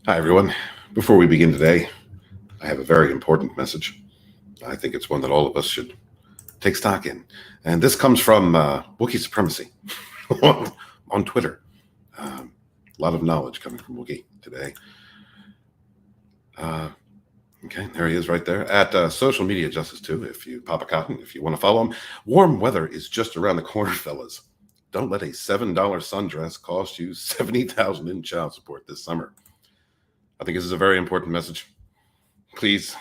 Hi, everyone. Before we begin today, I have a very important message. I think it's one that all of us should take stock in. And this comes from Wookiee Supremacy on Twitter. A lot of knowledge coming from Wookiee today. Okay, there he is right there at Social Media Justice 2. If you pop a cotton, if you want to follow him. Warm weather is just around the corner, fellas. Don't let a $7 sundress cost you $70,000 in child support this summer. I think this is a very important message. Please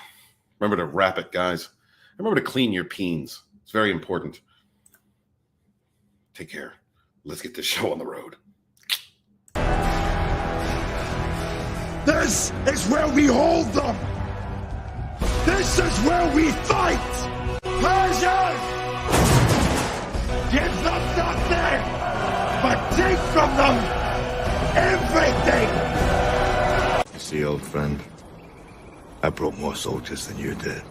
remember to wrap it, guys. Remember to clean your peens. It's very important. Take care. Let's get this show on the road. This is where we hold them. This is where we fight. Persian! Give them nothing, but take from them everything. You see, old friend, I brought more soldiers than you did.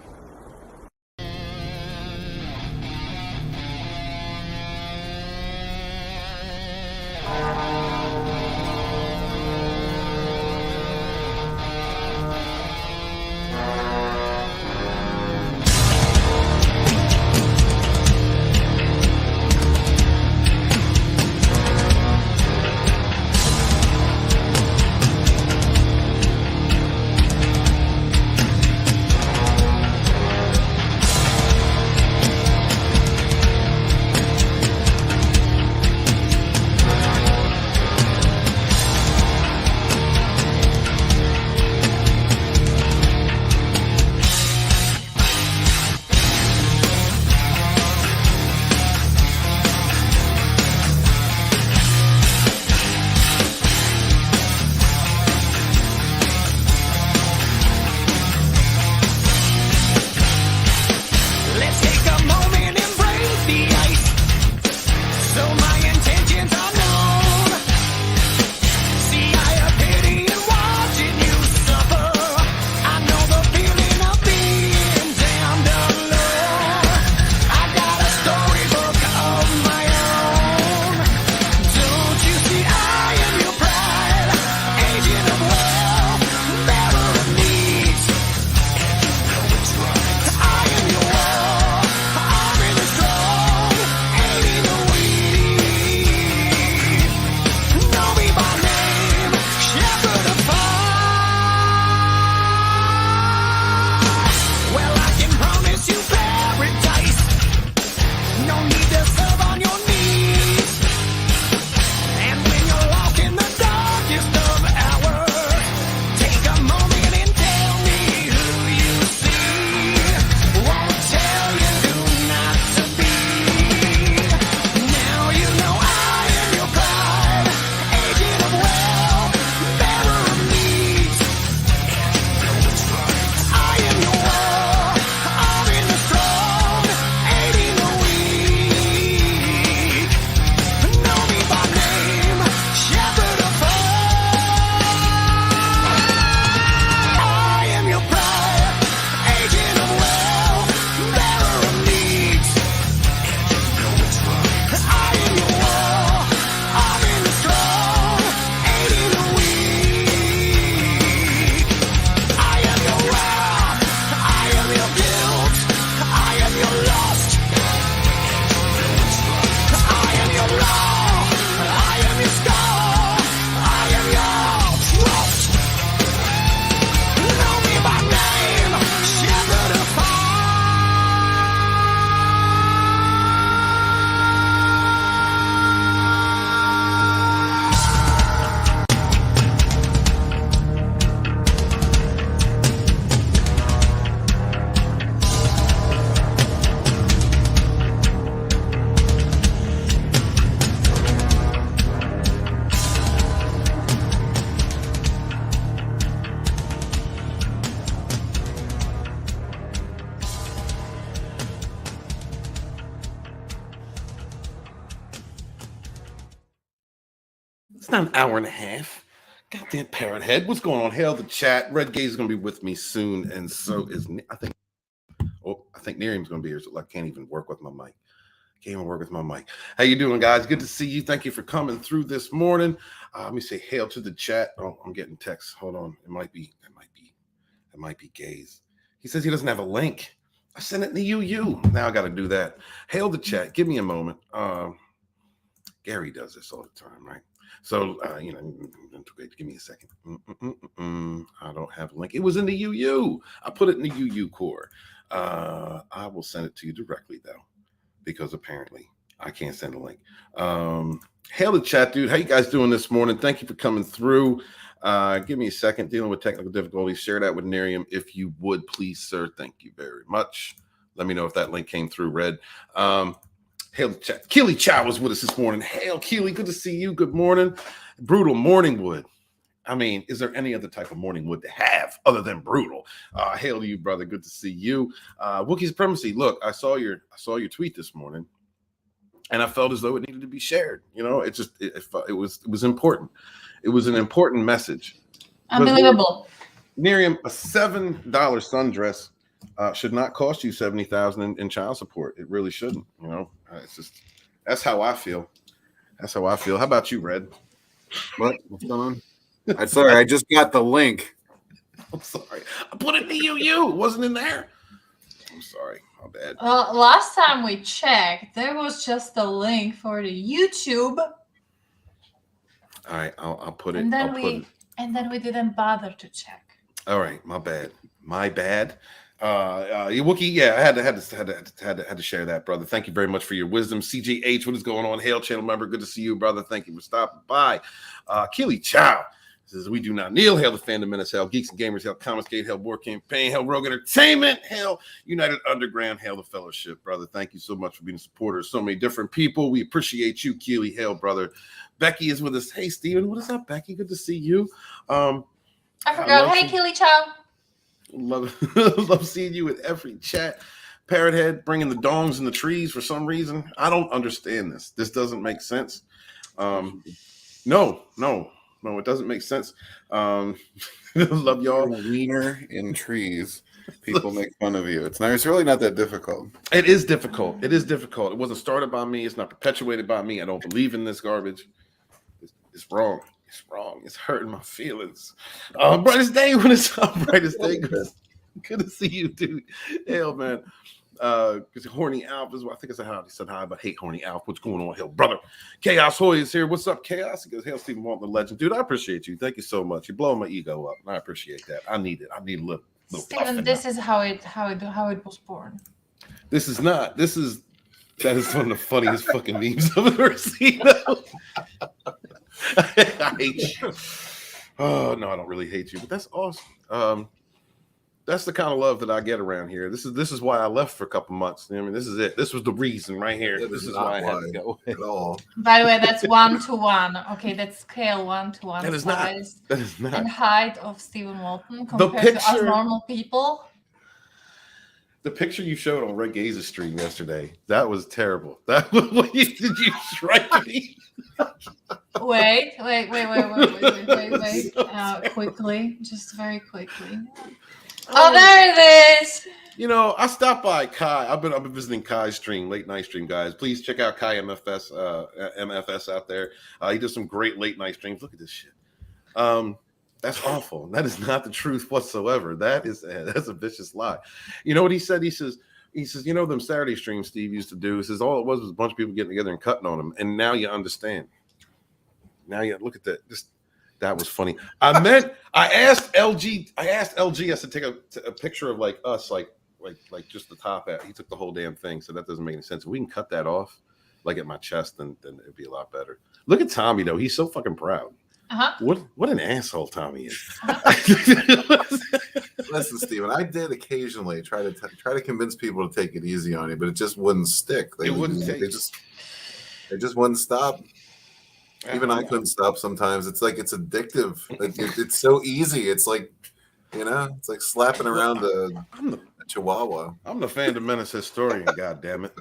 It's not an hour and a half. Goddamn parrot head. What's going on? Hail the chat. Red Gaze is going to be with me soon, and so is I think Miriam's going to be here, so I can't even work with my mic. Can't even work with my mic. How you doing, guys? Good to see you. Thank you for coming through this morning. Let me say hail to the chat. Oh, I'm getting texts. Hold on. It might be Gaze. He says he doesn't have a link. I sent it in the UU. Now I got to do that. Hail the chat. Give me a moment. Gary does this all the time, right? So, give me a second. I don't have a link. It was in the UU. I put it in the UU core. I will send it to you directly, though, because apparently I can't send a link. Hail the chat, dude. How you guys doing this morning? Thank you for coming through. Give me a second. Dealing with technical difficulties. Share that with Miriam if you would, please, sir. Thank you very much. Let me know if that link came through, Red. Hail the chat. Keely Chow was with us this morning. Hail, Keely. Good to see you. Good morning. Brutal morning wood. I mean, is there any other type of morning wood to have other than brutal? Hail to you, brother. Good to see you. Wookiee Supremacy. Look, I saw your tweet this morning, and I felt as though it needed to be shared. You know, it was important. It was an important message. Unbelievable. Miriam, a $7 sundress should not cost you $70,000 in child support. It really shouldn't. You know, it's just that's how I feel. That's how I feel. How about you, Red? What's going on? I'm sorry, I just got the link. I'm sorry. I put it in the UU. It wasn't in there. I'm sorry. My bad. Last time we checked, there was just a link for the YouTube. All right, I'll put it. And then we didn't bother to check. All right, my bad. Wookiee, yeah, I had to share that, brother. Thank you very much for your wisdom. CJH, what is going on? Hail channel member, good to see you, brother. Thank you for stopping by. Keely Chow says we do not kneel. Hail the Fandom, Menace, hail Geeks and Gamers, hail Comicsgate, hail Board Campaign, hail Rogue Entertainment, hail United Underground, hail the Fellowship, brother. Thank you so much for being a supporter of so many different people. We appreciate you, Keely. Hail, brother. Becky is with us. Hey, Steven, what is up, Becky? Good to see you. I forgot. Hey, Keely Chow. Love seeing you in every chat. Parrothead bringing the dongs and the trees for some reason. I don't understand this. This doesn't make sense. No, it doesn't make sense. Love y'all. Wiener in trees. People make fun of you. It's really not that difficult. It is difficult. It wasn't started by me. It's not perpetuated by me. I don't believe in this garbage. It's wrong. It's wrong. It's hurting my feelings. Brightest day when it's up. Brightest day. Good to see you, dude. Hell, man. Because Horny Alf is what I think I said hi, but hate Horny Alf. What's going on, hell, brother? Chaos Hoy is here. What's up, Chaos? He goes, hail, Stephen Walton, the legend. Dude, I appreciate you. Thank you so much. You're blowing my ego up. I appreciate that. I need it. I need a little Stephen, this is how it was born. That is one of the funniest fucking memes I've ever seen. I hate you. Oh no, I don't really hate you, but that's awesome. That's the kind of love that I get around here. This is why I left for a couple months. I mean, this is it. This was the reason right here. This is why I had to go at all. By the way, that's 1-to-1. Okay, that's scale 1-to-1. That is size not. That is not. And height of Stephen Walton compared to us normal people. The picture you showed on Red Gaze's stream yesterday, that was terrible. That was did you strike me? Wait. Quickly, just very quickly. Oh, there it is. You know, I stopped by Kai. I've been visiting Kai's stream, late night stream, guys. Please check out Kai MFS out there. He does some great late night streams. Look at this shit. That's awful. That is not the truth whatsoever. That's a vicious lie. You know what he said? He says, you know, them Saturday streams Steve used to do. He says all it was a bunch of people getting together and cutting on him. And now you understand. Now you look at that. That was funny. I asked LG. I said take a picture of like us, like just the top hat. He took the whole damn thing. So that doesn't make any sense. If we can cut that off, like at my chest, then it'd be a lot better. Look at Tommy though. He's so fucking proud. What an asshole Tommy is. Listen, Steven, I did occasionally try to convince people to take it easy on you, but it just wouldn't stick. It just wouldn't stop. Even I couldn't stop sometimes. It's like it's addictive. Like it's so easy. It's like, you know, it's like slapping around a chihuahua. I'm the Fandom Menace historian, god damn it.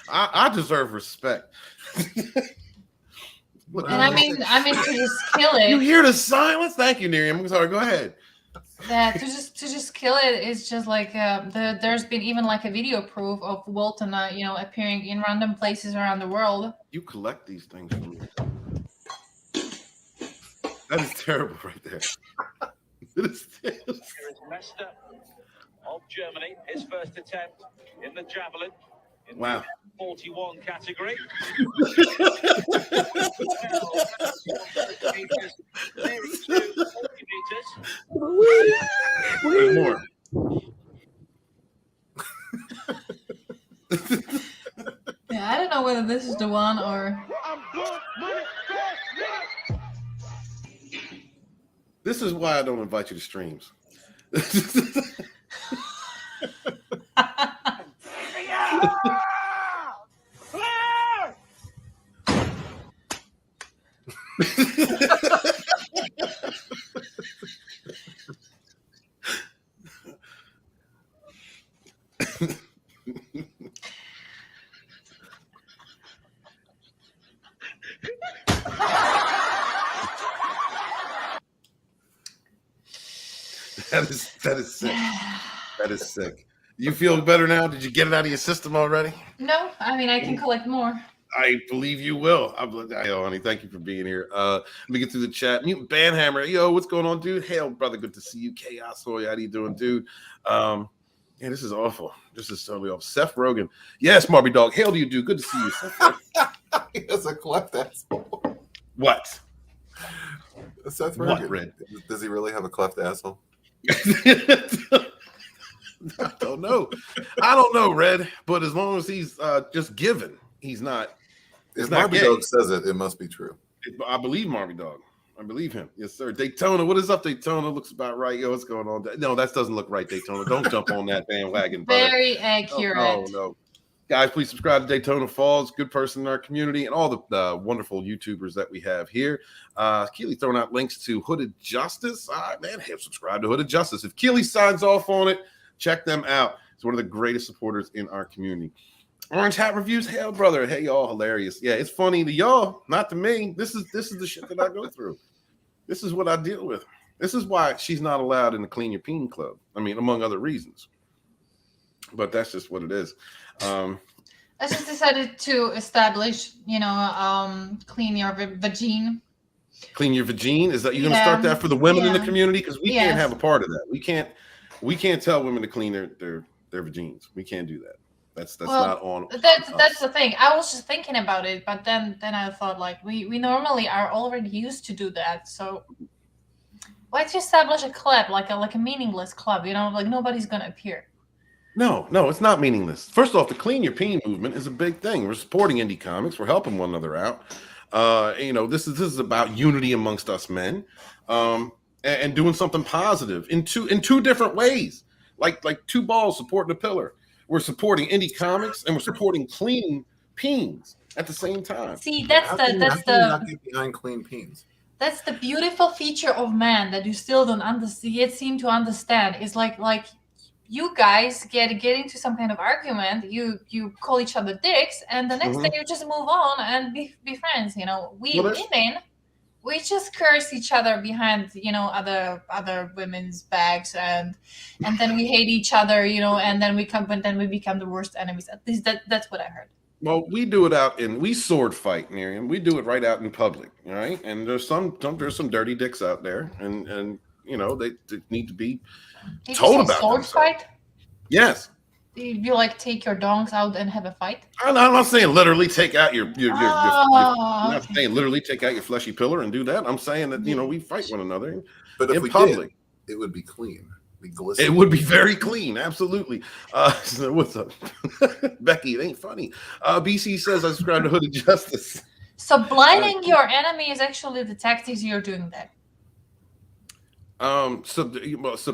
I deserve respect. And I mean to just kill it. You hear the silence? Thank you, Miriam. I'm sorry, go ahead. that to just kill it is just like there's been even like a video proof of Walton, appearing in random places around the world. You collect these things from me. That is terrible right there. It is Here is Leicester of Germany, his first attempt in the javelin in wow. the 41 category. There's more. Yeah, I don't know whether this is the one or. This is why I don't invite you to streams. That is sick. That is sick. You feel better now? Did you get it out of your system already? No, I mean I can collect more. I believe you will. Yo, honey, thank you for being here. Let me get through the chat. Mutant Banhammer, yo, what's going on, dude? Hail, brother, good to see you. Chaos, how you doing, dude? Yeah, this is awful. This is totally awful. Seth Rogan, yes, Marby Dog. Hail to you, dude. Good to see you. He has a cleft asshole. What? Seth Rogan. What, Red? Does he really have a cleft asshole? I don't know. I don't know, Red. But as long as he's just given, he's not. If Marby Dog says it, it must be true. I believe Marby Dog. I believe him. Yes, sir. Daytona. What is up, Daytona? Looks about right. Yo, what's going on? No, that doesn't look right, Daytona. Don't jump on that bandwagon, brother. Very accurate. Oh, no. Guys, please subscribe to Daytona Falls. Good person in our community and all the wonderful YouTubers that we have here. Keely throwing out links to Hooded Justice. All right, man. Hey, subscribe to Hooded Justice. If Keely signs off on it, check them out. It's one of the greatest supporters in our community. Orange Hat Reviews, hell, brother. Hey, y'all, hilarious. Yeah, it's funny to y'all, not to me. This is the shit that I go through. This is what I deal with. This is why she's not allowed in the Clean Your Peen Club. I mean, among other reasons. But that's just what it is. I just decided to establish, clean your vagine. Clean your vagine? Is that you're going to start that for the women in the community? Because we can't have a part of that. We can't tell women to clean their vagines. We can't do that. That's not on. That's the thing. I was just thinking about it, but then I thought like we normally are already used to do that. So why don't you establish a club like a meaningless club? Like nobody's gonna appear. No, it's not meaningless. First off, the Clean Your Peen movement is a big thing. We're supporting indie comics. We're helping one another out. This is about unity amongst us men, and doing something positive in two different ways. Like two balls supporting a pillar. We're supporting indie comics and we're supporting clean peens at the same time. See, that's not get behind clean peens. That's the beautiful feature of man that you still don't yet seem to understand. Is like you guys get into some kind of argument, you call each other dicks, and the next day you just move on and be friends. We women, we just curse each other behind other women's backs, and then we hate each other, and then we become the worst enemies. At least that's what I heard. Well, we do it we sword fight, Miriam. We do it right out in public, all right? And there's some dirty dicks out there, and they need to be told about sword fight. Yes. You like take your dongs out and have a fight? I'm not saying literally take out your I'm not saying literally take out your fleshy pillar and do that. I'm saying that we fight one another. But if we public, it would be clean. It would be very clean, absolutely. So what's up, Becky? It ain't funny. BC says I subscribe to Hooded Justice. So blinding your enemy is actually the tactics you're doing that.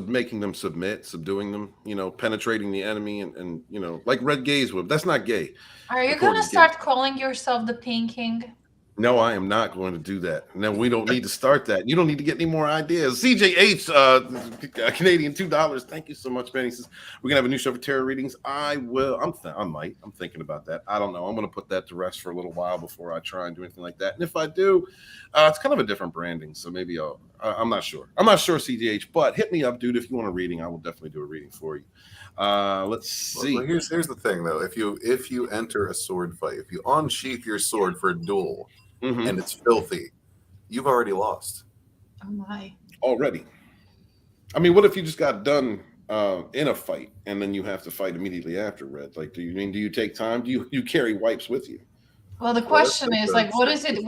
Making them submit, subduing them, penetrating the enemy, and like Red Gaze would. That's not gay. Are you gonna start calling yourself the Pink King? No, I am not going to do that. No, we don't need to start that. You don't need to get any more ideas. CJH, Canadian $2. Thank you so much, Benny. Says we're gonna have a new show for tarot readings. I will. I'm thinking about that. I don't know. I'm gonna put that to rest for a little while before I try and do anything like that. And if I do, it's kind of a different branding. So maybe I'm not sure. I'm not sure, CJH. But hit me up, dude. If you want a reading, I will definitely do a reading for you. Let's see. Well, here's the thing, though. If you enter a sword fight, if you unsheath your sword for a duel. Mm-hmm. And it's filthy, you've already lost. Oh my! Already. I mean, what if you just got done in a fight and then you have to fight immediately after, Red? Like, do you take time? Do you carry wipes with you? Well, the question is like, what is it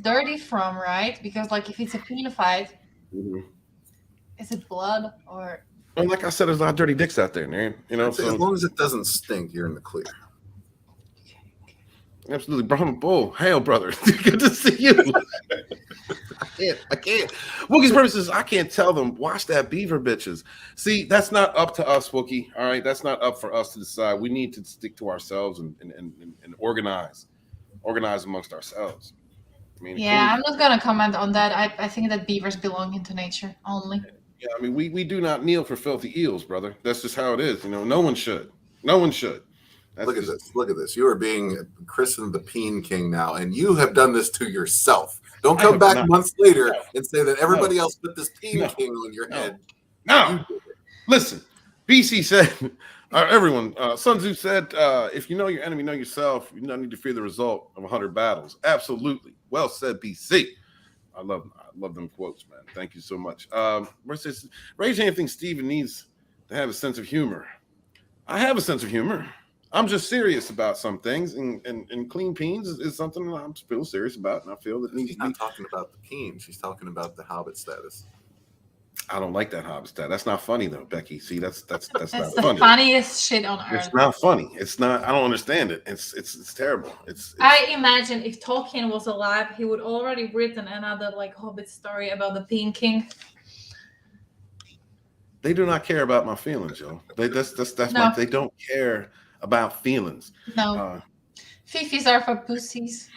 dirty from, right? Because like, if it's a penal fight, is it blood or? Well, like I said, there's a lot of dirty dicks out there, man. You know, so as long as it doesn't stink, you're in the clear. Absolutely, Brahma Bull. Hail, brother. Good to see you. I can't. Wookie's purposes, I can't tell them, watch that beaver, bitches. See, that's not up to us, Wookie. All right, that's not up for us to decide. We need to stick to ourselves and organize amongst ourselves. I mean, yeah, I'm not gonna comment on that. I think that beavers belong into nature only. Yeah, I mean, we do not kneel for filthy eels, brother. That's just how it is. You know, no one should. No one should. Look at this. Look at this. You are being christened the Peen King now, and you have done this to yourself. Don't come back months later and say that everybody else put this Peen King on your head. No. Listen, BC said, everyone, Sun Tzu said, if you know your enemy, know yourself. You don't need to fear the result of 100 battles. Absolutely. Well said, BC. I love them quotes, man. Thank you so much. Rage anything Steven needs to have a sense of humor. I have a sense of humor. I'm just serious about some things, and clean peens is something that I'm still serious about, and I feel that needs she's to be. Not talking about the peen. She's talking about the Hobbit status. I don't like that Hobbit status. That's not funny though, Becky. See, that's not the funny. Funniest shit on earth. It's not funny. It's not. I don't understand it. It's terrible. It's I imagine if Tolkien was alive, he would already written another like Hobbit story about the Peen King. They do not care about my feelings, yo. That's No. they don't care about feelings. No. Fifis are for pussies.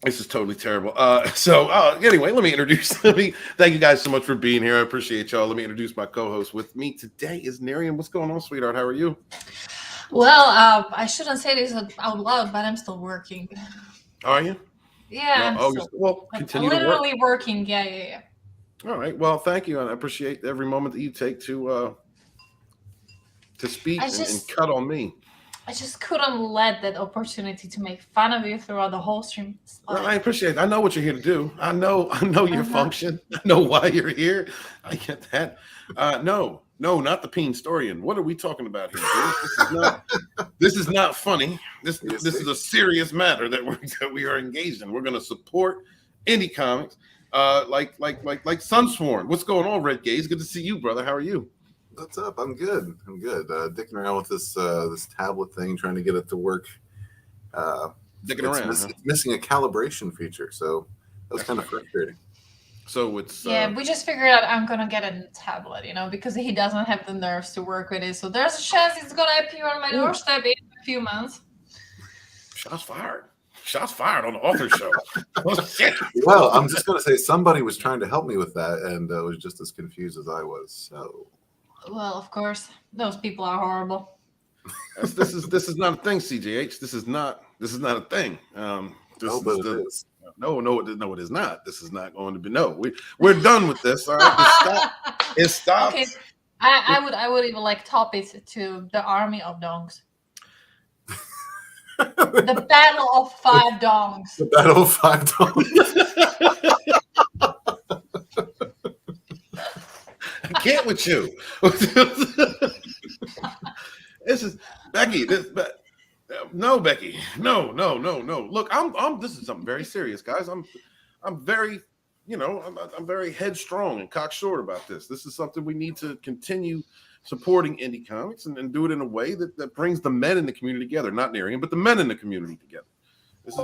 This is totally terrible. Anyway, let me introduce. Thank you guys so much for being here. I appreciate y'all. Let me introduce my co-host. With me today is Narian. What's going on, sweetheart? How are you? Well, I shouldn't say this out loud, but I'm still working. Are you? Yeah. Continue I'm literally to work. working. Yeah. All right. Well, thank you. I appreciate every moment that you take to speak and cut on me. I just couldn't let that opportunity to make fun of you throughout the whole stream. Well, I appreciate it. I know what you're here to do. I know your function. I know why you're here. I get that. No, not the Peen Storian. What are we talking about here? This is not funny. This is a serious matter that we are engaged in. We're going to support indie comics, like Sunsworn. What's going on, Red Gaze? Good to see you, brother. How are you? What's up? I'm good. Dicking around with this tablet thing, trying to get it to work. It's missing a calibration feature, so that was kind of frustrating. So it's we just figured out I'm gonna get a tablet, because he doesn't have the nerves to work with it. So there's a chance it's gonna appear on my doorstep in a few months. Shots fired. Shots fired on the author show. Oh, shit. Well, I'm just gonna say somebody was trying to help me with that, and was just as confused as I was. So. Well, of course, those people are horrible. This is not a thing, CJH. This is not a thing. No, it is not. This is not going to be. No, we're done with this. All right, it stopped. Okay, I would even top it to the army of dongs. The battle of 5 dongs. The battle of 5 dongs. I can't with you. This is Becky. No, Becky. No. Look, I'm. This is something very serious, guys. I'm very, I'm very headstrong and cocksure about this. This is something we need to continue supporting indie comics and do it in a way that brings the men in the community together. Not Narian, but the men in the community together. This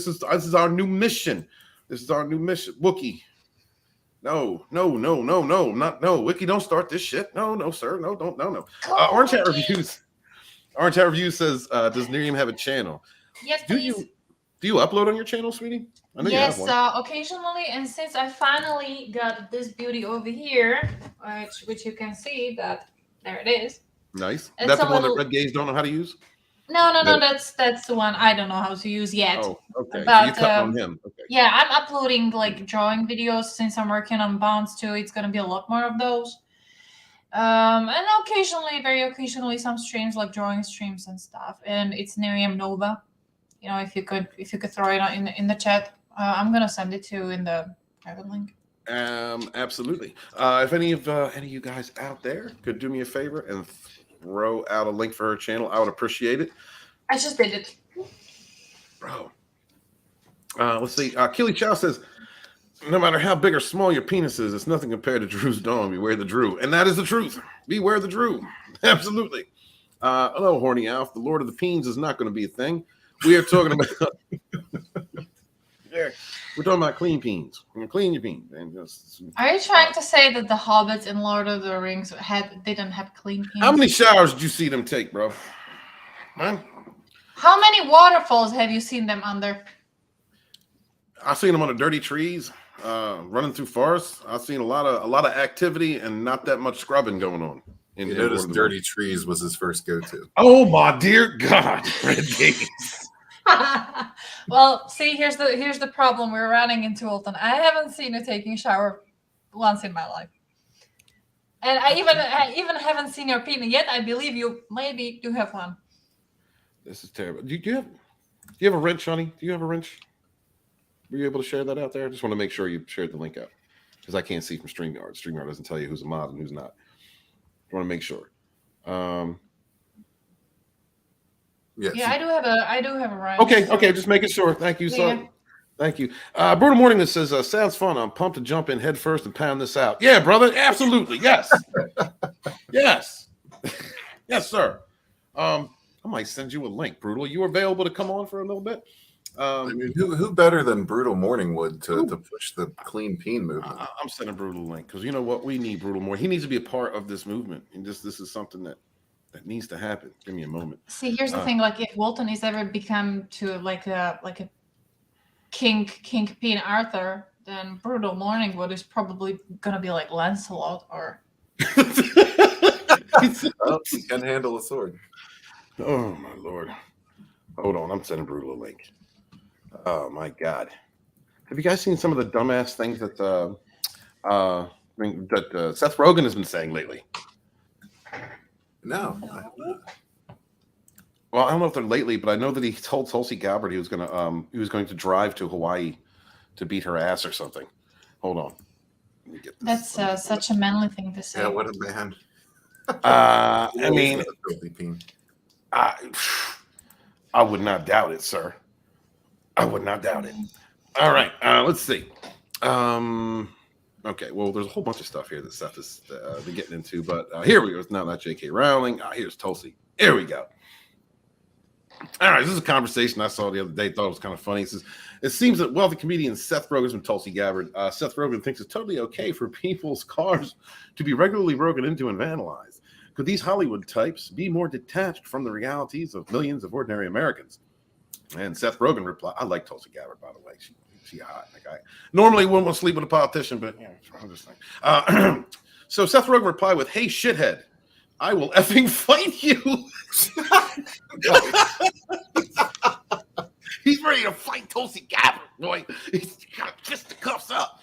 is our new mission. This is our new mission. Wookie. No, Wiki, don't start this shit. No, sir. No, don't, no. Orange Hat Reviews says, does Miriam have a channel? Yes, please. Do you upload on your channel, sweetie? I know yes, you have one. occasionally, and since I finally got this beauty over here, which you can see that there it is. Nice. It's That's a the one that little... red gays don't know how to use? No, that's the one I don't know how to use yet. Oh, okay. But So you're cutting on him. Okay. yeah, I'm uploading like drawing videos since I'm working on bonds too. It's gonna be a lot more of those. And occasionally, very occasionally, some streams like drawing streams and stuff. And it's Nerium Nova. You know, if you could throw it in the chat, I'm gonna send it to you in the private link. Absolutely. If any of you guys out there could do me a favor and throw out a link for her channel, I would appreciate it. I just did it, Bro. Let's see. Keely Chow says, no matter how big or small your penis is, it's nothing compared to Drew's dong. Beware the Drew. And that is the truth. Beware the Drew. Absolutely. Hello, Horny Alf. The Lord of the Peens is not going to be a thing. We are talking about... yeah, we're talking about clean peens. Clean your peens. Are you trying to say that the hobbits in Lord of the Rings didn't have clean peens? How many showers did you see them take, bro? Man? How many waterfalls have you seen them under? I've seen them on the dirty trees, running through forests. I've seen a lot of activity and not that much scrubbing going on. You noticed dirty trees was his first go-to. Oh my dear God, Red Gates. Well, see, here's the problem we're running into, Walton. I haven't seen you taking a shower once in my life, and I even haven't seen your penis yet. I believe you maybe do have one. This is terrible. Do you have a wrench, honey? Do you have a wrench? Were you able to share that out there? I just want to make sure you shared the link out because I can't see from StreamYard. StreamYard doesn't tell you who's a mod and who's not. I want to make sure. Yes. Yeah, I do have a wrench. Okay, just making sure. Thank you, Yeah. Thank you. Brutal Morning that says, sounds fun. I'm pumped to jump in head first and pound this out. Yeah, brother, absolutely. Yes. Yes. Yes, sir. I might send you a link, Brutal. Are you available to come on for a little bit? I mean, who better than Brutal Morning would to push the clean peen movement? I'm sending Brutal a link because you know what? We need Brutal more. He needs to be a part of this movement. And this is something that needs to happen. Give me a moment. See, here's the thing: like, if Walton is ever become to like a King Peen Arthur, then Brutal Morningwood is probably gonna be like Lancelot or. He can handle a sword. Oh my Lord! Hold on, I'm sending Brutal a link. Oh my God! Have you guys seen some of the dumbass things that Seth Rogan has been saying lately? No. Well, I don't know if they're lately, but I know that he told Tulsi Gabbard he was going to drive to Hawaii to beat her ass or something. Hold on. Let me get this. That's such a manly thing to say. Yeah, what a man. I mean, I would not doubt it, sir. I would not doubt it. All right, let's see. Okay, well, there's a whole bunch of stuff here that Seth is getting into, but here we go. It's not J.K. Rowling. Here's Tulsi. Here we go. All right, this is a conversation I saw the other day. Thought it was kind of funny. It says, it seems that wealthy comedian Seth Rogan from Tulsi Gabbard. Seth Rogan thinks it's totally okay for people's cars to be regularly broken into and vandalized. Could these Hollywood types be more detached from the realities of millions of ordinary Americans? And Seth Rogan replied, I like Tulsi Gabbard, by the way. She hot. Like I normally wouldn't want to sleep with a politician, but yeah, I'm just saying. So Seth Rogan replied with, "Hey shithead, I will effing fight you." He's ready to fight Tulsi Gabbard, boy. He's got just the cuffs up.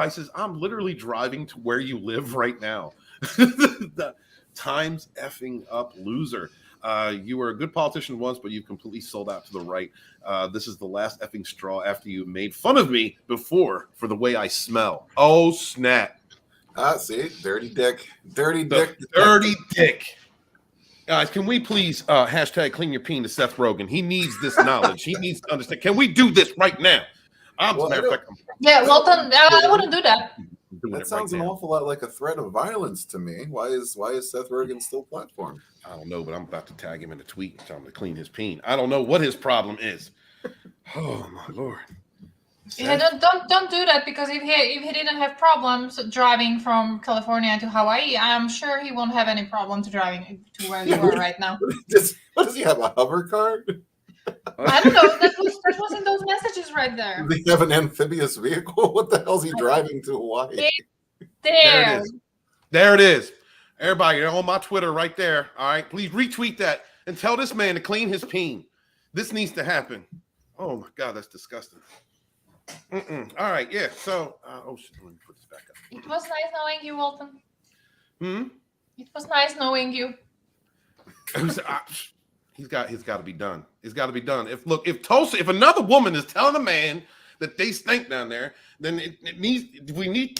He says, "I'm literally driving to where you live right now." The time's effing up, loser. You were a good politician once, but you've completely sold out to the right. This is the last effing straw after you made fun of me before for the way I smell. Oh, snap. See? Dirty dick. Dirty dick. Dirty dick. Guys, can we please hashtag clean your peen to Seth Rogan? He needs this knowledge. He needs to understand. Can we do this right now? Yeah, Walton, I wouldn't do that. That sounds an awful lot like a threat of violence to me. Why is Seth Rogan still platformed? I don't know, but I'm about to tag him in a tweet and tell him to clean his peen. I don't know what his problem is. Oh my Lord. Yeah, don't do that, because if he didn't have problems driving from California to Hawaii, I'm sure he won't have any problem to driving to where you are right now. What does he have, a hover car? I don't know. That was in those messages right there. Do they have an amphibious vehicle? What the hell is he driving to Hawaii? There it is. There it is. Everybody, you're on my Twitter right there. All right, please retweet that and tell this man to clean his peen. This needs to happen. Oh my God, that's disgusting. All right, yeah. So, oh shit, let me put this back up. It was nice knowing you, Walton. Hmm. It was nice knowing you. He's got to be done. It's got to be done. If another woman is telling a man that they stink down there, then we need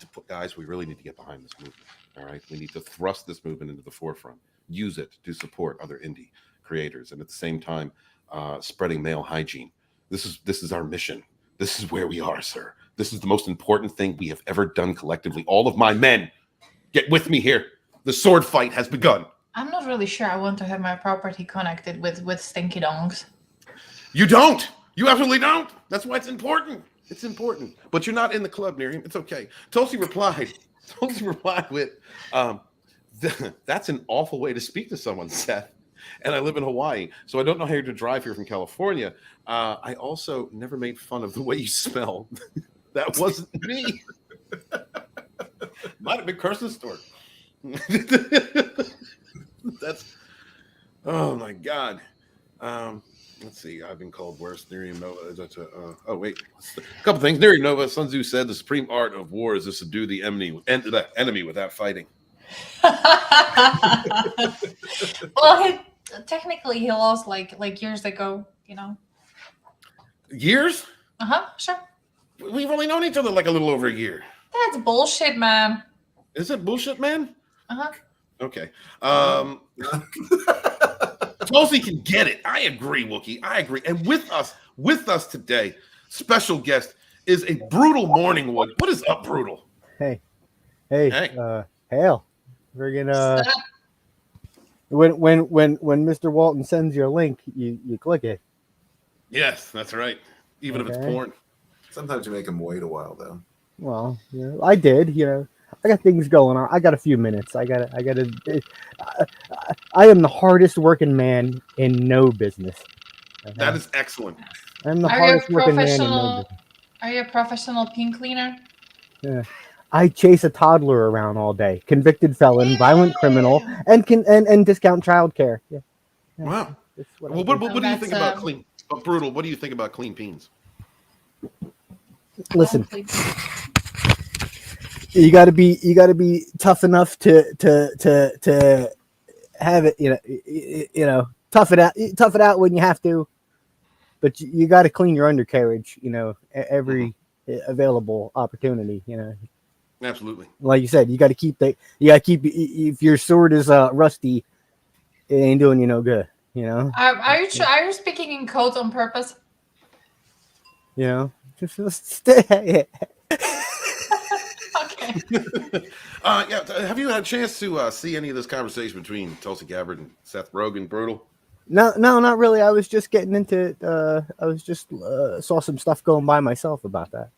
to put, guys, we really need to get behind this movement. All right, we need to thrust this movement into the forefront. Use it to support other indie creators, and at the same time, spreading male hygiene. This is our mission. This is where we are, sir. This is the most important thing we have ever done collectively. All of my men, get with me here. The sword fight has begun. I'm not really sure I want to have my property connected with stinky dongs. You don't. You absolutely don't. That's why it's important. It's important. But you're not in the club, Miriam. It's okay. Tulsi replied with, that's an awful way to speak to someone, Seth. And I live in Hawaii, so I don't know how to drive here from California. I also never made fun of the way you smell. That wasn't me. Might have been Kirsten's story. That's, oh my God. Let's see. I've been called worse. Nerium Nova. Oh wait, a couple things. Nerium Nova. Sun Tzu said the supreme art of war is to subdue the enemy without fighting. Well, technically he lost like years ago. You know. Years? Sure. We've only known each other like a little over a year. That's bullshit, man. Is it bullshit, man? Okay. Tulsi can get it. I agree, Wookie. I agree. And with us today, special guest is a Brutal Morning Wood. What is up, Brutal? Hey. Hail. Friggin' when Mr. Walton sends you a link, you click it. Yes, that's right. Even if it's porn. Sometimes you make them wait a while, though. Well, I did. I got things going on. I got a few minutes. I am the hardest working man in no business. Okay? That is excellent. I'm the hardest working man in no business. Are you a professional pin cleaner? Yeah. I chase a toddler around all day. Convicted felon, violent criminal, and discount childcare. Yeah. Wow. What do you think about clean? Brutal. What do you think about clean peens? Listen. You got to be tough enough to have it. Tough it out when you have to, but you got to clean your undercarriage. Every available opportunity. Absolutely. Like you said, you got to keep if your sword is rusty, it ain't doing you no good. Are you speaking in code on purpose? Just stay. Have you had a chance to see any of this conversation between Tulsi Gabbard and Seth Rogan? Brutal? No, not really. I was just getting into I was just saw some stuff going by myself about that.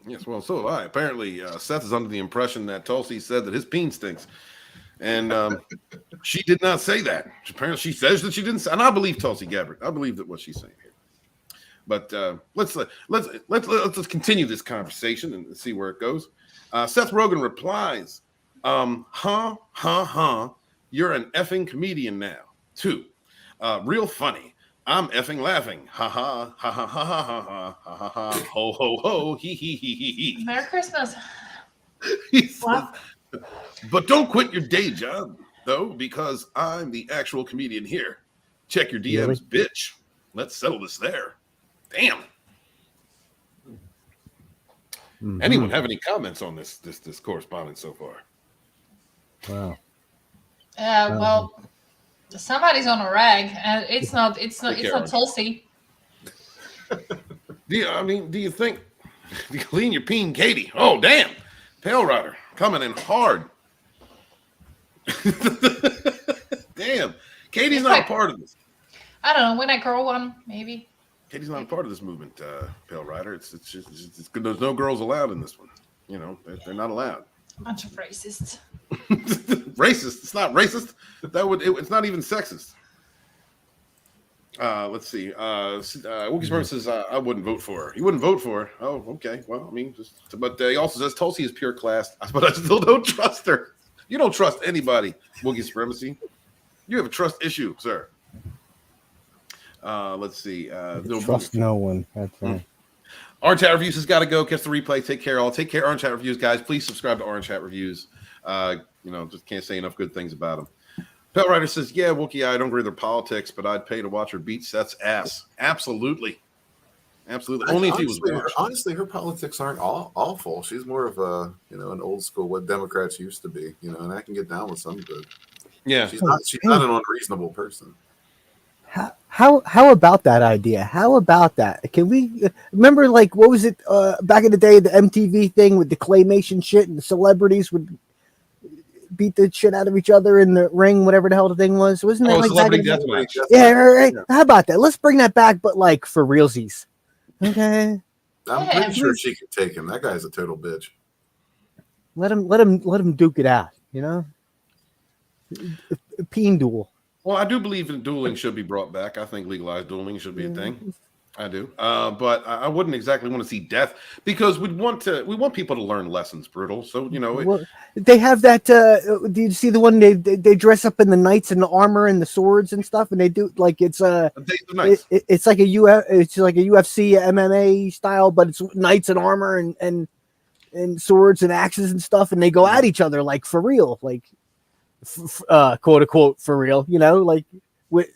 Yes, well, so have I. Apparently, Seth is under the impression that Tulsi said that his peen stinks, and she did not say that. Apparently, she says that she didn't say, and I believe Tulsi Gabbard. I believe that what she's saying here. But let's continue this conversation and see where it goes. Seth Rogan replies, you're an effing comedian now. 2, real funny. I'm effing laughing. Ha ha ha ha ha ha ha ha ha ho ho ho he he he he he. Merry Christmas. He says, but don't quit your day job though, because I'm the actual comedian here. Check your DMs, bitch. Let's settle this there. Damn. Mm-hmm. Anyone have any comments on this correspondence so far? Wow. Well, somebody's on a rag, and it's not Tulsi. Do you think you clean your peen, Katie? Oh, damn. Pale Rider coming in hard. Damn. Katie's not a part of this. I don't know. When I grow one, maybe. Katie's not a part of this movement, Pale Rider. It's just there's no girls allowed in this one. They're not allowed. Bunch of racists. Racist. It's not racist. It's not even sexist. Let's see. Wookie Sperm says, I wouldn't vote for her. You wouldn't vote for her? Oh, okay. Well, I mean, but he also says Tulsi is pure class, but I still don't trust her. You don't trust anybody, Wookie Supremacy. You have a trust issue, sir. Let's see. Trust no one. That's right. Orange Chat Reviews has got to go. Catch the replay. Take care, all. Take care, Orange Chat Reviews, guys. Please subscribe to Orange Chat Reviews. Just can't say enough good things about them. Pet Rider says, yeah, Wookie, I don't agree with their politics, but I'd pay to watch her beat Seth's ass. Absolutely. Only if he was watched. Honestly, her politics aren't awful. She's more of a, an old school, what Democrats used to be, and I can get down with some good. Yeah. She's not an unreasonable person. How about that idea? How about that? Can we remember, like, what was it back in the day, the MTV thing with the claymation shit, and the celebrities would beat the shit out of each other in the ring, whatever the hell the thing was. Wasn't that like Celebrity Deathmatch? Yeah, right. Yeah. How about that? Let's bring that back, but like for realsies. Okay. I'm pretty sure she could take him. That guy's a total bitch. Let him duke it out. A peen duel. Well, I do believe in dueling should be brought back. I think legalized dueling should be a thing. I do. But I wouldn't exactly want to see death, because we want people to learn lessons, Brutal. So, they have that. Do you see the one they dress up in the knights and the armor and the swords and stuff, and they do like it's it's like a UFC MMA style, but it's knights and armor and swords and axes and stuff, and they go at each other like for real, like quote unquote for real, like with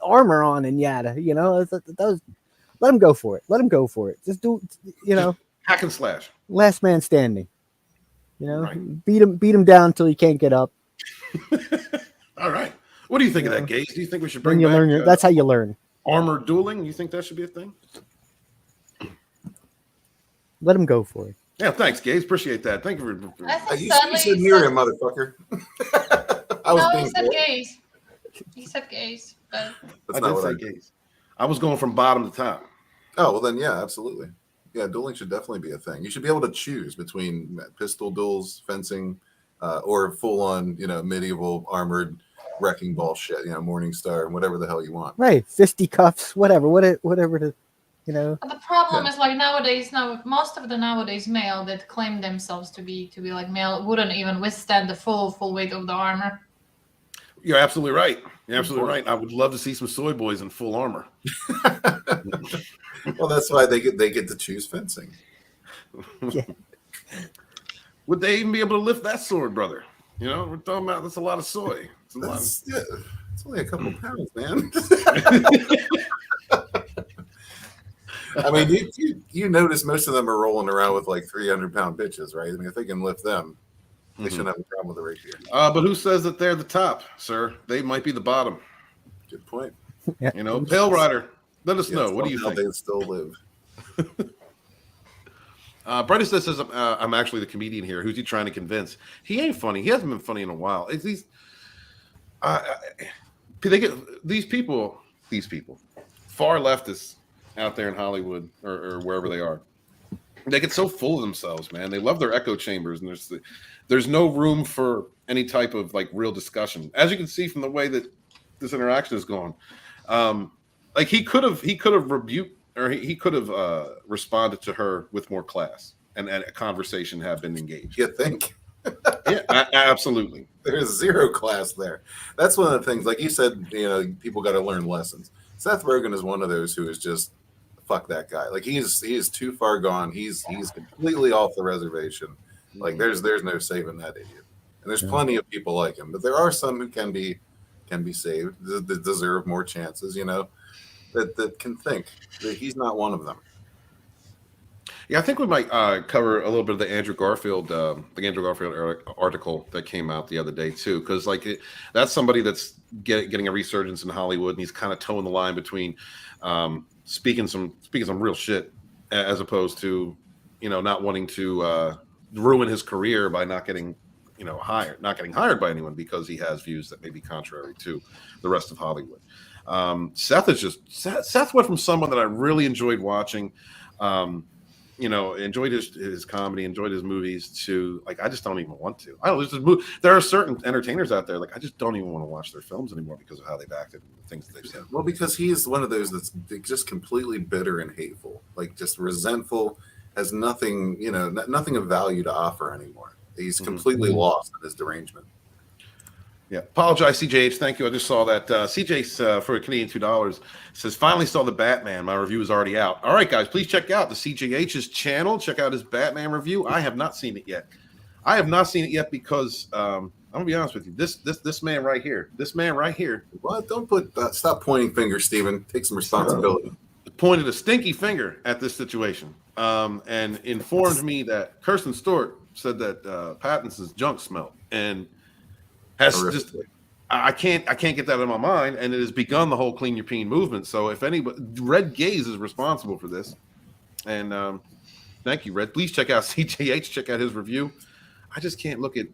armor on and yada, that was. Let him go for it. Just do, hack and slash. Last man standing. Right. Beat him down until he can't get up. All right. What do you think of that, Gaze? Do you think we should bring back? That's how you learn. Armored dueling. You think that should be a thing? Let him go for it. Yeah, thanks, Gaze. Appreciate that. Thank you for. You said Miriam, motherfucker. He said Gaze. He said Gaze, but I did say Gaze. I was going from bottom to top. Oh, well then, yeah, absolutely. Yeah, dueling should definitely be a thing. You should be able to choose between pistol duels, fencing, or full-on, medieval armored wrecking ball shit, Morningstar, and whatever the hell you want. Right, fisticuffs, whatever the, But the problem is, like, nowadays, most of the nowadays male that claim themselves to be like male wouldn't even withstand the full weight of the armor. You're absolutely right. I would love to see some soy boys in full armor. Well, that's why they get to choose fencing. Yeah. Would they even be able to lift that sword, brother? We're talking about that's a lot of soy. It's only a couple pounds, man. I mean, you notice most of them are rolling around with like 300-pound bitches, right? I mean, if they can lift them, they shouldn't have a problem with a rapier. But who says that they're the top, sir? They might be the bottom. Good point. Yeah. Pale Rider, let us know. What do you think? They still live. Brendan says, I'm actually the comedian here. Who's he trying to convince? He ain't funny. He hasn't been funny in a while. It's these people, far leftists out there in Hollywood or wherever they are. They get so full of themselves, man. They love their echo chambers, and there's no room for any type of like real discussion. As you can see from the way that this interaction is going, like he could have rebuked, or he could have responded to her with more class, and a conversation have been engaged. You think? Yeah, absolutely. There's zero class there. That's one of the things. Like you said, people got to learn lessons. Seth Rogan is one of those who is just fuck that guy. Like he is too far gone. He's completely off the reservation. Like there's no saving that idiot. And there's plenty of people like him, but there are some who can be saved, that deserve more chances. That can think. That he's not one of them. Yeah, I think we might cover a little bit of the Andrew Garfield article that came out the other day too, because that's somebody that's getting a resurgence in Hollywood, and he's kind of towing the line between speaking some real shit as opposed to not wanting to ruin his career by not getting hired by anyone because he has views that may be contrary to the rest of Hollywood. Seth went from someone that I really enjoyed watching. enjoyed his comedy, enjoyed his movies, to like I just don't even want to. I don't. There are certain entertainers out there like I just don't even want to watch their films anymore because of how they've acted and the things that they've said. Well, because he's one of those that's just completely bitter and hateful, like just resentful, has nothing, nothing of value to offer anymore. He's completely lost in his derangement. Yeah, apologize, CJH. Thank you. I just saw that CJ for a Canadian $2 says finally saw the Batman. My review is already out. All right, guys, please check out the CJH's channel. Check out his Batman review. I have not seen it yet. Because I'm gonna be honest with you. This man right here. Well, don't put that. Stop pointing fingers, Steven. Take some responsibility. Pointed a stinky finger at this situation and informed me that Kirsten Stewart said that Pattinson's junk smelled and. I can't get that out of my mind, and it has begun the whole clean your peen movement. So if anybody, Red Gaze is responsible for this, and thank you, Red. Please check out CJH, check out his review. I just can't look at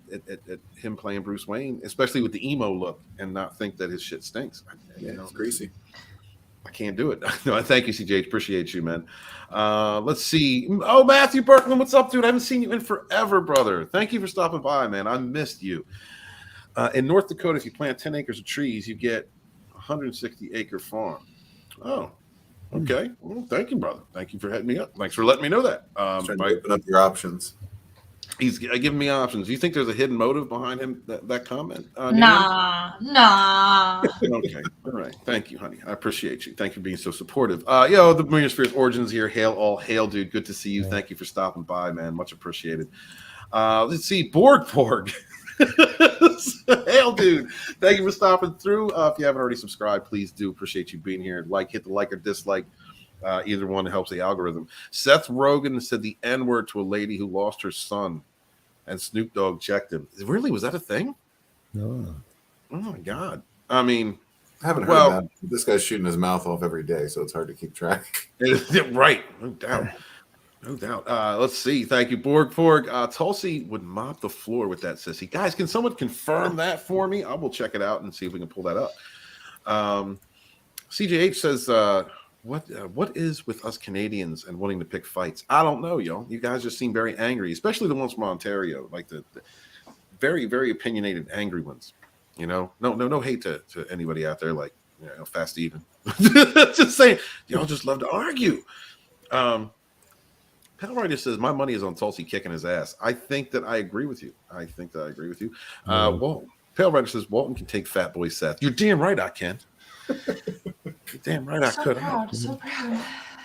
him playing Bruce Wayne, especially with the emo look, and not think that his shit stinks. It's greasy. I can't do it. No, thank you, CJH. Appreciate you, man. Let's see. Oh, Matthew Berkman, what's up, dude? I haven't seen you in forever, brother. Thank you for stopping by, man. I missed you. In North Dakota, if you plant 10 acres of trees, you get a 160-acre farm. Oh, okay. Well, thank you, brother. Thank you for heading me up. Thanks for letting me know that. Trying to open up your options. He's giving me options. Do you think there's a hidden motive behind him, that comment? Nah. Okay. All right. Thank you, honey. I appreciate you. Thank you for being so supportive. The Marine Spheres Origins here. Hail, dude. Good to see you. Thank you for stopping by, man. Much appreciated. Let's see. Borg. Hail, dude. Thank you for stopping through. If you haven't already subscribed, please do. Appreciate you being here. Hit the like or dislike. Either one helps the algorithm. Seth Rogan said the N-word to a lady who lost her son, and Snoop Dogg checked him. Really? Was that a thing? No. Oh, my God. I mean, I haven't heard that. This guy's shooting his mouth off every day, so it's hard to keep track. Right. No doubt. No doubt. Let's see. Thank you, Borg. Tulsi would mop the floor with that sissy. Guys, can someone confirm that for me? I will check it out and see if we can pull that up. CJH says, what is with us Canadians and wanting to pick fights? I don't know, yo. You guys just seem very angry, especially the ones from Ontario, like the very, very opinionated, angry ones. No hate to anybody out there, like Fast Even. Just saying, y'all just love to argue. Pale Rider says, my money is on Tulsi kicking his ass. I think that I agree with you. Well, Pale Rider says, Walton can take Fat Boy Seth. You're damn right I can. You're damn right I could. So proud.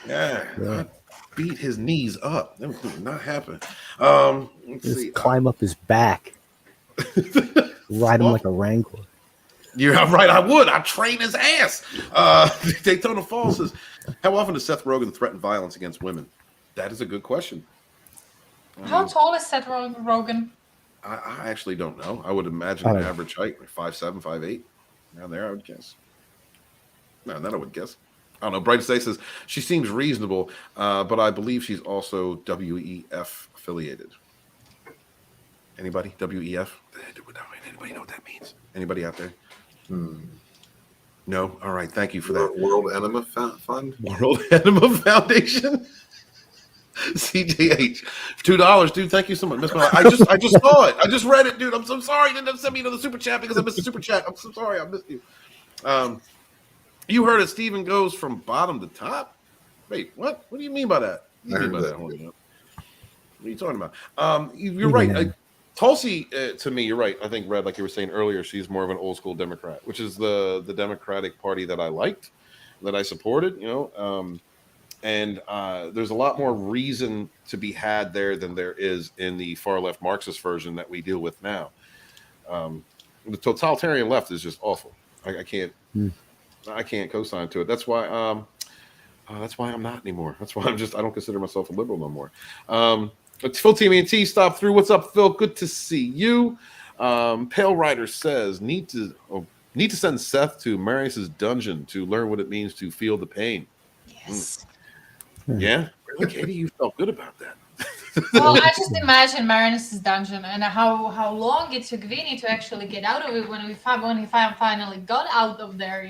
Yeah. I beat his knees up. That would not happen. Just climb up his back. Ride him like a wrangler. You're right. I would. I'd train his ass. Daytona Falls says, how often does Seth Rogan threaten violence against women? That is a good question. How tall is Seth Rogan? I actually don't know. I would imagine the average height, like 5'7", 5'8". Around there, I would guess. No, that I would guess. I don't know. Bright Day says, she seems reasonable, but I believe she's also WEF affiliated. Anybody? WEF? Anybody know what that means? Anybody out there? No? All right. Thank you for that. World Enema Fund? World Enema Foundation? CJH, $2, dude. Thank you so much. I just saw it. I just read it, dude. I'm so sorry. You didn't send me another super chat because I missed the super chat. I'm so sorry. I missed you. You heard it. Steven goes from bottom to top. Wait, what? What do you mean by that? What do you mean by that? What are you talking about? You're right. Tulsi, to me, you're right. I think, Red, like you were saying earlier, she's more of an old school Democrat, which is the Democratic Party that I liked, that I supported. And there's a lot more reason to be had there than there is in the far left Marxist version that we deal with now. The totalitarian left is just awful. I can't co-sign to it. That's why I'm not anymore. That's why I don't consider myself a liberal no more. Phil TMNT stopped through. What's up, Phil? Good to see you. Pale Rider says need to send Seth to Marius's dungeon to learn what it means to feel the pain. Yes. Yeah, really, Katie, you felt good about that. Well, I just imagine Menace's dungeon and how long it took Vinnie to actually get out of it when he finally got out of there.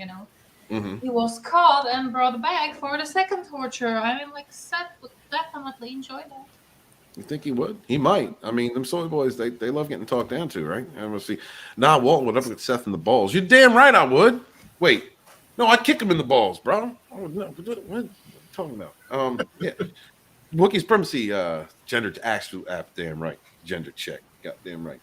Mm-hmm. He was caught and brought back for the second torture. I mean, like, Seth definitely enjoy that. You think he would? He might. I mean, them soy boys, they love getting talked down to, right? I'm gonna see. Nah, Walton would ever get Seth in the balls. You're damn right I would. Wait. No, I'd kick him in the balls, bro. Oh, no. What are you talking about? Yeah. Wookiee's primacy, gender actual app, damn right. Gender check. Goddamn right.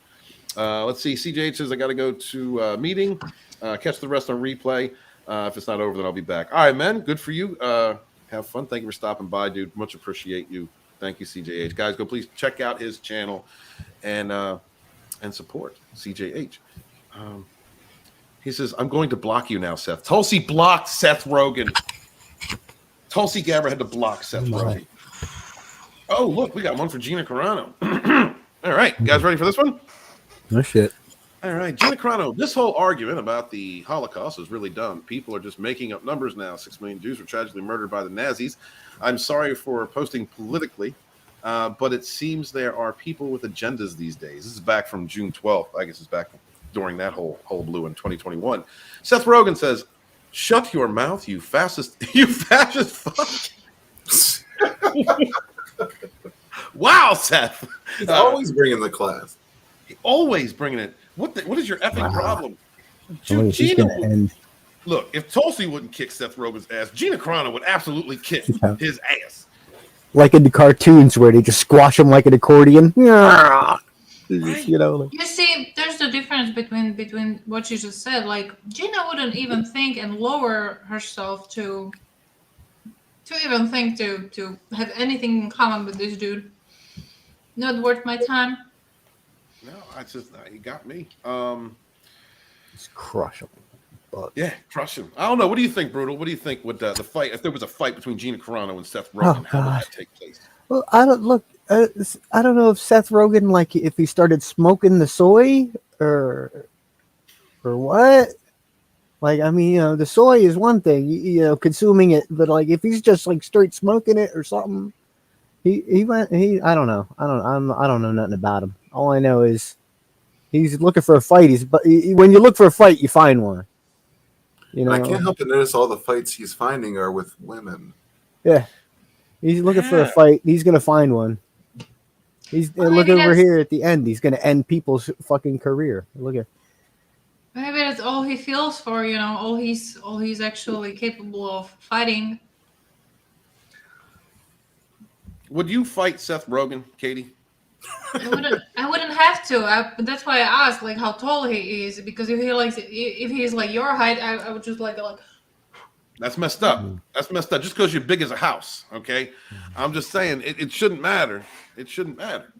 Let's see. CJH says I got to go to a meeting. Catch the rest on replay. If it's not over, then I'll be back. All right, man. Good for you. Have fun. Thank you for stopping by, dude. Much appreciate you. Thank you, CJH. Guys, go please check out his channel and support CJH. He says, I'm going to block you now, Seth. Tulsi blocked Seth Rogan. Tulsi Gabbard had to block Seth Rogan. Oh, look, we got one for Gina Carano. All right, guys, ready for this one? No shit. All right, Gina Carano, this whole argument about the Holocaust is really dumb. People are just making up numbers now. 6 million Jews were tragically murdered by the Nazis. I'm sorry for posting politically, but it seems there are people with agendas these days. This is back from June 12th. I guess it's back during that whole blue in 2021. Seth Rogen says, "Shut your mouth, you fascist fuck." Wow, Seth. He's always bringing the class. Always bringing it. What is your effing problem? Gina, look, if Tulsi wouldn't kick Seth Rogen's ass, Gina Carano would absolutely kick his ass. Like in the cartoons where they just squash him like an accordion. Right. You know, like, You see, there's the difference between what you just said. Like, Gina wouldn't even think and lower herself to even think to have anything in common with this dude. Not worth my time. No, he got me. just crush him. But yeah, crush him. I don't know. What do you think, Brutal? What do you think would the fight, if there was a fight between Gina Carano and Seth Rogen, how would that take place? Well, I don't know if Seth Rogen, like, if he started smoking the soy or what. Like, I mean, the soy is one thing, consuming it, but like if he's just like straight smoking it or something, I don't know. I don't know nothing about him. All I know is he's looking for a fight. When you look for a fight, you find one. I can't help but notice all the fights he's finding are with women. Yeah. He's looking for a fight. He's going to find one. Look over here at the end. He's going to end people's fucking career. Look at. Maybe that's all he feels for, all he's actually capable of fighting. Would you fight Seth Rogen, Katie? I wouldn't have to. But that's why I asked, like, how tall he is, because if he's like your height, I would just like. That's messed up. That's messed up. Just because you're big as a house, okay? I'm just saying it shouldn't matter. It shouldn't matter.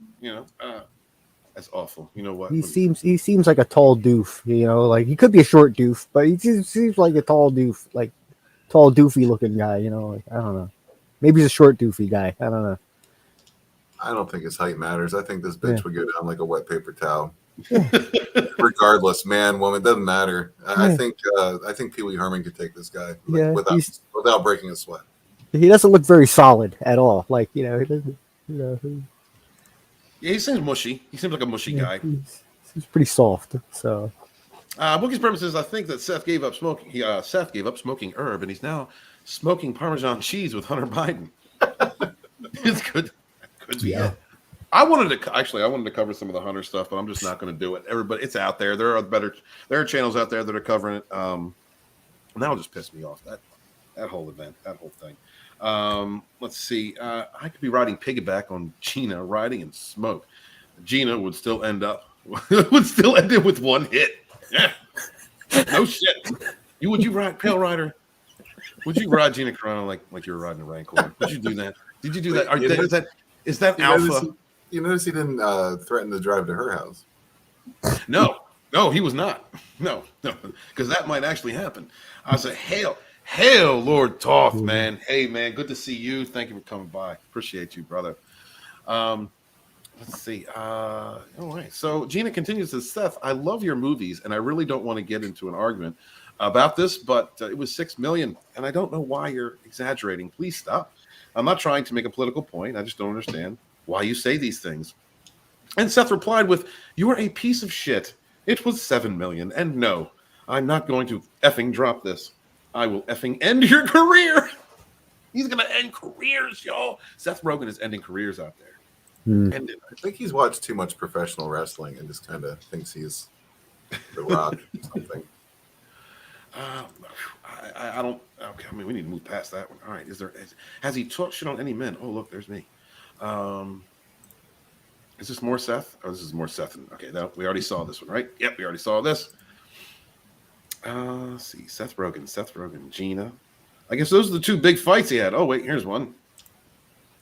That's awful. You know what? He seems like a tall doof. Like he could be a short doof, but he seems like a tall doof, like tall doofy looking guy. Like I don't know. Maybe he's a short doofy guy. I don't know. I don't think his height matters. I think this bitch would go down like a wet paper towel. Regardless, man, woman, doesn't matter. I think Pee Wee Herman could take this guy without breaking a sweat. He doesn't look very solid at all. Like he doesn't. Yeah, he seems mushy. He seems like a mushy guy. He's pretty soft. So, Bookie's purposes, I think that Seth gave up smoking. Seth gave up smoking herb, and he's now smoking Parmesan cheese with Hunter Biden. It's good. Could be. Yeah. I wanted to cover some of the Hunter stuff, but I'm just not going to do it. Everybody, it's out there. There are channels out there that are covering it. And that'll just piss me off. That whole event, that whole thing. Let's see. I could be riding piggyback on Gina riding in smoke. Gina would still end up with one hit. Yeah. No shit. Would you ride Pale Rider? Would you ride Gina Carano like you were riding a Rancor? Would you do that? Did you do that? Is that alpha? You notice he didn't threaten to drive to her house. No, he was not. No, because that might actually happen. I said, hail, Lord Toth, man. Hey, man, good to see you. Thank you for coming by. Appreciate you, brother. Let's see. All right. So Gina continues to Seth, I love your movies, and I really don't want to get into an argument about this, but it was 6 million, and I don't know why you're exaggerating. Please stop. I'm not trying to make a political point. I just don't understand why you say these things. And Seth replied with, you're a piece of shit. It was 7 million, and no, I'm not going to effing drop this. I will effing end your career. He's gonna end careers, y'all. Seth Rogen is ending careers out there. And I think he's watched too much professional wrestling and just kind of thinks he's The Rock or something. I don't. Okay, I mean, we need to move past that one. All right, has he talked shit on any men? Oh, look, there's me. Is this more Seth? Oh, this is more Seth. Okay, no, we already saw this one, right? Yep, we already saw this. Let's see, Seth Rogen, Gina. I guess those are the two big fights he had. Oh, wait, here's one.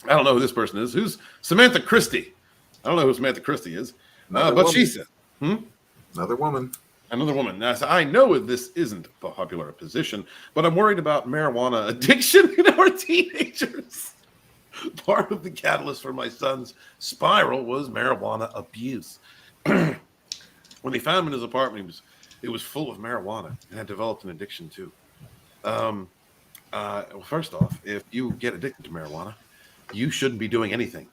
I don't know who this person is. Who's Samantha Christie? I don't know who Samantha Christie is. But woman. She said, Another woman. Another woman. Now, so I know this isn't a popular position, but I'm worried about marijuana addiction in our teenagers. Part of the catalyst for my son's spiral was marijuana abuse. When they found him in his apartment, it was full of marijuana and had developed an addiction too. Well, first off, if you get addicted to marijuana, you shouldn't be doing anything.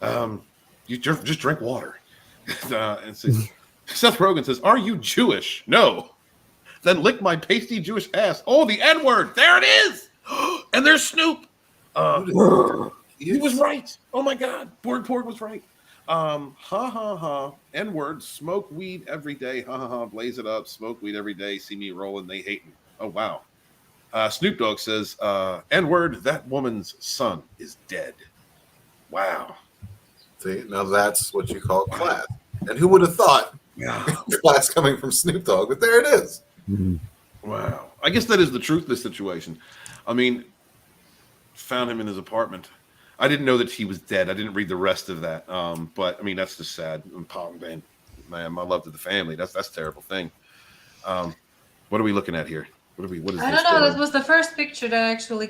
You just drink water. And so, Seth Rogen says, "Are you Jewish?" No. Then lick my pasty Jewish ass. Oh, the N-word. There it is. And there's Snoop. He was right. Oh my God. Porg was right. Ha ha ha. N-word. Smoke weed every day. Ha ha ha. Blaze it up. Smoke weed every day. See me rolling. They hate me. Oh wow. Snoop Dogg says, N-word, that woman's son is dead. Wow. See, now that's what you call class. And who would have thought class coming from Snoop Dogg? But there it is. Wow. I guess that is the truth of the situation. I mean, found him in his apartment. I didn't know that he was dead. I didn't read the rest of that. But I mean, that's just sad. Man, my love to the family. That's a terrible thing. What are we looking at here? What is I don't know. That was the first picture that actually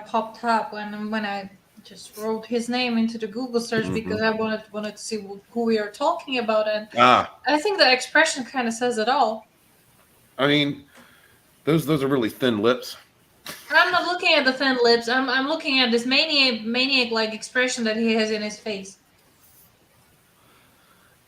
popped up when I just wrote his name into the Google search because I wanted to see who we are talking about, and I think the expression kind of says it all. I mean, those are really thin lips. I'm not looking at the thin lips. I'm looking at this maniac like expression that he has in his face.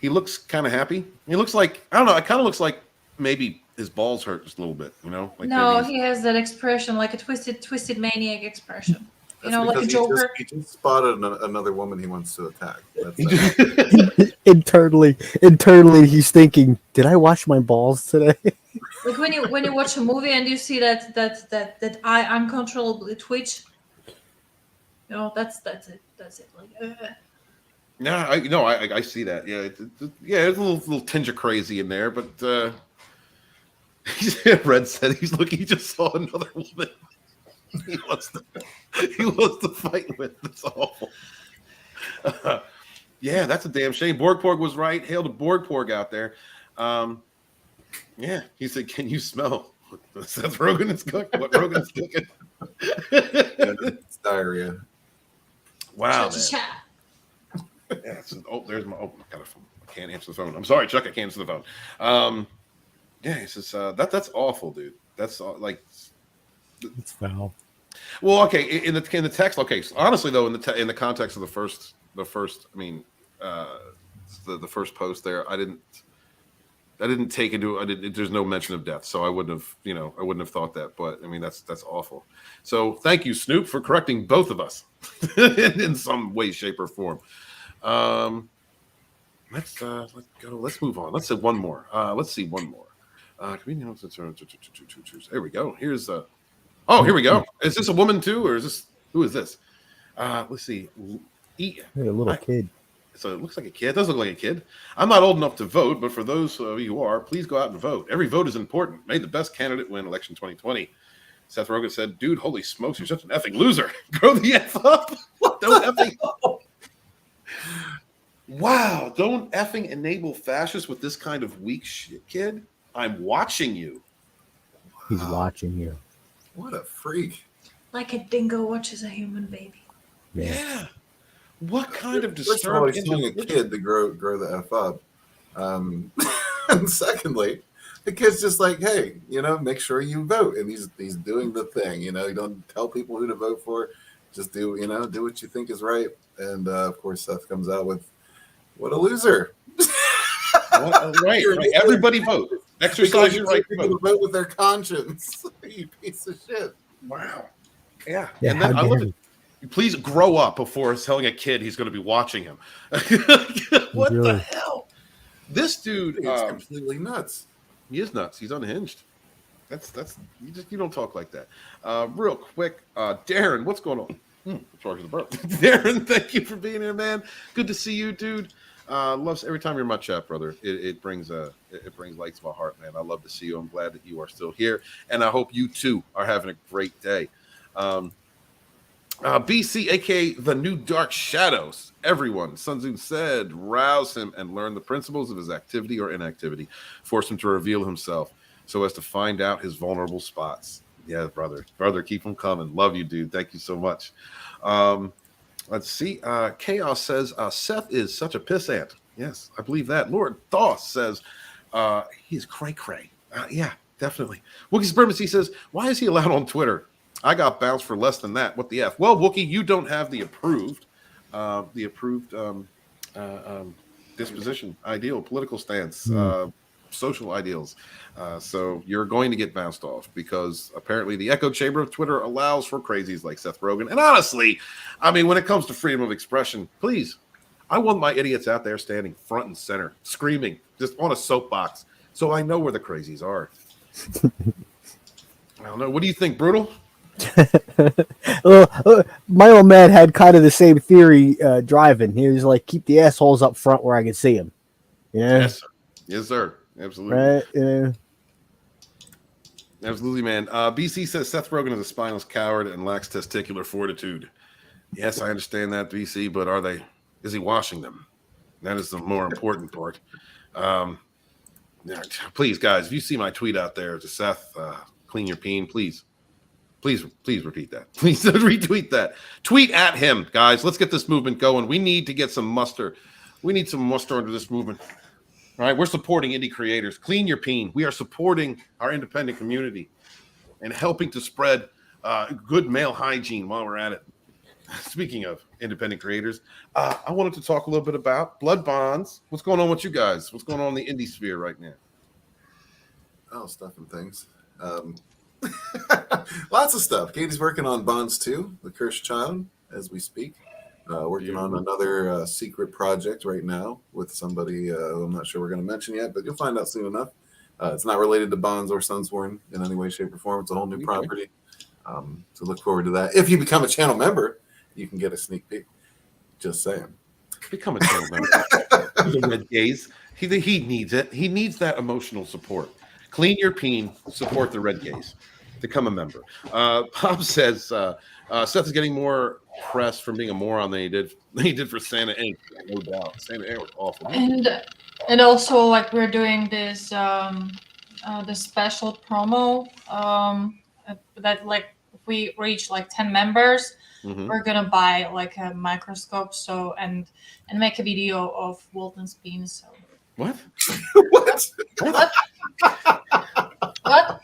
He looks kind of happy. He looks like, I don't know. It kind of looks like maybe his balls hurt just a little bit, you know? Like no, he has that expression, like a twisted maniac expression. You know, like a Joker. He just spotted another woman he wants to attack. Internally, he's thinking, "Did I wash my balls today?" Like when you watch a movie and you see that eye uncontrollably twitch. You know, that's it. That's it. Like. I see that. Yeah, there's a little tinge of crazy in there, but Red said he just saw another woman. He wants to fight with. That's awful. Yeah, that's a damn shame. Porg was right. Hail to Porg out there. Yeah, he said, "Can you smell Seth Rogen is cooking? What Rogan's cooking?" It's diarrhea. Wow. Yeah. There's my. Oh, I can't answer the phone. I'm sorry, Chuck. I can't answer the phone. Yeah, he says that's awful, dude. That's like. It's foul. Well, okay. In the text, okay. So honestly, though, in the context of the first, I mean, the first post there, I didn't take into. There's no mention of death, so I wouldn't have thought that. But I mean, that's awful. So thank you, Snoop, for correcting both of us in some way, shape, or form. Let's go. Let's move on. Let's say one more. Let's see one more. There we go. Here's Oh, here we go. Is this a woman too, or who is this? Let's see. A little kid. So it looks like a kid. It does look like a kid. I'm not old enough to vote, but for those of you who are, please go out and vote. Every vote is important. May the best candidate win election 2020. Seth Rogen said, "Dude, holy smokes, you're such an effing loser. Grow the F up. Don't effing." Wow, don't effing enable fascists with this kind of weak shit, kid. I'm watching you. He's watching you. What a freak. Like a dingo watches a human baby. Yeah. What kind of First of all, disturbing he's telling a kid to grow the F up. And secondly, the kid's just like, hey, make sure you vote. And he's doing the thing, you don't tell people who to vote for. Just do what you think is right. And of course, Seth comes out with, what a loser. Right. Everybody vote. Exercise your right to vote with their conscience. You piece of shit. Wow. Yeah. Yeah. And then Please grow up before telling a kid he's going to be watching him. What the hell? This dude is completely nuts. He is nuts. He's unhinged. That's you don't talk like that. Real quick, Darren, what's going on? Darren, thank you for being here, man. Good to see you, dude. Loves every time you're in my chat, brother. It brings light to my heart, man. I love to see you. I'm glad that you are still here, and I hope you too are having a great day. BC, aka the New Dark Shadows. Everyone, Sun Tzu said, rouse him and learn the principles of his activity or inactivity. Force him to reveal himself so as to find out his vulnerable spots. Yeah, brother, keep them coming. Love you, dude. Thank you so much. Let's see. Chaos says, Seth is such a pissant. Yes, I believe that. Lord Thoth says, he's cray-cray. Yeah, definitely. Wookie Supremacy says, why is he allowed on Twitter? I got bounced for less than that. What the F? Well, Wookie, you don't have the approved disposition, ideal, political stance, social ideals. So you're going to get bounced off because apparently the echo chamber of Twitter allows for crazies like Seth Rogan. And honestly, I mean, when it comes to freedom of expression, please, I want my idiots out there standing front and center, screaming, just on a soapbox, so I know where the crazies are. I don't know. What do you think, Brutal? My old man had kind of the same theory driving. He was like, keep the assholes up front where I can see them. Yeah. Yes, sir. Yes, sir. Absolutely. Right. Yeah. Absolutely, man. BC says Seth Rogan is a spineless coward and lacks testicular fortitude. Yes, I understand that, BC, but is he washing them? That is the more important part. Please, guys, if you see my tweet out there to Seth, clean your peen, please repeat that. Please retweet that. Tweet at him, guys. Let's get this movement going. We need to get some muster. We need some muster under this movement. All right, we're supporting indie creators. Clean your peen. We are supporting our independent community and helping to spread good male hygiene while we're at it. Speaking of independent creators, I wanted to talk a little bit about Blood Bonds. What's going on with you guys? What's going on in the indie sphere right now? Oh, stuff and things. Lots of stuff. Katie's working on Bonds 2, The Cursed Child, as we speak. Working on another secret project right now with somebody I'm not sure we're going to mention yet, but you'll find out soon enough. It's not related to Bonds or Sunsworn in any way, shape, or form. It's a whole new property. So look forward to that. If you become a channel member, you can get a sneak peek. Just saying. Become a channel member. The red gaze. He needs it. He needs that emotional support. Clean your peen. Support the red gaze. Become a member. Pop says Seth is getting more press from being a moron than he did for Santa Inc. No doubt. Santa Inc. was awful. And also, like, we're doing this the special promo that, like, if we reach like 10 members, we're gonna buy like a microscope and make a video of Walton's penis. So what? What? What?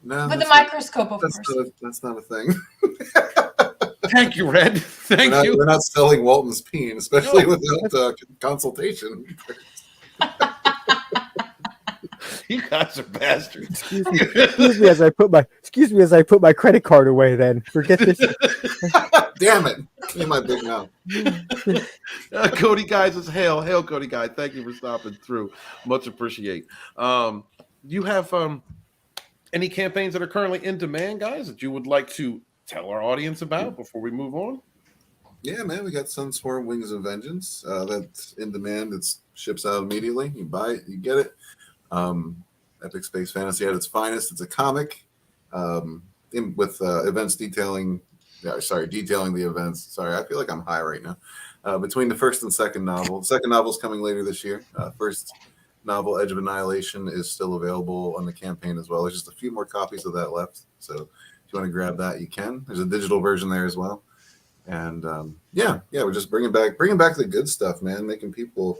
No, with the microscope, of course. That's not a thing. Thank you, Red. Thank you. We're not selling Walton's peen, especially without consultation. You guys are bastards. Excuse me as I put my credit card away. Then forget this. Damn it! In my big mouth. Cody Guys is hail, Cody Guy. Thank you for stopping through. Much appreciate. You have any campaigns that are currently in demand, guys, that you would like to tell our audience about before we move on? Yeah, man, we got Sunsworn Wings of Vengeance. That's in demand. It ships out immediately. You buy it, you get it. Epic Space Fantasy at its finest. It's a comic with events detailing the events. Sorry, I feel like I'm high right now. Between the first and second novel. The second novel is coming later this year. First novel, Edge of Annihilation, is still available on the campaign as well. There's just a few more copies of that left. So if you want to grab that, you can. There's a digital version there as well. And we're just bringing back the good stuff, man, making people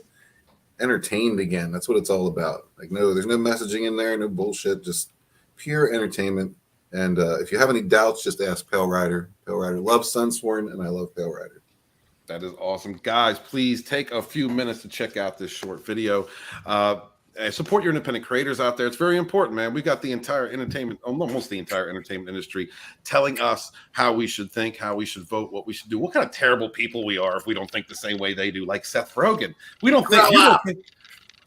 entertained again. That's what it's all about. Like, no, there's no messaging in there, no bullshit, just pure entertainment. And if you have any doubts, just ask Pale Rider. Pale Rider loves Sunsworn, and I love Pale Rider. That is awesome. Guys, please take a few minutes to check out this short video. Support your independent creators out there. It's very important, man. We got the entire entertainment, almost the entire entertainment industry telling us how we should think, how we should vote, what we should do, what kind of terrible people we are if we don't think the same way they do, like Seth Rogan. We don't think,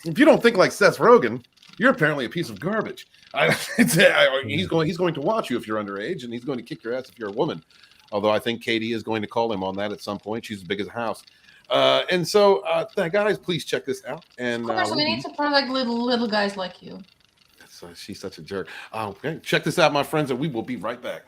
if you don't think like Seth Rogan, you're apparently a piece of garbage. He's going to watch you if you're underage, and he's going to kick your ass if you're a woman. Although I think Katie is going to call him on that at some point. She's as big as a house. And so, guys, please check this out. And of course, we need to protect little guys like you. She's such a jerk. Okay, check this out, my friends, and we will be right back.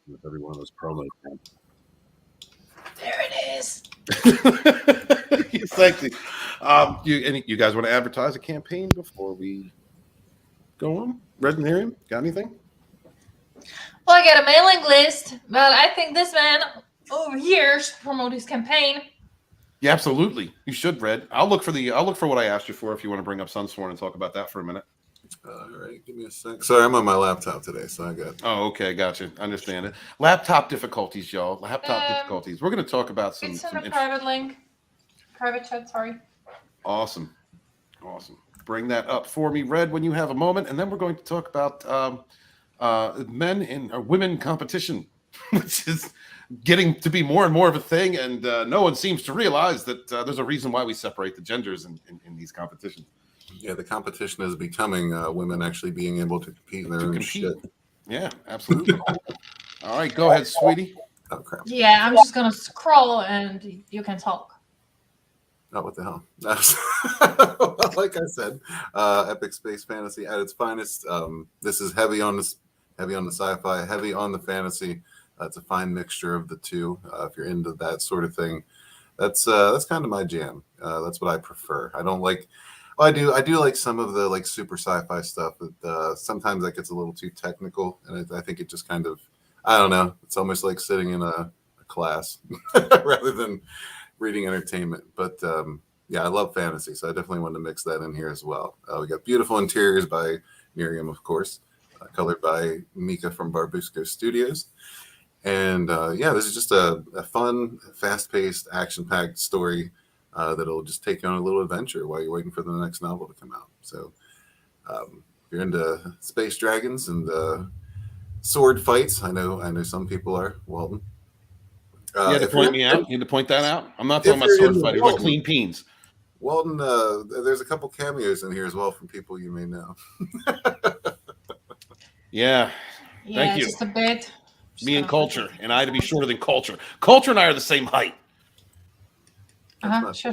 With every one of those promos. There it is. Exactly. You guys want to advertise a campaign before we go on? Red and Miriam, got anything? Well, I got a mailing list, but I think this man over here should promote his campaign. Yeah, absolutely. You should, Red. I'll look for what I asked you for if you want to bring up Sunsworn and talk about that for a minute. All right, give me a sec. Sorry, I'm on my laptop today, so I got. Oh, okay, gotcha. Understand it. Laptop difficulties, y'all. Laptop difficulties. We're going to talk about some. It's in a private link, private chat. Sorry. Awesome. Bring that up for me, Red, when you have a moment, and then we're going to talk about men and women competition, which is getting to be more and more of a thing, and no one seems to realize that there's a reason why we separate the genders in these competitions. Yeah, the competition is becoming women actually being able to compete in their own shit. Yeah, absolutely. All right, go ahead, sweetie. Oh, crap. Yeah, I'm just going to scroll and you can talk. Oh, what the hell? Like I said, epic space fantasy at its finest. This is heavy on the sci-fi, heavy on the fantasy. It's a fine mixture of the two. If you're into that sort of thing, that's kind of my jam. That's what I prefer. I don't like. Well, I do like some of the like super sci-fi stuff, but sometimes that gets a little too technical, and I think it just kind of, I don't know. It's almost like sitting in a class rather than reading entertainment. But yeah, I love fantasy, so I definitely wanted to mix that in here as well. We got beautiful interiors by Miriam, of course, colored by Mika from Barbusco Studios. And yeah, this is just a fun, fast-paced, action-packed story that'll just take you on a little adventure while you're waiting for the next novel to come out. So if you're into space dragons and sword fights, I know some people are. Walton. You had to point me out. You had to point that out. I'm not talking about sword fighting. About clean peens. Walton, there's a couple cameos in here as well from people you may know. Yeah. Thank you. Just a bit. Me and Culture, and I to be shorter than Culture. Culture and I are the same height. Sure.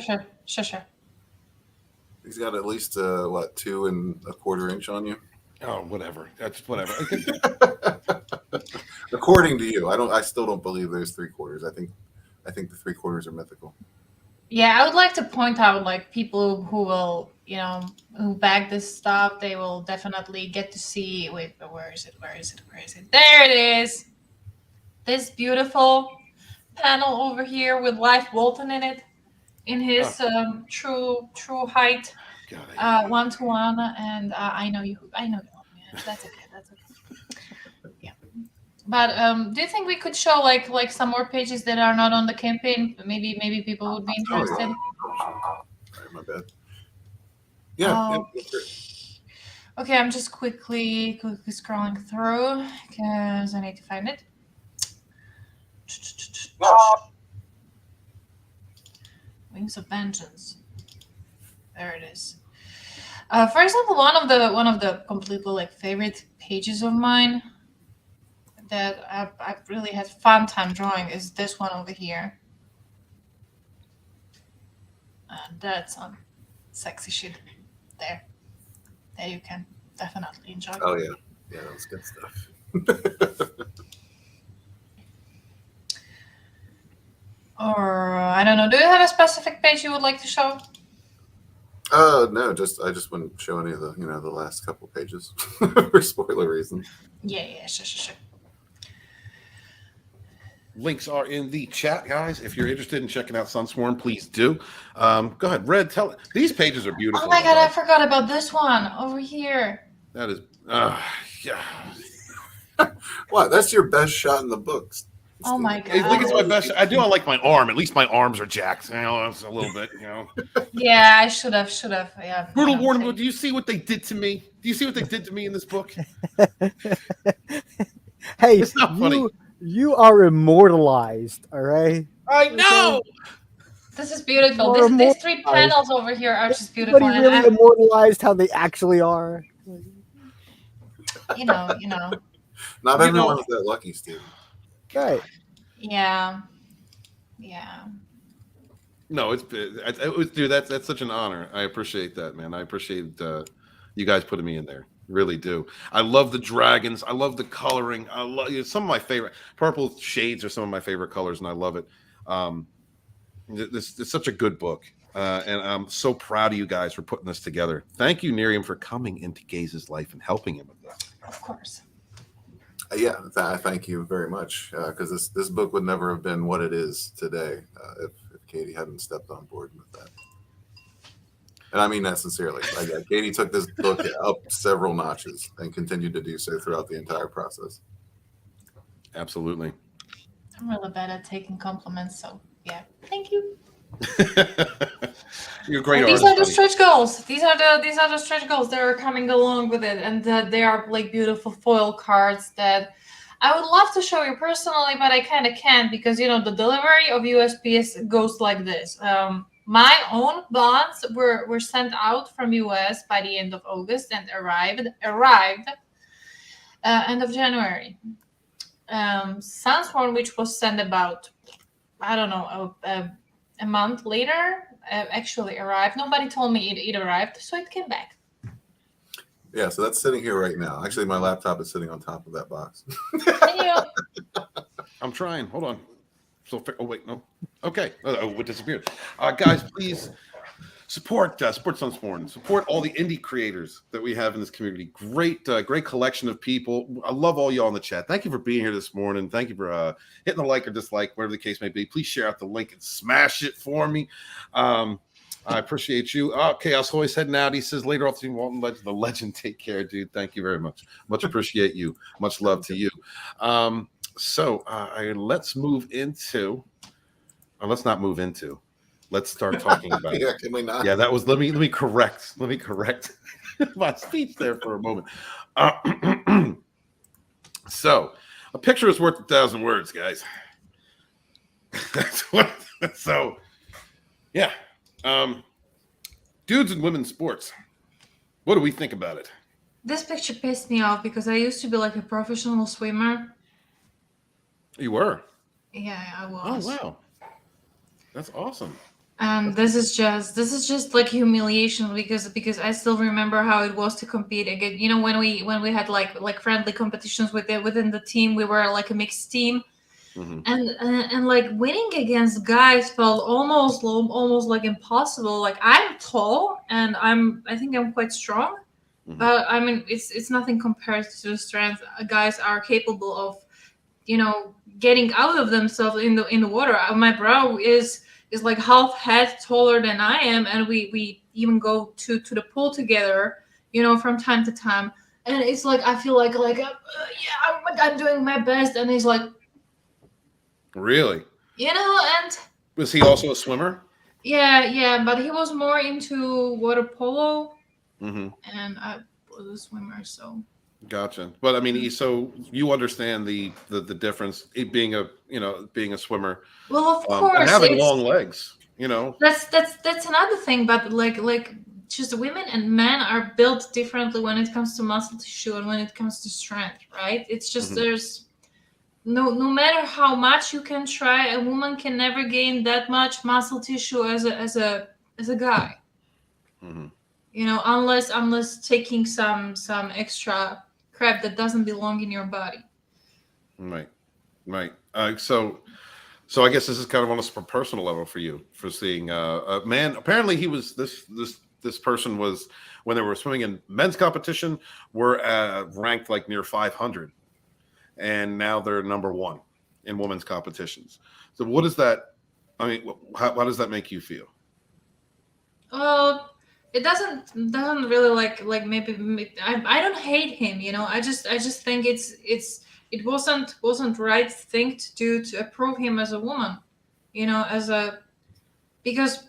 He's got at least 2 1/4 inch on you. Oh, whatever. That's whatever. According to you, I still don't believe there's 3/4. I think the 3/4 are mythical. Yeah, I would like to point out, like, people who will, who bag this stuff, they will definitely get to see. Wait, where is it? There it is. This beautiful panel over here with live Walton in it, in his true height, 1-to-1, and I know you. Yeah, that's okay. Yeah. But do you think we could show like some more pages that are not on the campaign? Maybe people would be interested. Sorry, my bad. Yeah. Okay, I'm just quickly scrolling through because I need to find it. Wings of Vengeance. There it is. For example, one of the completely like favorite pages of mine that I've really had fun time drawing is this one over here. And that's some sexy shit there that you can definitely enjoy. Oh yeah, that was good stuff. Or I don't know. Do you have a specific page you would like to show? No, I just wouldn't show any of the the last couple pages for spoiler reasons. Yeah, sure. Links are in the chat, guys. If you're interested in checking out Sunsworn, please do. Go ahead, Red. These pages are beautiful. Oh my god, I forgot about this one over here. That is, yeah. What? That's your best shot in the books. Oh my god! I think it's my best. I do. I like my arm. At least my arms are jacked. It's a little bit. Yeah, I should have. Yeah. Brutal warning. Do you see what they did to me? Do you see what they did to me in this book? Hey, it's not funny. You are immortalized, all right? I know! This is beautiful. These 3 panels over here are just beautiful. Somebody really immortalized how they actually are. You know. Not everyone's that lucky, Steve. Right. Yeah. No, dude, that's such an honor. I appreciate that, man. I appreciate you guys putting me in there. Really do. I love the dragons. I love the coloring. I love some of my favorite purple shades are some of my favorite colors, and I love it. This is such a good book, and I'm so proud of you guys for putting this together. Thank you, Nerium, for coming into Gaze's life and helping him with this. Of course. I thank you very much because this book would never have been what it is today if Katie hadn't stepped on board with that. And I mean that sincerely. Katie took this book up several notches and continued to do so throughout the entire process. Absolutely. I'm really bad at taking compliments, so yeah. Thank you. You're a great artist. These are the stretch goals. These are the stretch goals that are coming along with it, and they are like beautiful foil cards that I would love to show you personally, but I kind of can't because the delivery of USPS goes like this. My own bonds were sent out from US by the end of August and arrived end of January. Sunsworn, which was sent about, I don't know, a month later, actually arrived. Nobody told me it arrived, so it came back. Yeah, so that's sitting here right now. Actually, my laptop is sitting on top of that box. I'm trying. Hold on. Oh wait, no. Okay. It disappeared. Guys, please support Sunsworn. Support all the indie creators that we have in this community. Great collection of people. I love all y'all in the chat. Thank you for being here this morning. Thank you for hitting the like or dislike, whatever the case may be. Please share out the link and smash it for me. I appreciate you. Chaos Hoy's heading out. He says later off to Walton Legend. The legend. Take care, dude. Thank you very much. Much appreciate you. Much love to you. So let's move into. Let's not move into. Let's start talking about it. Yeah, can we not? Yeah, that was. Let me correct my speech there for a moment. So, a picture is worth 1,000 words, guys. That's what. So, yeah. Dudes and women's sports. What do we think about it? This picture pissed me off because I used to be like a professional swimmer. You were? Yeah, I was. Oh wow, that's awesome. And this is just like humiliation because I still remember how it was to compete again. When we had like friendly competitions within the team, we were like a mixed team, and like winning against guys felt almost like impossible. Like I'm tall and I think I'm quite strong, but I mean it's nothing compared to the strength guys are capable of. Getting out of themselves in the water. My bro is like half head taller than I am, and we even go to the pool together, from time to time. And it's like I feel like I'm doing my best, and he's like, really, and was he also a swimmer? Yeah, but he was more into water polo. and I was a swimmer, so. Gotcha. But I mean, so you understand the difference, it being a swimmer. Well, of course, and having long legs. That's another thing. But like just women and men are built differently when it comes to muscle tissue and when it comes to strength, right? It's just there's no matter how much you can try, a woman can never gain that much muscle tissue as a guy. Unless taking some extra crap that doesn't belong in your body. Right. So I guess this is kind of on a personal level for you, for seeing a man. Apparently, he was this person was, when they were swimming in men's competition, were ranked like near 500, and now they're number 1 in women's competitions. So what is that? I mean, how does that make you feel? It doesn't really like maybe I don't hate him, I just think it wasn't right thing to do to approve him as a woman, because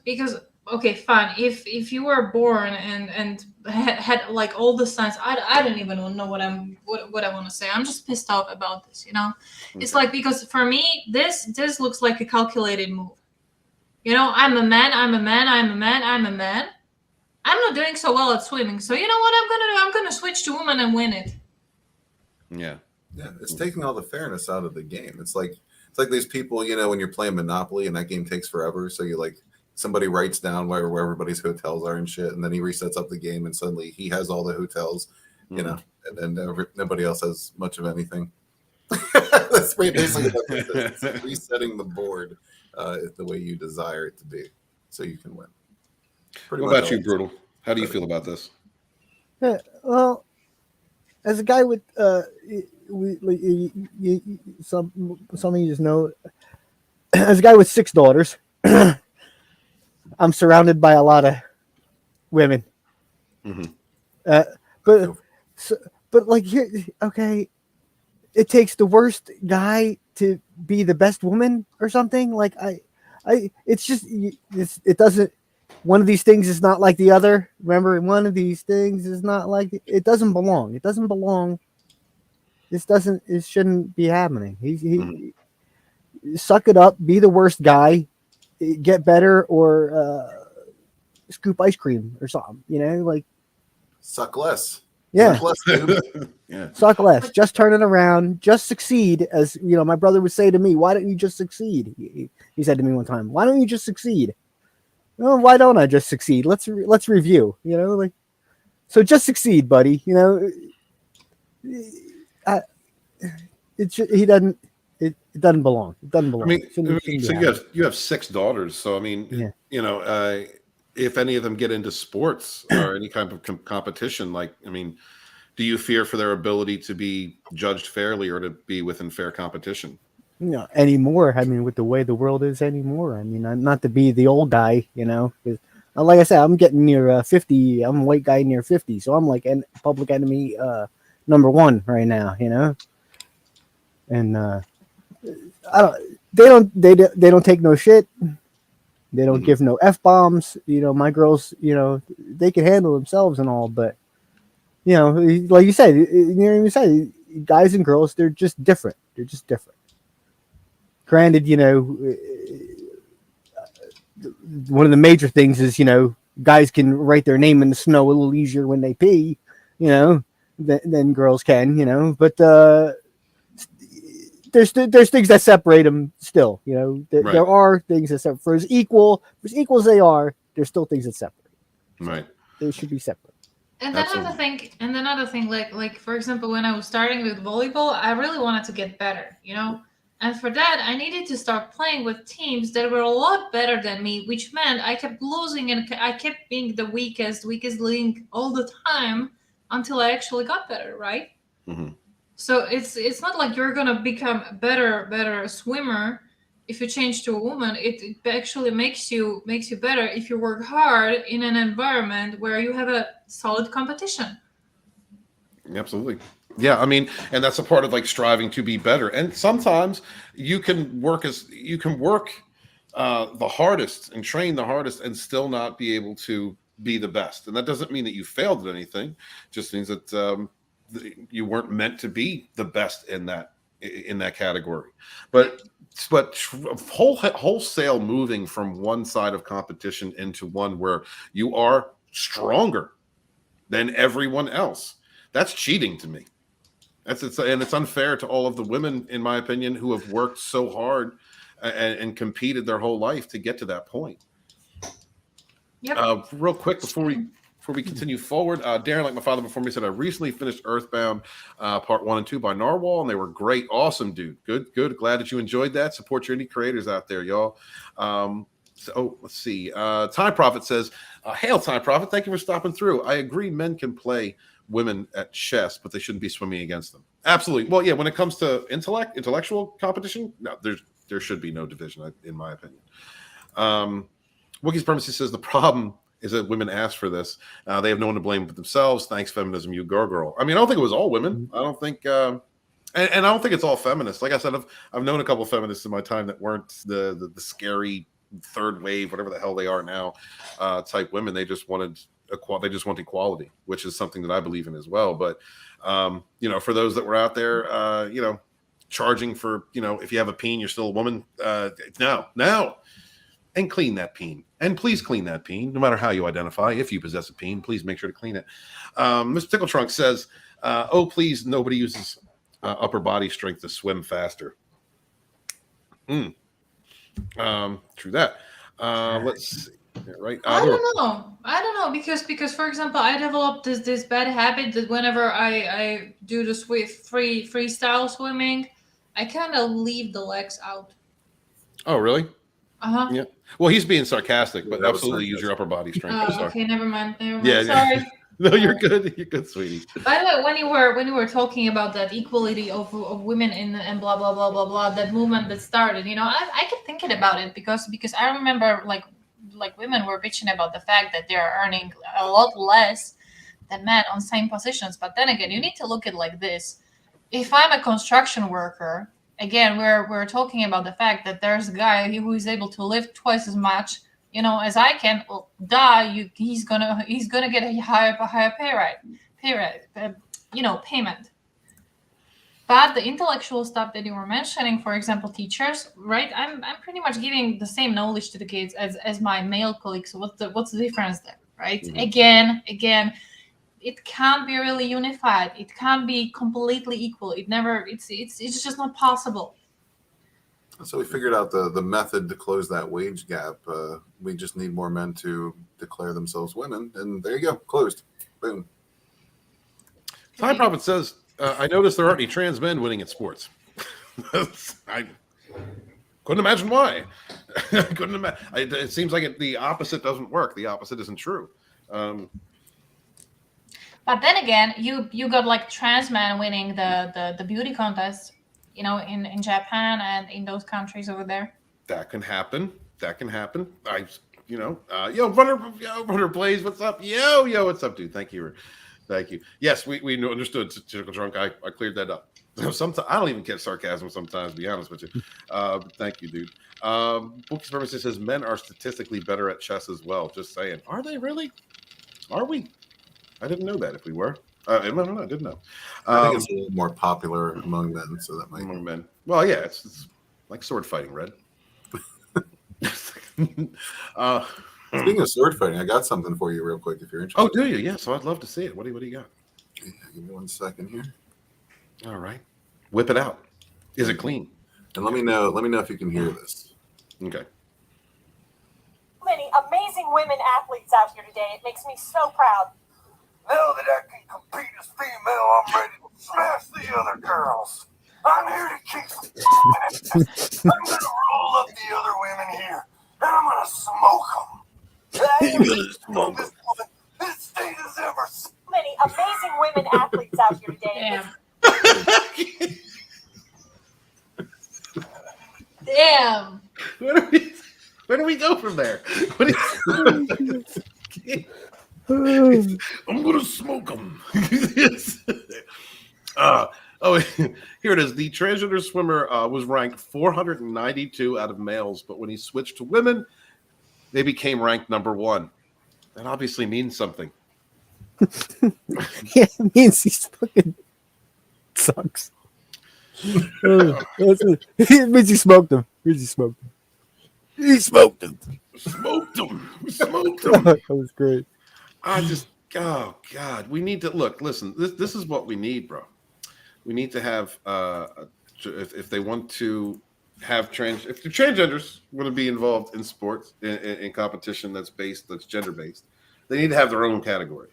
okay, fine, if you were born and had like all the signs, I don't even know what I want to say. I'm just pissed off about this, It's like, because for me this looks like a calculated move. I'm a man. I'm not doing so well at swimming, so you know what I'm gonna do? I'm gonna switch to woman and win it. Yeah, it's taking all the fairness out of the game. It's like these people, when you're playing Monopoly and that game takes forever, so you like, somebody writes down where everybody's hotels are and shit, and then he resets up the game, and suddenly he has all the hotels, and then nobody else has much of anything. That's basically what it is. It's resetting the board the way you desire it to be, so you can win. What about you, Brutal? How do you feel about this? Yeah, well, as a guy with some of you just know, as a guy with 6 daughters, I'm surrounded by a lot of women. But like here, okay, it takes the worst guy to be the best woman or something. Like it's just it doesn't. One of these things is not like the other. Remember, one of these things is not like it doesn't belong. It doesn't belong. It shouldn't be happening. He suck it up, be the worst guy, get better, or scoop ice cream or something. Like suck less. Yeah. Suck less, dude. Yeah. Suck less. Just turn it around. Just succeed. As my brother would say to me, "Why don't you just succeed?" He said to me one time, "Why don't you just succeed?" Well, why don't I just succeed? Let's review. So just succeed, buddy. It doesn't belong. It doesn't belong. I mean, so you have 6 daughters. So I mean, if any of them get into sports or any kind of competition, like, I mean, do you fear for their ability to be judged fairly or to be within fair competition? Anymore. I mean, with the way the world is anymore. I mean, not to be the old guy, 'cause, like I said, I'm getting near 50. I'm a white guy near 50, so I'm like public enemy number 1 right now, And they don't take no shit. They don't give no F-bombs. My girls, they can handle themselves and all, but like you said, guys and girls, they're just different. Granted, one of the major things is, guys can write their name in the snow a little easier when they pee, than girls can, but there's things that separate them still, there are things that separate. For as equal as they are, there's still things that separate. Right. They should be separate. And another thing, like for example, when I was starting with volleyball, I really wanted to get better, And for that, I needed to start playing with teams that were a lot better than me, which meant I kept losing and I kept being the weakest link all the time until I actually got better, right? So it's not like you're gonna become a better swimmer if you change to a woman. It actually makes you better if you work hard in an environment where you have a solid competition. Absolutely. Yeah, I mean, and that's a part of like striving to be better. And sometimes you can work the hardest and train the hardest and still not be able to be the best. And that doesn't mean that you failed at anything. It just means that you weren't meant to be the best in that category. But wholesale moving from one side of competition into one where you are stronger than everyone else, that's cheating to me. And it's unfair to all of the women, in my opinion, who have worked so hard and competed their whole life to get to that point. Yep. Real quick before we continue forward, Darren, like my father before me, said I recently finished Earthbound Part 1 and 2 by Narwhal, and they were great. Awesome, dude. Good. Glad that you enjoyed that. Support your indie creators out there, y'all. Let's see. Time Prophet says, hail Time Prophet, thank you for stopping through. I agree men can play women at chess, but they shouldn't be swimming against them. Absolutely. Well, yeah, when it comes to intellectual competition, no, there should be no division, in my opinion. Wookie's Primacy says the problem is that women ask for this. They have no one to blame but themselves. Thanks, feminism, you girl. I mean, I don't think it was all women. I don't think, and I don't think it's all feminists. Like I said, I've known a couple of feminists in my time that weren't the scary third wave, whatever the hell they are now, type women. They just want equality, which is something that I believe in as well. But for those that were out there, charging for, if you have a peen, you're still a woman. Now. And clean that peen. And please clean that peen, no matter how you identify. If you possess a peen, please make sure to clean it. Mr. Tickle Trunk says, oh, please, nobody uses upper body strength to swim faster. True that. Let's see. Right. I don't know because for example, I developed this bad habit that whenever I do the freestyle swimming, I kind of leave the legs out. Oh, really? Yeah. Well, he's being sarcastic, but absolutely use your upper body strength. Okay, never mind. Yeah, sorry. No, you're good. You're good, sweetie. By the way, when you were talking about that equality of women and blah blah blah blah blah, that movement that started, I kept thinking about it because I remember like women were bitching about the fact that they're earning a lot less than men on same positions. But then again, you need to look at it like this: if I'm a construction worker. Again, we're talking about the fact that there's a guy who is able to lift twice as much, as I can. Well, he's gonna get a higher payment. But the intellectual stuff that you were mentioning, for example, teachers, right? I'm pretty much giving the same knowledge to the kids as my male colleagues. So what's the difference there, right? Mm-hmm. Again. It can't be really unified. It can't be completely equal. It's just not possible. So we figured out the method to close that wage gap. We just need more men to declare themselves women, and there you go, closed. Boom. Time Prophet says, I noticed there aren't any trans men winning at sports. I couldn't imagine why. It seems like the opposite doesn't work. The opposite isn't true. But then again, you got like trans men winning the beauty contest, in Japan and in those countries over there. That can happen. Runner Blaze, what's up? Yo, what's up, dude? Thank you. Yes, we understood, Tickle Trunk. I cleared that up. Sometimes I don't even get sarcasm sometimes, to be honest with you. Thank you, dude. Book's Pharmacy says men are statistically better at chess as well. Just saying. Are they really? Are we? I didn't know that if we were. No, I didn't know. I think it's a little more popular among men, so that might among men. Well, yeah, it's like sword fighting, Red. Speaking of sword fighting, I got something for you real quick if you're interested. Oh, do you? Yeah, so I'd love to see it. What do you got? Yeah, give me 1 second here. All right. Whip it out. Is it clean? And let me know if you can hear this. Okay. Many amazing women athletes out here today. It makes me so proud. Now that I can compete as female, I'm ready to smash the other girls. I'm here to kick some ass. I'm gonna roll up the other women here, and I'm gonna smoke them. You're gonna smoke them. This state has ever Many amazing women athletes out here today. Damn. Where do we go from there? I'm gonna smoke them. Here it is. The transgender swimmer was ranked 492 out of males, but when he switched to women, they became ranked number 1. That obviously means something. Yeah, it means he's fucking sucks. It means he smoked him. It means he smoked him. He smoked him. Smoked him. Smoked him. That was great. Oh God, we need to listen. This is what we need, bro. We need to have if they want to have if the transgenders want to be involved in sports in competition that's gender based, they need to have their own category.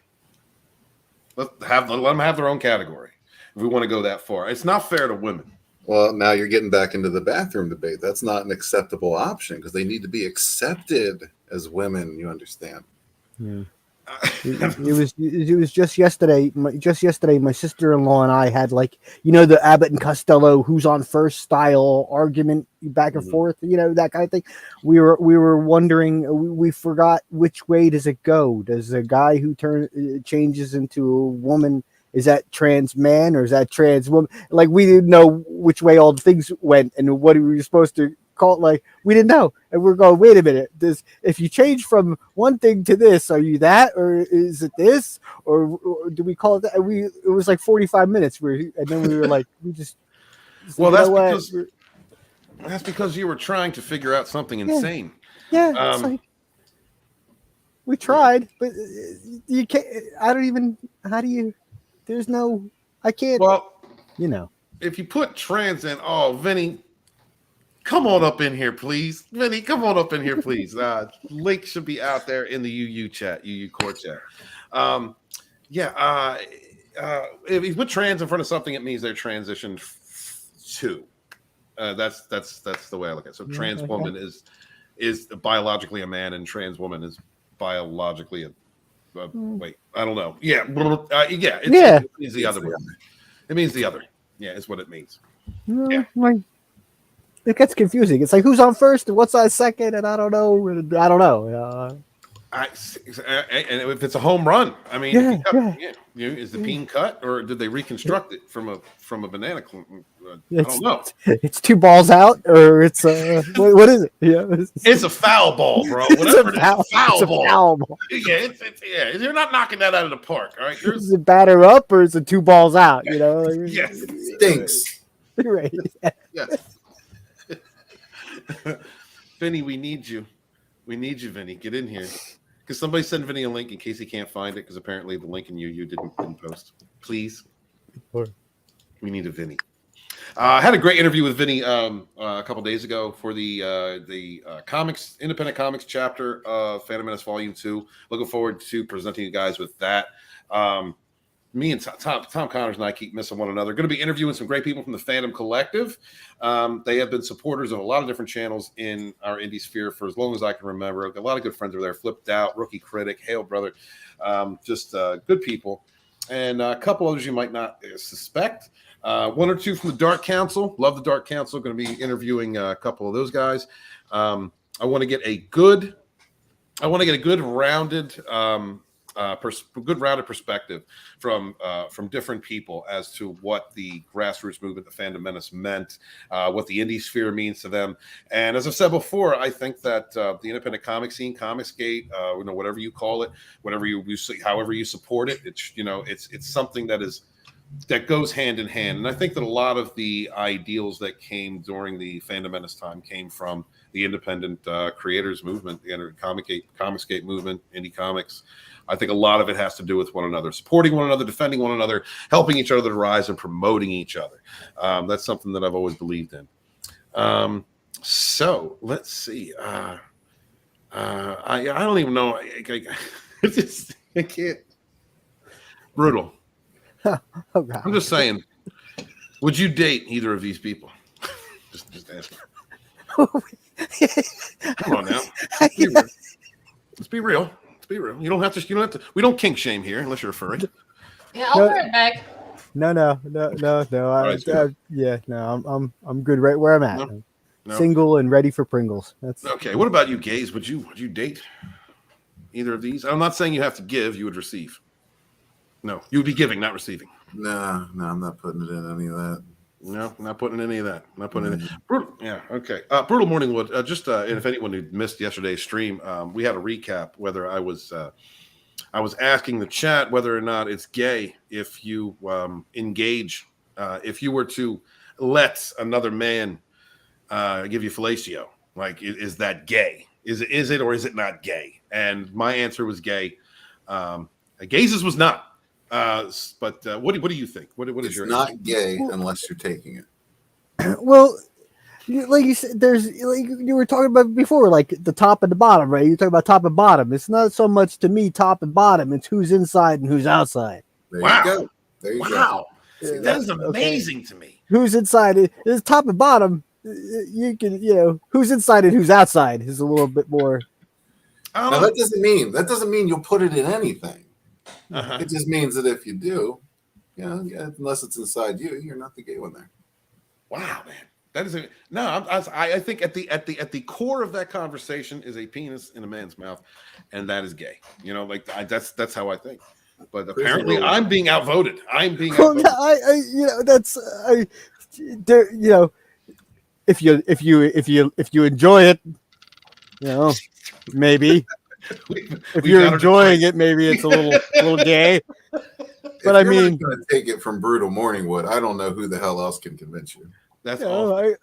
Let them have their own category if we want to go that far. It's not fair to women. Well, now you're getting back into the bathroom debate. That's not an acceptable option because they need to be accepted as women. You understand? Yeah. It was just yesterday. My sister-in-law and I had the Abbott and Costello who's on first style argument back and forth. That kind of thing. We were wondering. We forgot which way does it go? Does a guy who changes into a woman, is that trans man or is that trans woman? We didn't know which way all the things went and what we were supposed to call it. We didn't know, and we're going, wait a minute, if you change from one thing to this, are you that, or is it this, or do we call it that? It was 45 minutes and then we were that's because you were trying to figure out something insane. We tried, but you can't. I can't. Well, if you put trans in, Vinny, come on up in here, please. Vinny, come on up in here, please. Link should be out there in the UU chat, UU core chat. If you put trans in front of something, it means they're transitioned to. That's the way I look at it. So trans woman is biologically a man, and trans woman is biologically wait, I don't know. It means the other. It means the other. Yeah, is what it means. It gets confusing. It's who's on first and what's on second, and I don't know. And if it's a home run, I mean, is the bean cut or did they reconstruct it from a banana? I don't know. It's 2 balls out, or it's what is it? Yeah, it's a foul ball, bro. Whatever it is, a foul ball. Yeah, you're not knocking that out of the park. All right, is it batter up or is it 2 balls out? Yes, stinks. Right. Yes. Vinny, we need you. We need you, Vinny. Get in here. Because somebody send Vinny a link in case he can't find it, because apparently the link in you didn't post. Please. We need a Vinny. I had a great interview with Vinny a couple days ago for the independent comics chapter of Fandom Menace Volume 2. Looking forward to presenting you guys with that. Me and Tom Connors and I keep missing one another. Going to be interviewing some great people from the Fandom Collective. They have been supporters of a lot of different channels in our indie sphere for as long as I can remember. A lot of good friends over there. Flipped Out, Rookie Critic, Hail Brother. Just good people. And a couple others you might not suspect. 1 or 2 from the Dark Council. Love the Dark Council. Going to be interviewing a couple of those guys. I want to get a good rounded perspective from different people as to what the grassroots movement, the Fandom Menace meant, what the indie sphere means to them. And as I've said before, I think that the independent comic scene, Comicsgate, whatever you call it, whatever however you support it, it's something that goes hand in hand. And I think that a lot of the ideals that came during the Fandom Menace time came from the independent creators movement, the Comicsgate movement, indie comics. I think a lot of it has to do with one another, supporting one another, defending one another, helping each other to rise, and promoting each other. That's something that I've always believed in. So let's see. I don't even know. I can't. Brutal. Oh, God. I'm just saying. Would you date either of these people? just asking. Come on now. Let's be real. Be real. You don't have to. We don't kink shame here unless you're a furry. Yeah, I'll put it back. No. I'm good right where I'm at. No. Single and ready for Pringles. That's okay. What about you, gays? Would you date either of these? I'm not saying you have to give. You would receive. No, you would be giving, not receiving. No, I'm not putting it in any of that. No, not putting any of that. Not putting any. Brutal, yeah, okay. Brutal Morning Wood. And if anyone who missed yesterday's stream, we had a recap whether I was asking the chat whether or not it's gay if you engage, if you were to let another man give you fellatio. Like, is that gay? Is it or is it not gay? And my answer was gay. Gay's was not. But what do you think? What is your? It's not gay unless you're taking it. Well, like you said, there's like you were talking about before, like the top and the bottom, right? You talk about top and bottom. It's not so much to me top and bottom. It's who's inside and who's outside. There you go. There you go. See, that is amazing to me. Who's inside? It's top and bottom. You can, who's inside and who's outside is a little bit more. Now, that doesn't mean you'll put it in anything. It just means that if you do, unless it's inside you, you're not the gay one there. Wow, man, that is I think at the core of that conversation is a penis in a man's mouth, and that is gay. That's how I think. But apparently, I'm being outvoted. Well, if you enjoy it, maybe. If you're enjoying it, maybe it's a little gay. But I mean, going to take it from Brutal Morning Wood. I don't know who the hell else can convince you. That's all.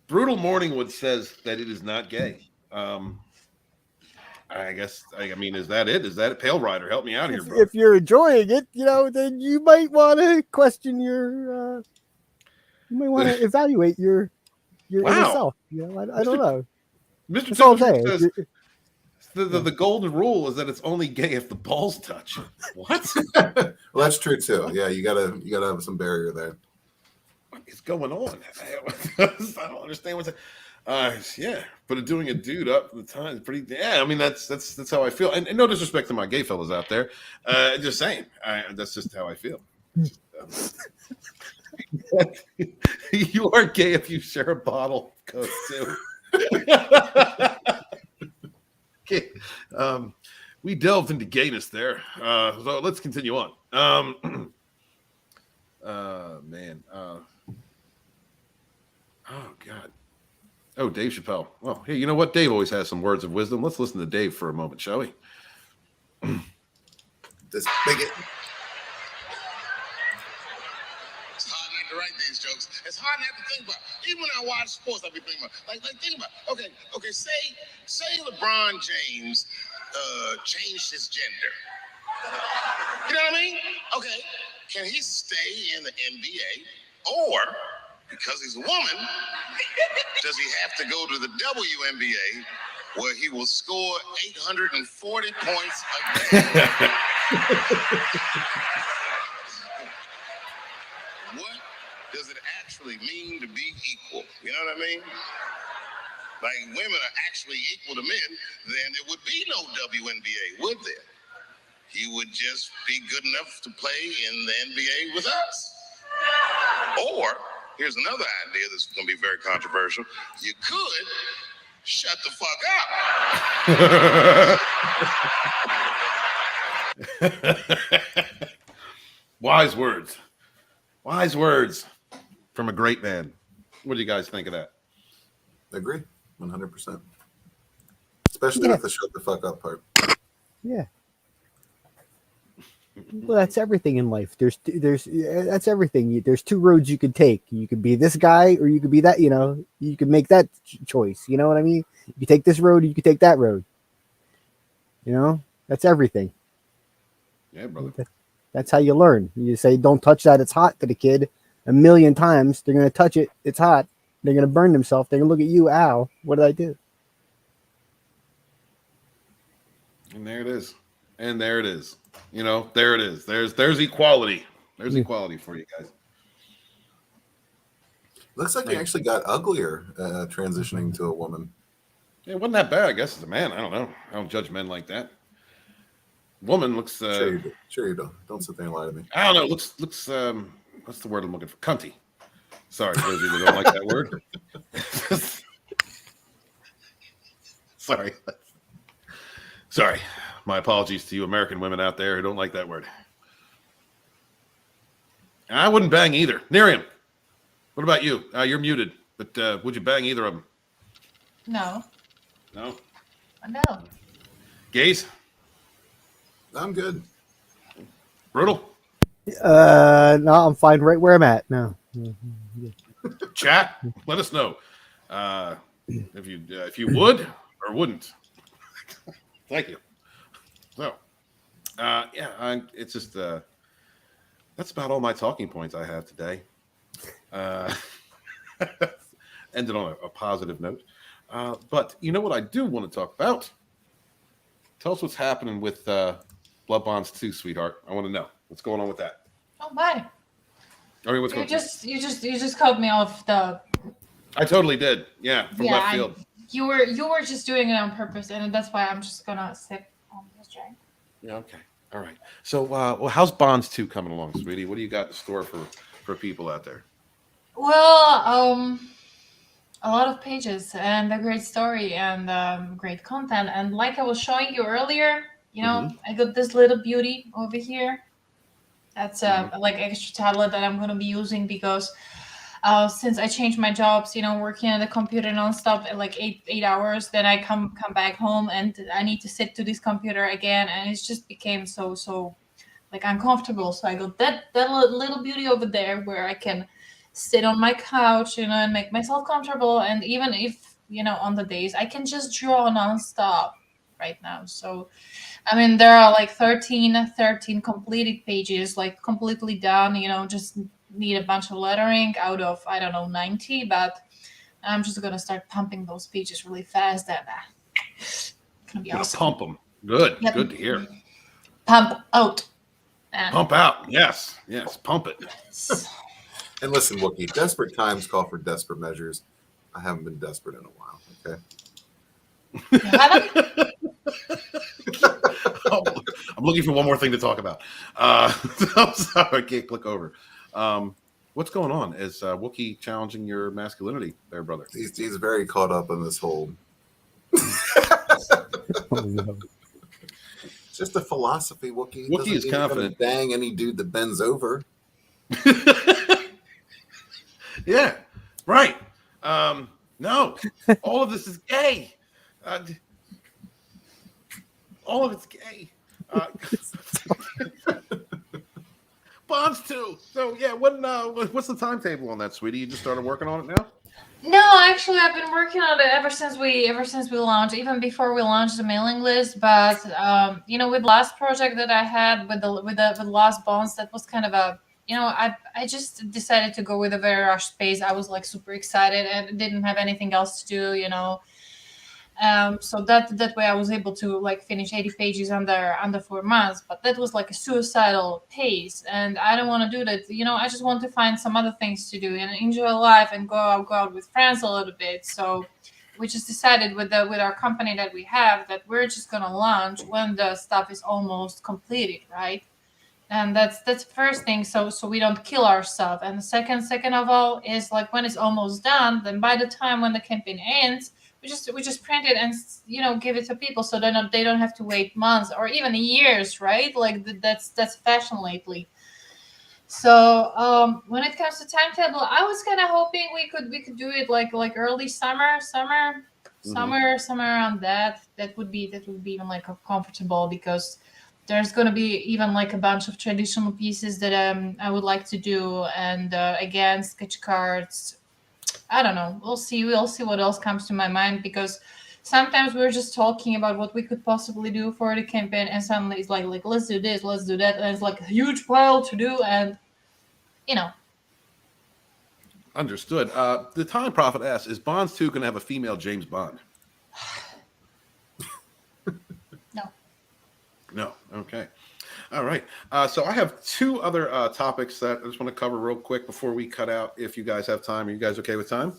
Brutal Morning Wood says that it is not gay. I guess. I mean, is that it? Is that it? Pale Rider, help me out here, bro. If you're enjoying it, then you might want to question your. You might want to evaluate your inner self. I don't know. Mr. That's all I'm saying. Says, the golden rule is that it's only gay if the balls touch. What? Well, that's true too. Yeah, you gotta have some barrier there. What is going on? I don't understand what's. But doing a dude up at the time is pretty. Yeah, I mean that's how I feel. And no disrespect to my gay fellas out there. Just saying, that's just how I feel. You are gay if you share a bottle of Coke too. Okay. We delved into gayness there. So let's continue on. Man. Oh God. Oh, Dave Chappelle. Well, hey, you know what? Dave always has some words of wisdom. Let's listen to Dave for a moment, shall we? This bigot. It's hard not to write these jokes. It's hard not to think about. Even when I watch sports, I be thinking about. Like think about. Okay. Say LeBron James changed his gender. You know what I mean? Okay. Can he stay in the NBA, or because he's a woman, does he have to go to the WNBA, where he will score 840 points a game? What does it actually mean to be equal? You know what I mean? Like, women are actually equal to men, then there would be no WNBA, would there? He would just be good enough to play in the NBA with us. Or, here's another idea that's going to be very controversial. You could shut the fuck up. Wise words. Wise words from a great man. What do you guys think of that? Agree, 100%. Especially with the shut the fuck up part. Yeah. Well, that's everything in life. That's everything. There's two roads you could take. You could be this guy, or you could be that. You could make that choice. You know what I mean? You take this road, or you could take that road. That's everything. Yeah, brother. That's how you learn. You say, "Don't touch that. It's hot." To the kid, 1,000,000 times, they're gonna touch it. It's hot. They're gonna burn themselves. They're gonna look at you. Ow! What did I do? And there it is. And there it is. There it is. There's equality. There's equality for you guys. Looks like he actually got uglier transitioning to a woman. Yeah, it wasn't that bad, I guess, as a man. I don't know. I don't judge men like that. Woman looks... Sure you do. Don't sit there and lie to me. I don't know. Looks what's the word I'm looking for? Cunty. Sorry, those of you that don't like that word. Sorry. My apologies to you American women out there who don't like that word. I wouldn't bang either. Nerium, What about you? You're muted, but would you bang either of them? No. No. No. Gaze? I'm good. Brutal? No, I'm fine right where I'm at. No. Chat, let us know if you would or wouldn't. Thank you. So, it's just that's about all my talking points I have today. Ended on a positive note. But you know what I do want to talk about? Tell us what's happening with Blood Bonds 2, sweetheart. I want to know what's going on with that. Oh my! I mean, what's You going on? you just cut me off the. I totally did. Yeah, from left field. You were just doing it on purpose, and that's why I'm just gonna sip on this drink. Yeah. Okay. All right. So, well, how's Bonds 2 coming along, sweetie? What do you got in store for people out there? Well, a lot of pages and a great story and great content. And like I was showing you earlier, I got this little beauty over here. That's like extra tablet that I'm going to be using because since I changed my jobs, working on the computer nonstop at like 8 hours, then I come back home and I need to sit to this computer again, and it just became so like uncomfortable. So I got that little beauty over there where I can sit on my couch, and make myself comfortable. And even if, on the days I can just draw nonstop right now. So, I mean, there are like 13 completed pages, like completely done, just need a bunch of lettering out of, I don't know, 90, but I'm just going to start pumping those pages really fast. And it's going to be awesome. Pump them. Good. Yep. Good to hear. Pump out. And pump out. Yes. Pump it. And listen, Wookie, desperate times call for desperate measures. I haven't been desperate in a while, okay? I'm looking for one more thing to talk about. I'm sorry, I can't click over. What's going on? Is Wookie challenging your masculinity there, brother? He's very caught up in this whole... It's just a philosophy, Wookie. Wookie is confident. Bang any dude that bends over. Yeah, right. No, all of this is gay. All of it's gay. Bonds 2. So yeah, what's the timetable on that, sweetie? You just started working on it now? No, actually, I've been working on it ever since we launched, even before we launched the mailing list. But with the last project that I had with the last bonds, that was kind of a I just decided to go with a very rushed pace. I was like super excited and didn't have anything else to do, so that way I was able to like finish 80 pages under 4 months. But that was like a suicidal pace, and I don't want to do that. I just want to find some other things to do and enjoy life and go out with friends a little bit. So we just decided with our company that we have that we're just gonna launch when the stuff is almost completed, right? And that's the first thing, so we don't kill ourselves. And the second of all is like when it's almost done, then by the time when the campaign ends, we just print it and give it to people so they don't have to wait months or even years, right? Like that's fashion lately. So when it comes to timetable, I was kind of hoping we could do it like early summer, somewhere around that. That would be even like comfortable, because there's going to be even like a bunch of traditional pieces that I would like to do, and again, sketch cards. I don't know. We'll see what else comes to my mind, because sometimes we're just talking about what we could possibly do for the campaign, and suddenly it's like let's do this, let's do that, and it's like a huge pile to do, and Understood. The Time Prophet asks, is Bonds 2 going to have a female James Bond? No. Okay. All right. So I have 2 other topics that I just want to cover real quick before we cut out. If you guys have time, are you guys okay with time?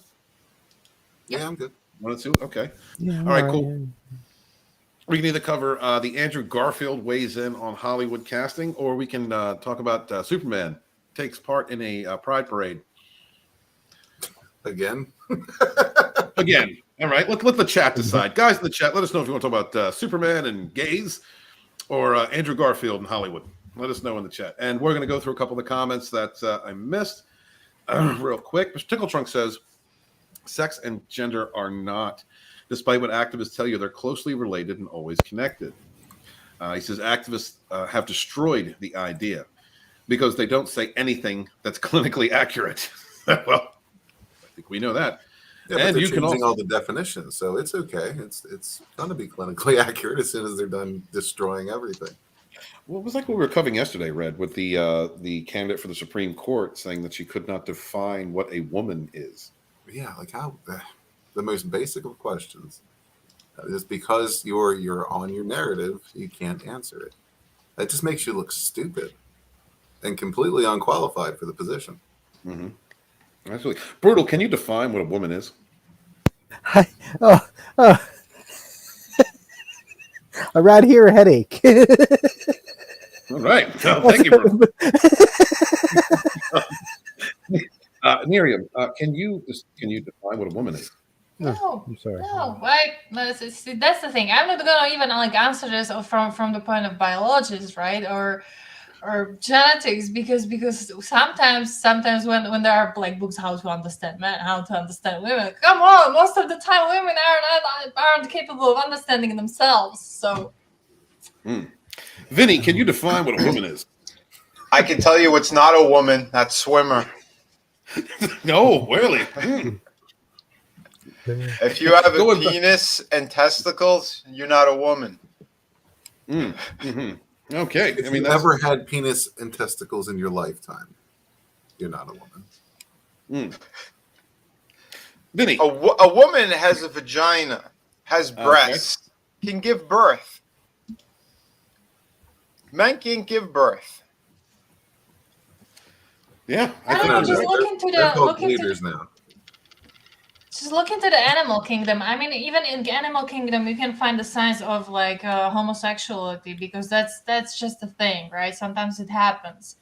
Yeah, I'm good. 1 and 2. Okay. Yeah, all right. Cool. Yeah. We can either cover the Andrew Garfield weighs in on Hollywood casting, or we can talk about Superman takes part in a pride parade. Again. All right. Let the chat decide. Guys in the chat, let us know if you want to talk about Superman and gays, or Andrew Garfield in Hollywood. Let us know in the chat. And we're going to go through a couple of the comments that I missed. Real quick, Mr. Tickle Trunk says, sex and gender are not, despite what activists tell you, they're closely related and always connected. He says activists have destroyed the idea because they don't say anything that's clinically accurate. Well, I think we know that. Yeah, but they're changing all the definitions, so it's okay. It's going to be clinically accurate as soon as they're done destroying everything. Well, it was like what we were covering yesterday, Red, with the candidate for the Supreme Court saying that she could not define what a woman is. Yeah, like how the most basic of questions. Just because you're on your narrative, you can't answer it. That just makes you look stupid and completely unqualified for the position. Mm-hmm. Absolutely. Brutal, can you define what a woman is? Around here, a headache. All right. Well, thank you, Brutal. Miriam, can you define what a woman is? No, I'm sorry. No, right? That's the thing. I'm not gonna even answer this from the point of biologists, right? Or genetics, because sometimes when there are books how to understand men, how to understand women. Come on, most of the time women aren't capable of understanding themselves. So, Vinny, can you define what a woman is? I can tell you what's not a woman. That's Swimmer. No, really. If you have a penis and testicles, you're not a woman. Mm-hmm. Okay. If you ever had penis and testicles in your lifetime, you're not a woman. Vinny. A woman has a vagina, has breasts, can give birth. Men can't give birth. Yeah, I don't know. Just look into now. Just look into the animal kingdom. I mean, even in the animal kingdom, you can find the signs of homosexuality, because that's just a thing, right? Sometimes it happens.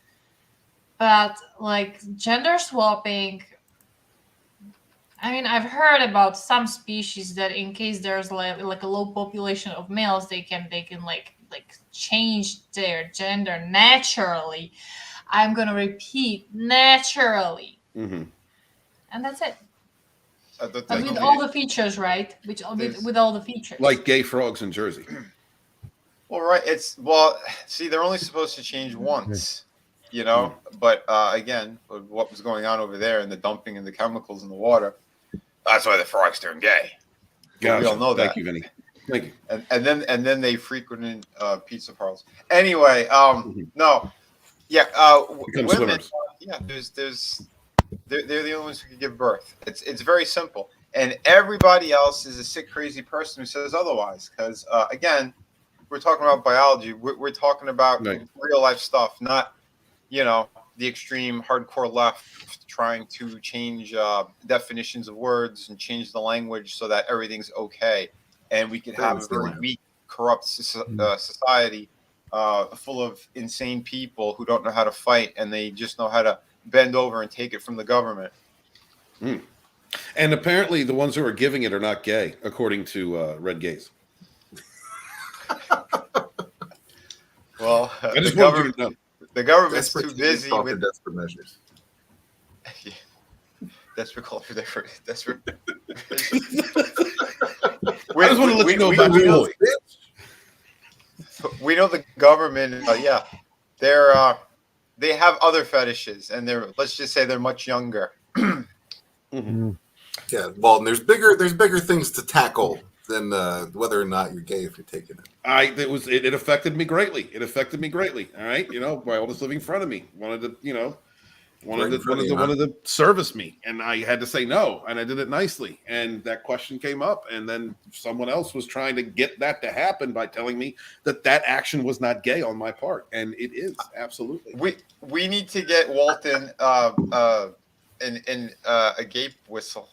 But like gender swapping, I mean, I've heard about some species that in case there's like a low population of males, they can like change their gender naturally. I'm gonna repeat, naturally. Mm-hmm. And that's it. But with all the features, right? With all the features. Like gay frogs in Jersey. Well, right. See, they're only supposed to change once, you know? But again, what was going on over there and the dumping and the chemicals in the water, that's why the frogs turn gay. Gotcha. We all know that. Thank you, Vinny. Thank you. And then they frequented pizza parlors. Anyway, no. Yeah, women, they're the only ones who can give birth. It's very simple, and everybody else is a sick, crazy person who says otherwise. Because again, we're talking about biology. We're talking about real life stuff, not the extreme hardcore left trying to change definitions of words and change the language so that everything's okay, and we can have a very weak, corrupt society. Full of insane people who don't know how to fight, and they just know how to bend over and take it from the government. And apparently the ones who are giving it are not gay, according to Red Gaze. Well, I just want you to know. The government's too busy with desperate measures. Desperate call for desperate. I just want to let you know about the boy. We know the government. They have other fetishes, and let's just say they're much younger. Mm-hmm. Yeah, Walton. There's bigger things to tackle than whether or not you're gay if you're taking it. It affected me greatly. All right, my oldest living in front of me wanted to service me, and I had to say no, and I did it nicely. And that question came up, and then someone else was trying to get that to happen by telling me that action was not gay on my part, and it is absolutely. We need to get Walton in a gape whistle.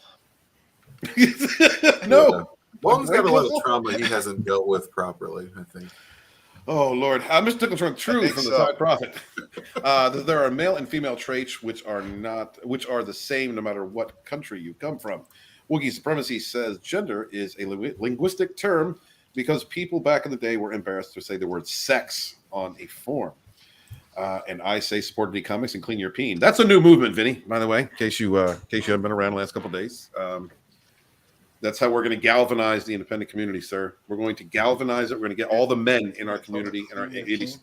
No, Walton's got a lot of trauma he hasn't dealt with properly, I think. Oh Lord, Mr. Tickle Trunk True from the Side Prophet. There are male and female traits which are the same no matter what country you come from. Wookiee Supremacy says gender is a linguistic term because people back in the day were embarrassed to say the word sex on a form. And I say support indie comics and clean your peen. That's a new movement, Vinny, by the way, in case you haven't been around the last couple of days. That's how we're going to galvanize the independent community, sir. We're going to galvanize it. We're going to get all the men in our community and our indies,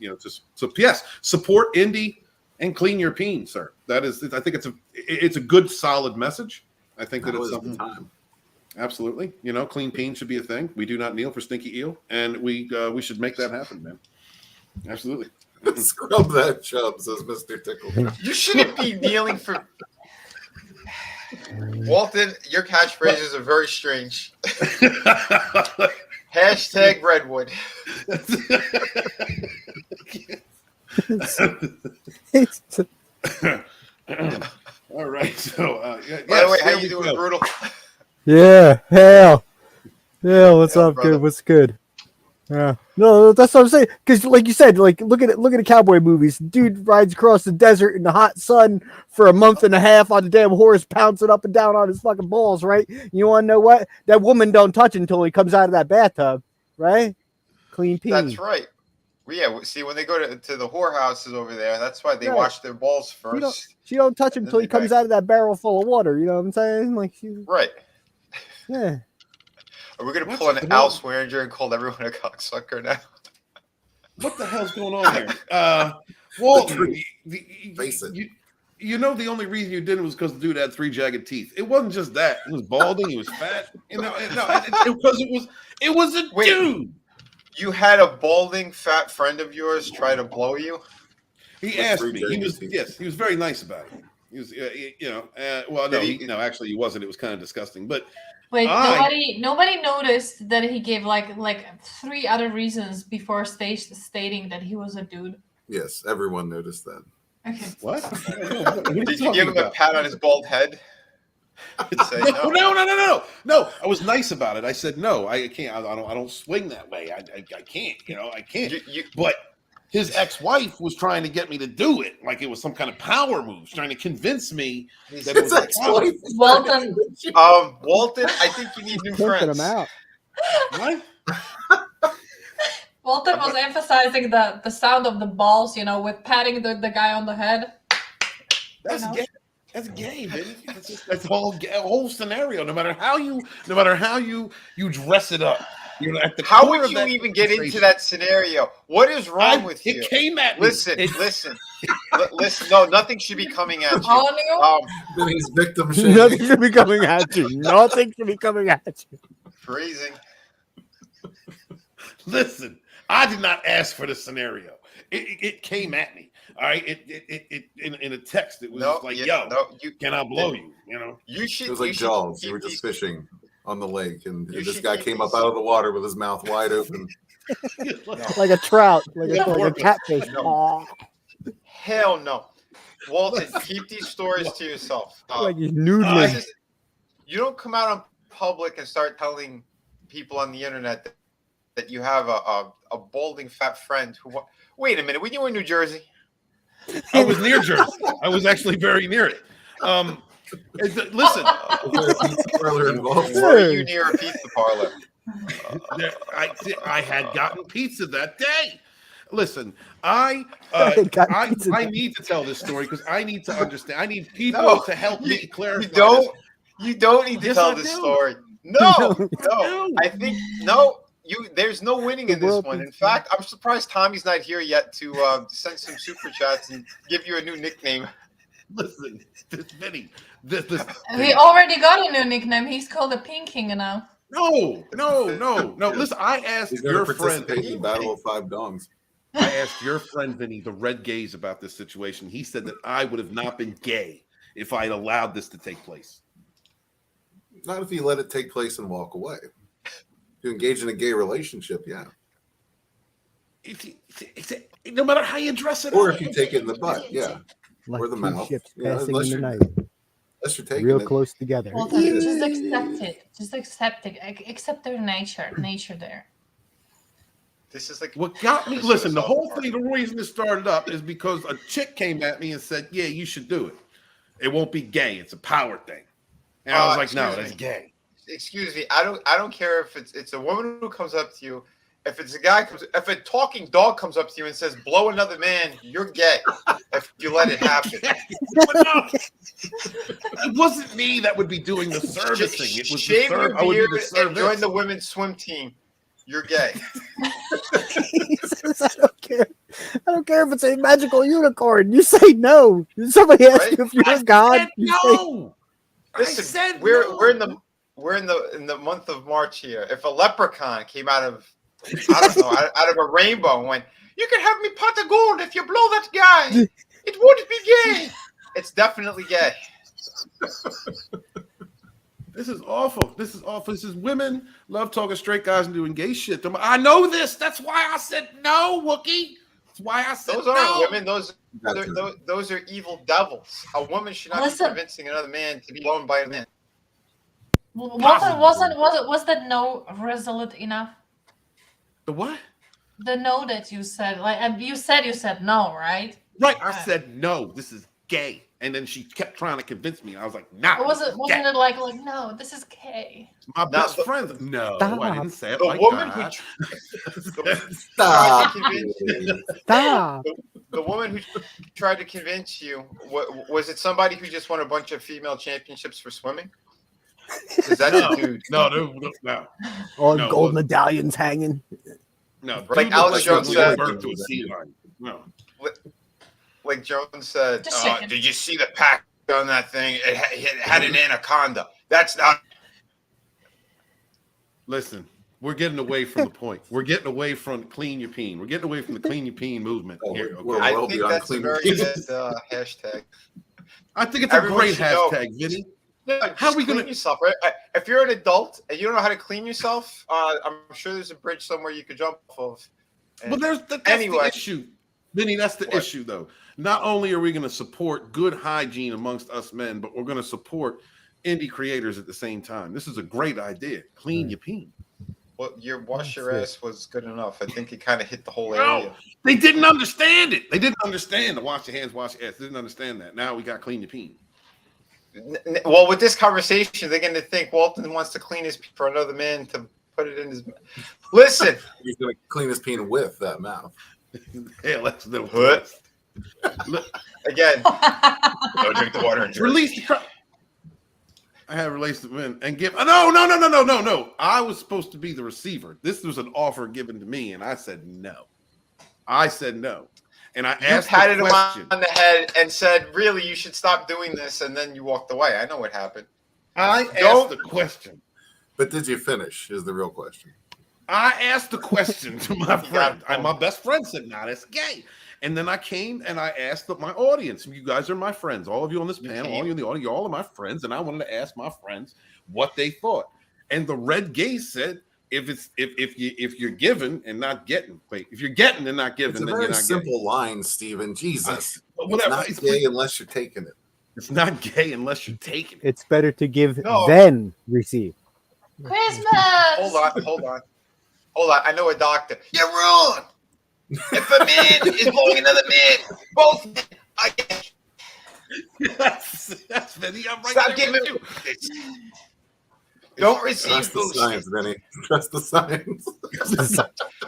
yes, support indie and clean your peen, sir. That is, I think it's a good, solid message. I think that it's something. Absolutely, clean peen should be a thing. We do not kneel for stinky eel, and we should make that happen, man. Absolutely. Scrub that chub, says Mr. Tickle. You shouldn't be kneeling for. Walton, your catchphrases are very strange. Hashtag Redwood. All right. So, by the way, how you doing, Brutal? Yeah, hell. Yeah, what's up, brother? Good? What's good? Yeah, no, that's what I'm saying. Because, like you said, look at the cowboy movies. Dude rides across the desert in the hot sun for a month and a half on the damn horse, pouncing up and down on his fucking balls. Right? You want to know what? That woman don't touch until he comes out of that bathtub. Right? Clean pee. That's right. Well, yeah. See, when they go to the whorehouses over there, that's why they wash their balls first. She don't touch him until he comes out of that barrel full of water. You know what I'm saying? Right. Yeah. Are we going to pull an Al Swearinger and call everyone a cocksucker now? What the hell's going on here? Walton, the only reason you didn't was because the dude had 3 jagged teeth. It wasn't just that. He was balding. He was fat. Because it was a dude. You had a balding, fat friend of yours try to blow you? He asked me. He was very nice about it. He was, actually he wasn't. It was kind of disgusting. But wait, nobody noticed that he gave like 3 other reasons before stating that he was a dude. Yes, everyone noticed that. Okay. What? Did you give him a pat on his bald head? No. I was nice about it. I said no. I can't. I don't swing that way. I can't. I can't. But his ex-wife was trying to get me to do it, like it was some kind of power move, trying to convince me that it was ex-wife. Walton, I think you need new friends. Him out. What? Walton was emphasizing the sound of the balls, with patting the guy on the head. That's gay. That's gay, baby. That's a whole scenario. No matter how you dress it up. How would you even get into that scenario? What is wrong with you? It came at me. Listen. No, nothing should be coming at you. He's victim shaming. Nothing should be coming at you. Nothing should be coming at you. Freezing. Listen, I did not ask for the scenario. It came at me. All right. It in a text. It was can I blow you? It was like Jaws. You were just fishing on the lake, and this guy came up out of the water with his mouth wide open, like a trout, like a catfish. No. Hell no, Walton. Keep these stories to yourself. Like he's noodling. You don't come out in public and start telling people on the internet that you have a balding fat friend who. Wait a minute. When you were in New Jersey, I was near Jersey. I was actually very near it. Listen, were you near a pizza parlor? I had gotten pizza that day. Listen, I need to tell this story because I need to understand. I need people to help me clarify. You don't need to tell this story. No. I think no. There's no winning in this one. In fact, I'm surprised Tommy's not here yet to send some super chats and give you a new nickname. Listen, Vinny. We already got a new nickname. He's called the Pink King now. No. Listen, I asked your friend in the Battle of 5 Dongs. I asked your friend Vinny, the Red Gaze, about this situation. He said that I would have not been gay if I had allowed this to take place. Not if you let it take place and walk away. To engage in a gay relationship, yeah. No matter how you dress it, or if you take it in the butt, yeah, like or the mouth. Ships passing in the night. Unless you're taking real it close together. Well, just accept it. Just accept it. Accept their nature there. This is like what got me. Listen, the whole thing. The reason it started up is because a chick came at me and said, "Yeah, you should do it. It won't be gay. It's a power thing." And I was like, "No, that's gay." Excuse me. I don't care if it's a woman who comes up to you if it's a guy if a talking dog comes up to you and says blow another man, you're gay. If you let it happen. No. It wasn't me that would be doing the servicing. It was shave the your I would be beard the and service. join the women's swim team. You're gay. He says, I don't care. I don't care if it's a magical unicorn. You say no. Somebody asks you if you're a god. You no. Listen, we're in the month of March here. If a leprechaun came out of out of a rainbow and went, you can have me pot of gold if you blow that guy. It would be gay. It's definitely gay. This is awful. This is awful. This is women love talking straight guys and doing gay shit. I know this. That's why I said no, Wookie. That's why I said those no. aren't women. Those are evil devils. A woman should not be convincing another man to be blown by a man. Was that no resolute enough? The what? The no that you said, like you said no, right? Right. I said no. This is gay, and then she kept trying to convince me. I was like, nah. Wasn't it like no? This is gay. My best friend. No, Stop. I didn't say it The like woman that. Stop. The woman who tried to convince you, was it somebody who just won a bunch of female championships for swimming? Because that's a dude. No. All No, gold look. medallions hanging. No, Like Alex Jones said. To a sea lion. No. Like Jones said, Just checking. did you see the pack on that thing? It had an anaconda. That's not. Listen, we're getting away from the point. We're getting away from clean your peen. We're getting away from the clean your peen movement here. we're Okay? I well think beyond that's a clean very your good hashtag. I think it's a Everyone great should know. hashtag, Vinny. No, How just are we clean gonna- yourself? Right? If you're an adult and you don't know how to clean yourself, I'm sure there's a bridge somewhere you could jump off of. But that's Anyway. the issue. Vinny, that's the What? issue, though. Not only are we going to support good hygiene amongst us men, but we're going to support indie creators at the same time. This is a great idea. Clean your peen. Well, your wash your ass was good enough. I think it kind of hit the whole No, area. they didn't understand it. They didn't understand the wash your hands, wash your ass. They didn't understand that. Now we got clean your peen. Well, with this conversation, they're going to think Walton wants to clean his pee for another man to put it in his. Listen, He's going to clean his peen with that mouth. Hell, that's the What? Again, go drink the water and drink. Release the crowd. I had released the men and give. No. I was supposed to be the receiver. This was an offer given to me, and I said no. And I You asked patted the him question. on the head and said, "Really, you should stop doing this," and then you walked away. I know what happened. I Don't- asked the question. But did you finish? Is the real question. I asked the question to my friend. got it. My best friend said, "Nah, that's gay." And then I came and I asked my audience. You guys are my friends. All of you on this panel, all of you in the audience, you all are my friends. And I wanted to ask my friends what they thought. And the red gaze said, if you're giving and not getting, if you're getting and not giving, It's a then very you're not simple line, Stephen. Jesus. Whatever. It's not gay unless you're taking it. It's not gay unless you're taking it. It's better to give No. than receive. Christmas. Hold on. I know a doctor. You're wrong. If a man is blowing another man, both men are gay. That's Vinny. I'm right Stop there giving with me. you. Don't receive Trust the bullshit. science, Vinny. Trust the science.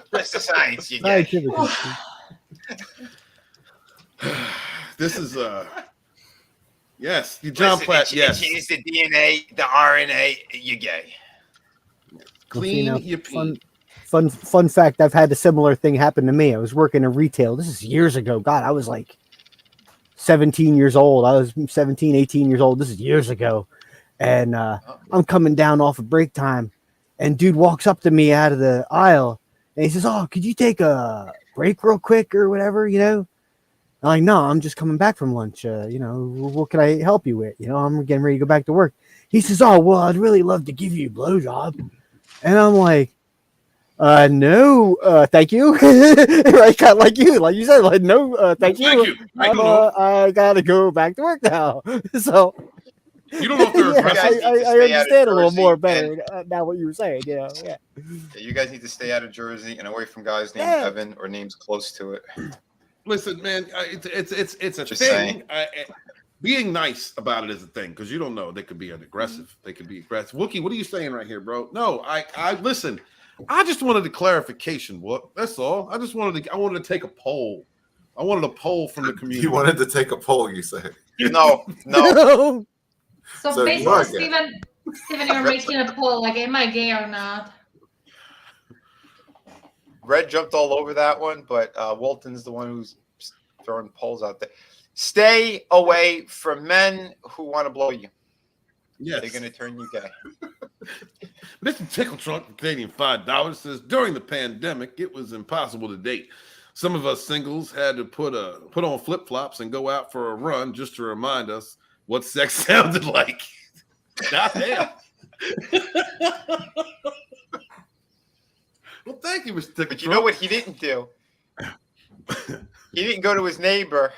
Trust the science. You gay. This is yes, John Listen, Platt. Yes, It changed the DNA, the RNA. You're gay. clean your pee. Fun fact, I've had a similar thing happen to me. I was working in retail. This is years ago. God, I was like 17 years old. I was 17, 18 years old. This is years ago. And I'm coming down off of break time. And dude walks up to me out of the aisle. And he says, "Oh, could you take a break real quick or whatever, you know?" I'm like, "No, I'm just coming back from lunch. What can I help you with? I'm getting ready to go back to work." He says, "Oh, well, I'd really love to give you a blowjob." And I'm like, no, thank you. Right, kind of like you said, like, no, thank you. I gotta go back to work now. So you don't know if they're yeah, aggressive. I understand a little more better now what you were saying. Yeah. You guys need to stay out of Jersey and away from guys named Evan or names close to it. Listen, man, it's a Just thing. Being nice about it is a thing because you don't know. They could be aggressive. They could be aggressive. Wookie, what are you saying right here, bro? No, I listen. I just wanted a clarification. What? That's all. I wanted to take a poll. I wanted a poll from the community. You wanted to take a poll, you say? No. So you are basically, gay. Steven, you're making a poll like, am I gay or not? Red jumped all over that one, but Walton's the one who's throwing polls out there. Stay away from men who want to blow you. Yes. They're going to turn you gay. Mr. Tickle Trunk, Canadian $5, says during the pandemic, it was impossible to date. Some of us singles had to put on flip flops and go out for a run just to remind us what sex sounded like. Goddamn. Well, thank you, Mr. Tickle But you know what he didn't do? He didn't go to his neighbor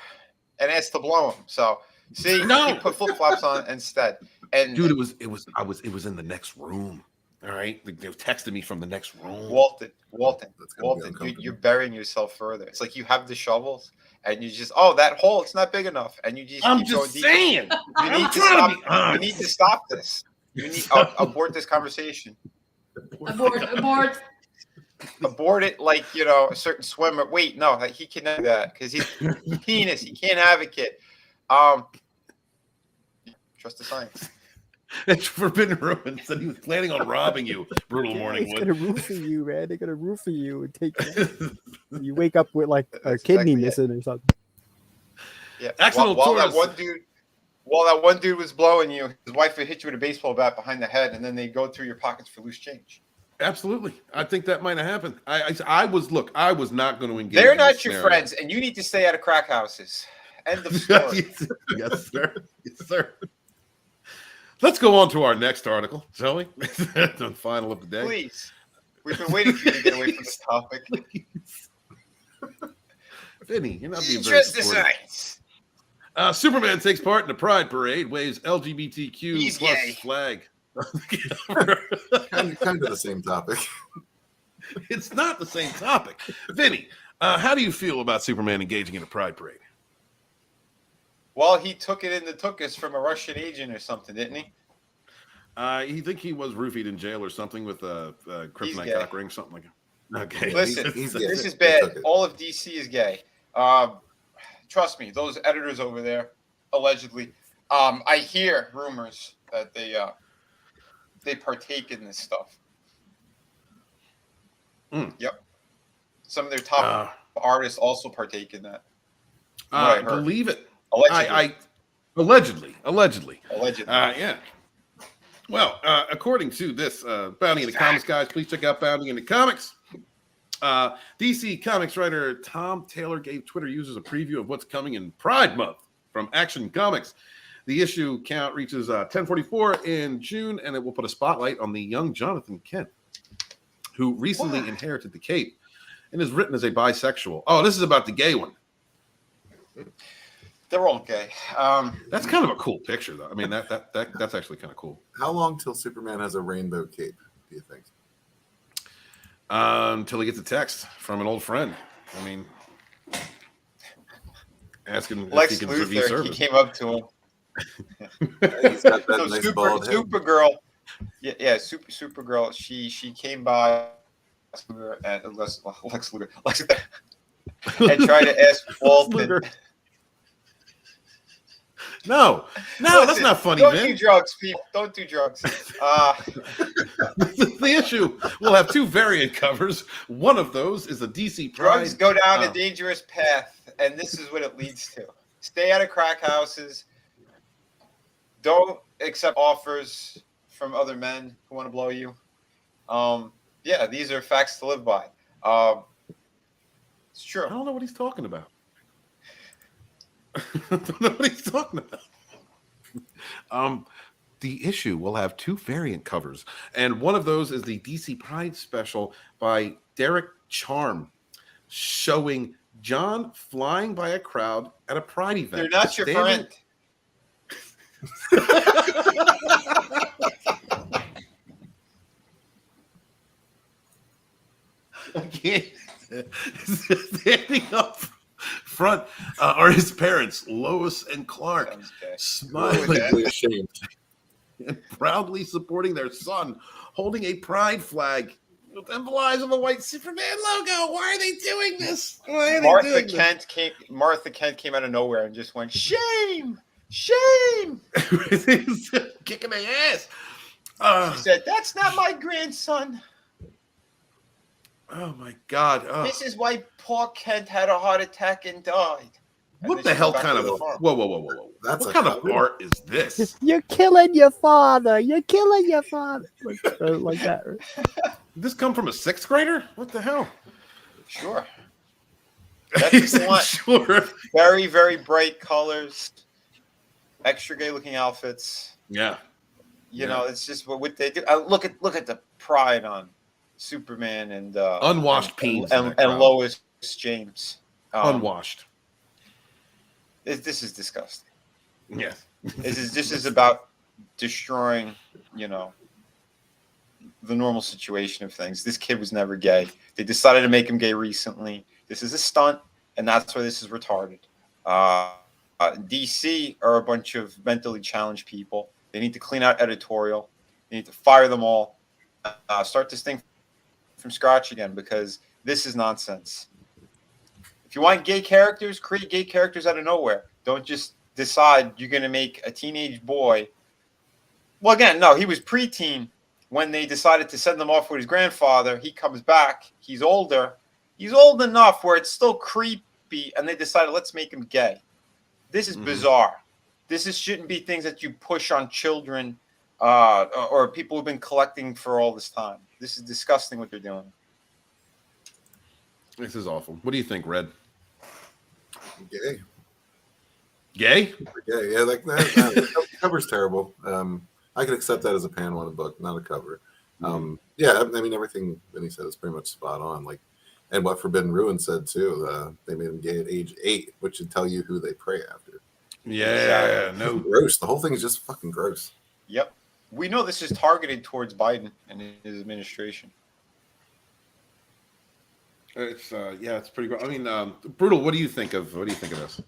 and ask to blow him. So see, he put flip flops on instead. And dude, it was in the next room. All right, they texted me from the next room. Walton, you're burying yourself further. It's like you have the shovels, and you just that hole, it's not big enough, and you just I'm keep just going saying. You need to stop. You need to stop this. You need abort this conversation. Abort. Abort it, like a certain swimmer. Wait, no, he can do that because he's penis. He can't have a kid. Trust the science. It's Forbidden Ruin said he was planning on robbing you. Brutal morning. They're gonna roofie you, man. They're gonna roofie you and take you wake up with like a kidney missing or something. Yeah. While that one dude was blowing you, his wife would hit you with a baseball bat behind the head, and then they go through your pockets for loose change. Absolutely, I think that might have happened. I was not going to engage. They're not your friends, and you need to stay out of crack houses. End of story. Yes, sir. Yes, sir. Let's go on to our next article, shall we? The final of the day. Please. We've been waiting for you to get away from this topic. Vinny, you're not being very supportive. Superman takes part in a pride parade, waves LGBTQ plus flag. kind of the same topic. It's not the same topic. Vinny, how do you feel about Superman engaging in a pride parade? Well, he took it in the tuchus from a Russian agent or something, didn't he? You think he was roofied in jail or something with a kryptonite cock ring, something like that? Okay. Listen, this is bad. All of DC is gay. Trust me, those editors over there, allegedly, I hear rumors that they partake in this stuff. Yep. Some of their top artists also partake in that. I believe it. Allegedly. Allegedly. Yeah. Well, according to this Bounty in the Comics, guys, please check out Bounty in the Comics. DC Comics writer Tom Taylor gave Twitter users a preview of what's coming in Pride Month from Action Comics. The issue count reaches 1044 in June, and it will put a spotlight on the young Jonathan Kent, who recently inherited the cape and is written as a bisexual. Oh, this is about the gay one. They're all gay. That's kind of a cool picture, though. I mean, that's actually kind of cool. How long till Superman has a rainbow cape, do you think? Until he gets a text from an old friend. I mean, asking Lex if he can Luthor, review service. He came up to him. He's got that nice bald head. Supergirl. Yeah, Supergirl. She came by and Lex Luthor and tried to ask Walton. No, listen, that's not funny, Don't Vin. do drugs, people. Don't do drugs. The issue will have two variant covers. One of those is a DC Pride. Drugs go down a dangerous path, and this is what it leads to. Stay out of crack houses. Don't accept offers from other men who want to blow you. Yeah, these are facts to live by. It's true. I don't know what he's talking about. I don't know what he's talking about. The issue will have two variant covers, and one of those is the DC Pride special by Derek Charm, showing John flying by a crowd at a Pride event. They're not your friend. Standing up front are his parents, Lois and Clark, smiling ashamed and proudly supporting their son, holding a pride flag. With emblems of a white Superman logo. Why are they doing this? Why are Martha they doing Kent came. Martha Kent came out of nowhere and just went, "Shame, shame!" Kicking their ass. She said, "That's not my grandson." Oh my God! This is why poor Kent had a heart attack and died. What the hell kind of whoa? That's what a kind of cover? art is this? You're killing your father. You're killing your father. Like that. Right? Did this come from a sixth grader? What the hell? Sure. That's what you want. Sure. Very, very bright colors, extra gay looking outfits. Yeah. You know, it's just what they do. Look at the pride on Superman and unwashed peens and Lois James. Unwashed. This is disgusting. Yes. This is about destroying, you know, the normal situation of things. This kid was never gay. They decided to make him gay recently. This is a stunt, and that's why this is retarded. DC are a bunch of mentally challenged people. They need to clean out editorial. They need to fire them all. Start this thing from scratch again, because this is nonsense. If you want gay characters, create gay characters out of nowhere. Don't just decide you're going to make a teenage boy. Well, again, no, he was preteen when they decided to send him off with his grandfather. He comes back. He's older. He's old enough where it's still creepy, and they decided, let's make him gay. This is bizarre. This shouldn't be things that you push on children or people who've been collecting for all this time. This is disgusting what they're doing. This is awful. What do you think, Red? Gay. Gay? Gay. Yeah, like that. The cover's terrible. I can accept that as a panel on a book, not a cover. Yeah, I mean, everything Vinny said is pretty much spot on. Like, and what Forbidden Ruin said too. They made him gay at age 8, which should tell you who they pray after. Yeah, no. Gross. The whole thing is just fucking gross. Yep. We know this is targeted towards Biden and his administration. It's it's pretty gross. I mean, Brutal. What do you think of this?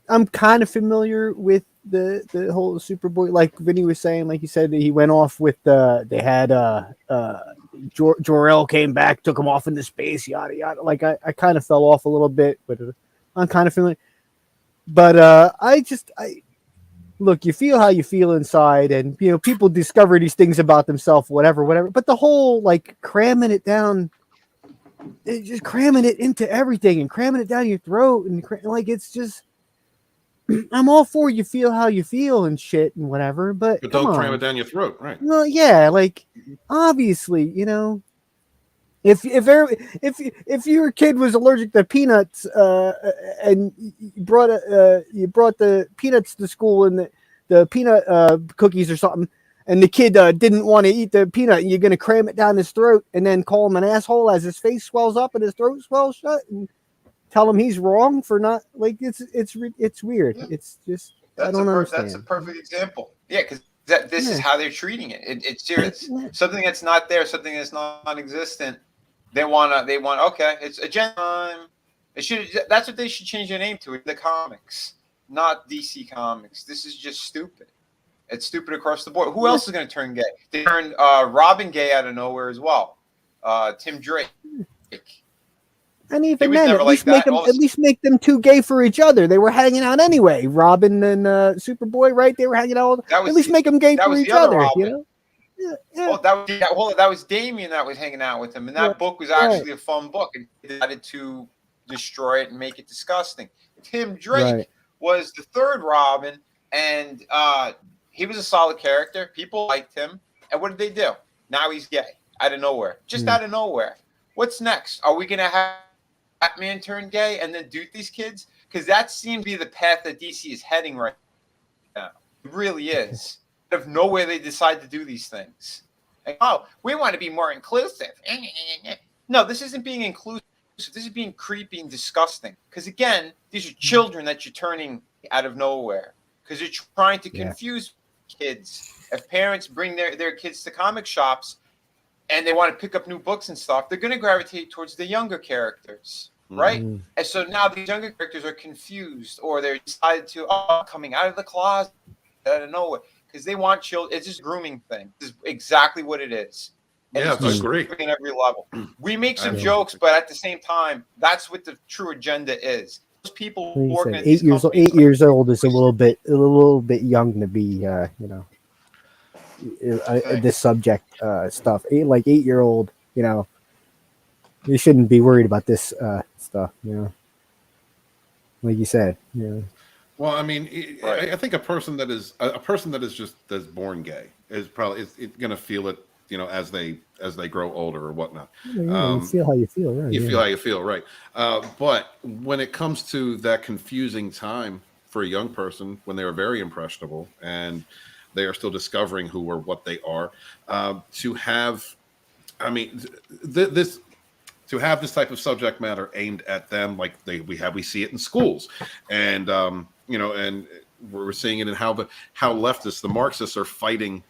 I'm kind of familiar with the whole Superboy. Like Vinny was saying, like you said, that he went off with they had Jor-El came back, took him off into space, yada yada. Like I kind of fell off a little bit, but I'm kind of feeling. But I look, you feel how you feel inside, and you know people discover these things about themselves, whatever. But the whole like cramming it down, just cramming it into everything and cramming it down your throat, and like it's just. I'm all for you feel how you feel and shit and whatever, but don't cram it down your throat, right? Well, yeah, like obviously, you know, if your kid was allergic to peanuts, and you brought the peanuts to school and the peanut cookies or something, and the kid didn't want to eat the peanut, and you're gonna cram it down his throat and then call him an asshole as his face swells up and his throat swells shut and tell him he's wrong for not like it's weird. It's just I don't understand. That's a perfect example. Yeah, because this is how they're treating it. It's serious. Something that's not there, something that's non-existent. They want. Okay, it's agenda time. It should. That's what they should change their name to. The comics, not DC Comics. This is just stupid. It's stupid across the board. Who else is going to turn gay? They turned Robin gay out of nowhere as well. Tim Drake. And even then, at least make them too gay for each other. They were hanging out anyway. Robin and Superboy, right? They were hanging out. At least make them gay for each other. You know? Yeah. Well, that was Damien that was hanging out with him, and that book was actually a fun book. And they decided to destroy it and make it disgusting. Tim Drake was the third Robin, and he was a solid character. People liked him, and what did they do? Now he's gay out of nowhere, just out of nowhere. What's next? Are we gonna have Batman turn gay and then do these kids? Because that seems to be the path that DC is heading right now. It really is. Out of nowhere, they decide to do these things. Like, oh, we want to be more inclusive. No, this isn't being inclusive. This is being creepy and disgusting. Because again, these are children that you're turning out of nowhere. Because you're trying to confuse kids. If parents bring their kids to comic shops and they want to pick up new books and stuff, they're going to gravitate towards the younger characters, right? And so now these younger characters are confused, or they're decided to coming out of the closet out of nowhere. because they want children. It's just a grooming thing. This is exactly what it is. And Yeah, it's I agree. in every level. We make some Absolutely. jokes, but at the same time, that's what the true agenda is. Those people Like you working said, at these 8 years old is a little bit young to be this subject stuff. 8-year-old, you shouldn't be worried about this stuff. Like you said. Well, I mean, I think a person that is just that's born gay is probably going to feel it, as they grow older or whatnot. You feel how you feel, right? You feel how you feel, right? But when it comes to that confusing time for a young person when they are very impressionable and they are still discovering who or what they are, to have, I mean, this. To have this type of subject matter aimed at them, like we see it in schools, and and we're seeing it in how leftists, the Marxists, are fighting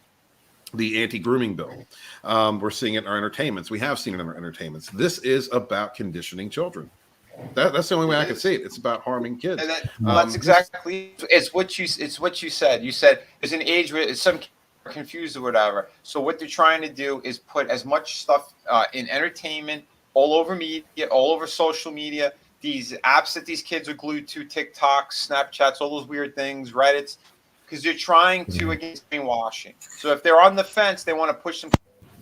the anti-grooming bill. We're seeing it in our entertainments. We have seen it in our entertainments. This is about conditioning children. That's the only way I can see it. It's about harming kids. And that's exactly it's what you said. You said there's an age where some kids are confused or whatever. So what they're trying to do is put as much stuff in entertainment, all over media, all over social media, these apps that these kids are glued to, TikTok, Snapchats, all those weird things, Reddits, because they're trying to against brainwashing. So if they're on the fence, they want to push them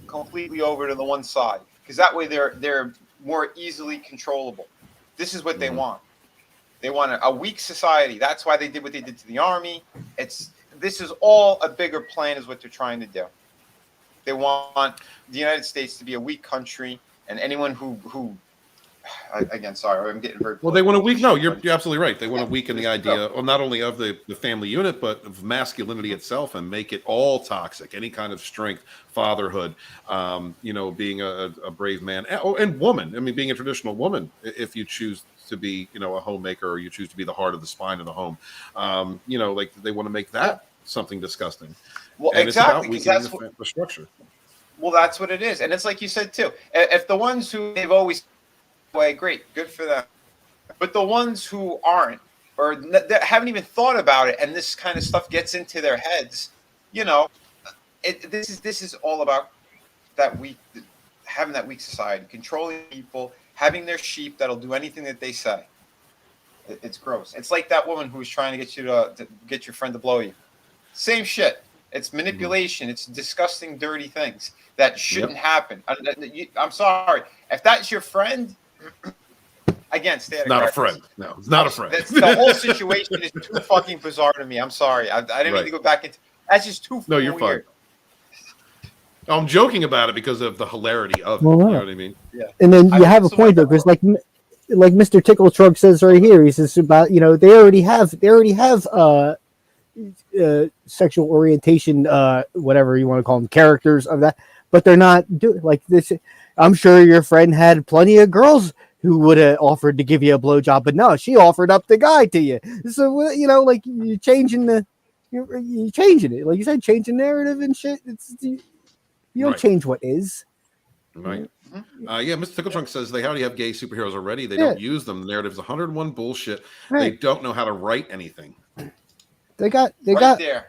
completely over to the one side, because that way they're more easily controllable. This is what they want. They want a weak society. That's why they did what they did to the army. This is all a bigger plan, is what they're trying to do. They want the United States to be a weak country. And anyone who again, sorry, I'm getting very well. They want to weaken. No, you're absolutely right. They want to weaken the idea, well, not only of the family unit, but of masculinity itself, and make it all toxic. Any kind of strength, fatherhood, being a brave man and woman. I mean, being a traditional woman, if you choose to be, a homemaker, or you choose to be the heart of the spine of the home. Like they want to make that something disgusting. Well, and exactly. It's about weakening the structure. Well, that's what it is. And it's like you said, too. If the ones who they've always way, great, good for them. But the ones who aren't, or that haven't even thought about it, and this kind of stuff gets into their heads, this is all about that having that weak society, controlling people, having their sheep that'll do anything that they say. It's gross. It's like that woman who was trying to get you to get your friend to blow you. Same shit. It's manipulation. It's disgusting, dirty things that shouldn't happen. I'm sorry. If that's your friend, again, stay out of not crackers. A friend. No, it's not a friend. The whole situation is too fucking bizarre to me. I'm sorry. I didn't mean to go back into. That's just too. No, you're weird. fine. I'm joking about it because of the hilarity of it. You know what I mean? Yeah. And then you have a point though, because like Mr. Tickle Truck says right here, he says about they already have sexual orientation, whatever you want to call them, characters of that, but they're not doing like this. I'm sure your friend had plenty of girls who would have offered to give you a blowjob, but no, she offered up the guy to you. So like you're changing it, like you said, changing narrative and shit. You don't change what is. Right. Mr. Tickle Trunk says they already have gay superheroes already. They don't use them. The narrative's 101 bullshit. Right. They don't know how to write anything. They got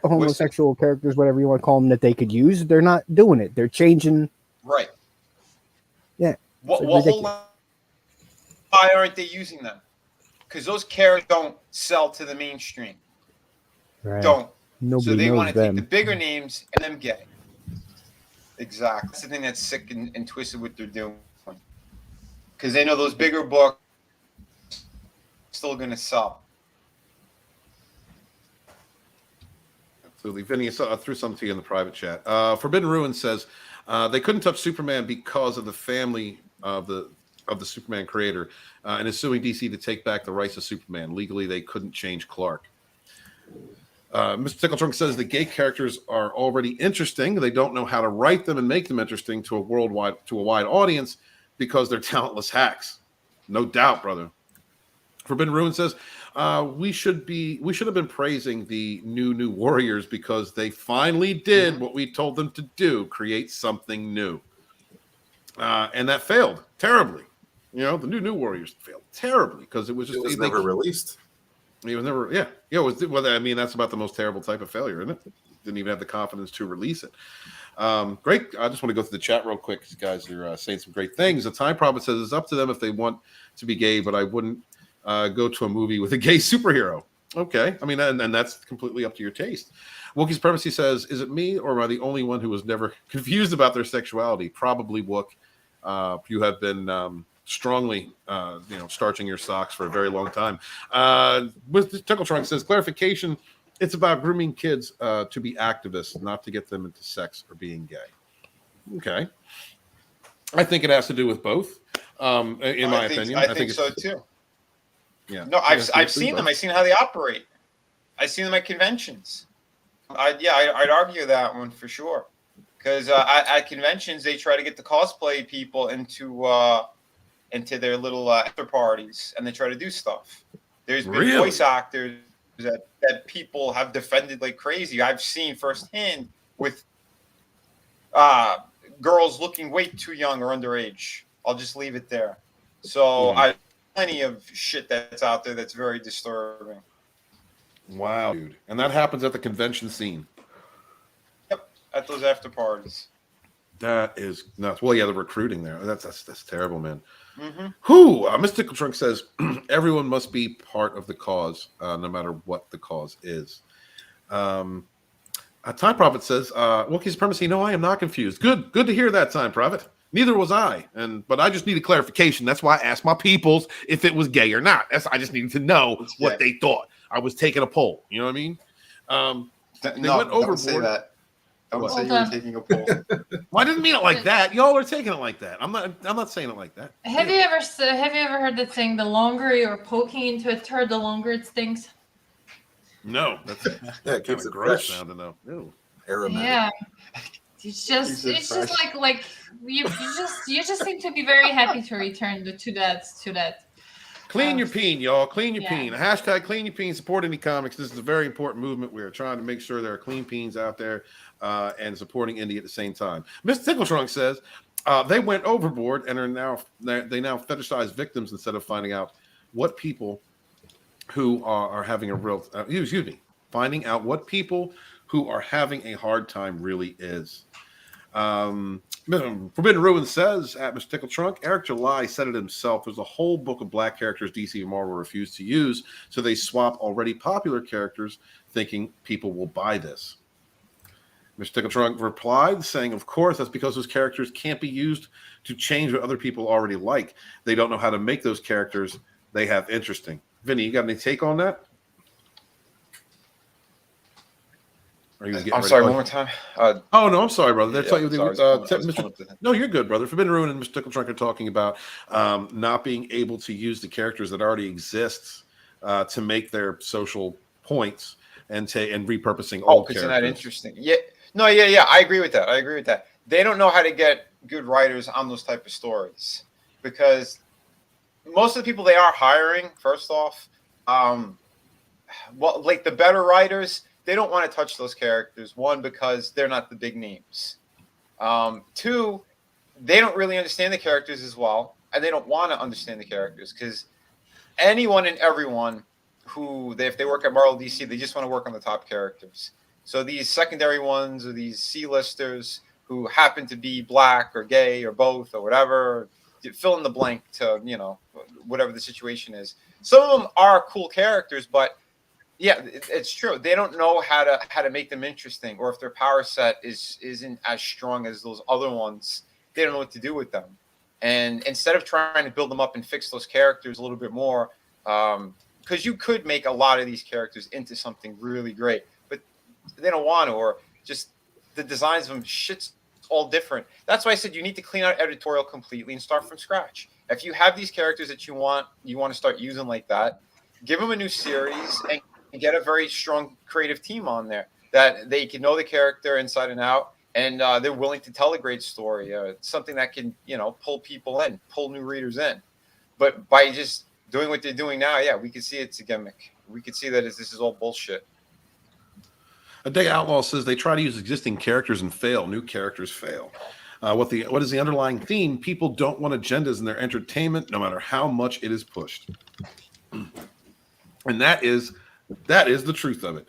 homosexual characters, whatever you want to call them, that they could use. They're not doing it. They're changing. Right. Yeah. Why aren't they using them? Because those characters don't sell to the mainstream. Right. Don't. Nobody so they knows want to them. take the bigger names and them gay. Exactly. That's the thing that's sick and twisted what they're doing. Because they know those bigger books are still going to sell. Absolutely. Vinny, I threw something to you in the private chat. Forbidden Ruin says they couldn't touch Superman because of the family of the Superman creator and is suing DC to take back the rights of Superman. Legally, they couldn't change Clark. Mr. Tickletrunk says the gay characters are already interesting. They don't know how to write them and make them interesting to a wide audience because they're talentless hacks. No doubt, brother. Forbidden Ruin says we should have been praising the new Warriors because they finally did what we told them to do, create something new. And that failed terribly. The new Warriors failed terribly because it was just never released. It was never, yeah. It was. Well, I mean, that's about the most terrible type of failure, isn't it? didn't even have the confidence to release it. Great. I just want to go through the chat real quick. These guys are saying some great things. The Time Prophet says it's up to them if they want to be gay, but I wouldn't go to a movie with a gay superhero. Okay. I mean, and that's completely up to your taste. Wookie's Primacy says, is it me or am I the only one who was never confused about their sexuality? Probably Wook. You have been strongly, starching your socks for a very long time. With Tickle Trunk says, clarification, it's about grooming kids to be activists, not to get them into sex or being gay. Okay. I think it has to do with both, in my opinion. I think so too. Yeah. No, I've seen them. I've seen how they operate. I've seen them at conventions. I'd argue that one for sure. Because at conventions, they try to get the cosplay people into their little after parties, and they try to do stuff. There's been voice actors that people have defended like crazy. I've seen firsthand with girls looking way too young or underage. I'll just leave it there. So plenty of shit that's out there that's very disturbing. Wow, dude. And that happens at the convention scene. Yep, at those after parties. That is nuts. Well, yeah, the recruiting there. That's terrible, man. Mm-hmm. Who? Mystical Trunk says everyone must be part of the cause, no matter what the cause is. Time Prophet says, Wookie's Supremacy. No, I am not confused. Good to hear that, Time Prophet. Neither was I, but I just needed clarification. That's why I asked my peoples if it was gay or not. I just needed to know what they thought. I was taking a poll. You know what I mean? They went overboard. Don't say that. Don't say you were taking a poll. Well, I didn't mean it like that. Y'all are taking it like that. I'm not saying it like that. Have you ever heard the saying, the longer you're poking into a turd, the longer it stings? No, that's it keeps it gross fresh. sound to know. Ew. Aromatic. Yeah. It's just like you just seem to be very happy to return to that. Clean your peen, y'all. Clean your peen. Hashtag clean your peen. Support indie comics. This is a very important movement. We are trying to make sure there are clean peens out there and supporting indie at the same time. Mr. Tickle Trunk says they went overboard and they now fetishize victims instead of finding out what people who are having a real finding out what people who are having a hard time really is. Forbidden Ruin says at Mr. Tickle Trunk, Eric July said it himself. There's a whole book of black characters DC and Marvel refuse to use, so they swap already popular characters, thinking people will buy this. Mr. Tickle Trunk replied, saying, of course, that's because those characters can't be used to change what other people already like. They don't know how to make those characters they have interesting. Vinny, you got any take on that? I'm sorry, one more time. No, I'm sorry, brother. That's Mr. No, you're good, brother. Forbidden Ruin and Mr. Tickle Trunk are talking about not being able to use the characters that already exist to make their social points and repurposing old characters. Isn't that interesting? Yeah. No, yeah. I agree with that. They don't know how to get good writers on those type of stories because most of the people they are hiring, first off, like the better writers, they don't want to touch those characters. One, because they're not the big names. Two, they don't really understand the characters as well, and they don't want to understand the characters because anyone and everyone if they work at Marvel DC, they just want to work on the top characters. So these secondary ones or these C-listers who happen to be black or gay or both or whatever, fill in the blank to, whatever the situation is. Some of them are cool characters, but yeah, it's true. They don't know how to make them interesting, or if their power set isn't as strong as those other ones, they don't know what to do with them. And instead of trying to build them up and fix those characters a little bit more, because you could make a lot of these characters into something really great, but they don't want to, or just the designs of them, shit's all different. That's why I said you need to clean out editorial completely and start from scratch. If you have these characters that you want to start using like that, give them a new series and get a very strong creative team on there that they can know the character inside and out, and they're willing to tell a great story, something that can, pull people in, pull new readers in. But by just doing what they're doing now, we can see it's a gimmick. We can see that this is all bullshit. A Day Outlaw says they try to use existing characters and fail. New characters fail. What is the underlying theme? People don't want agendas in their entertainment, no matter how much it is pushed. And that is the truth of it.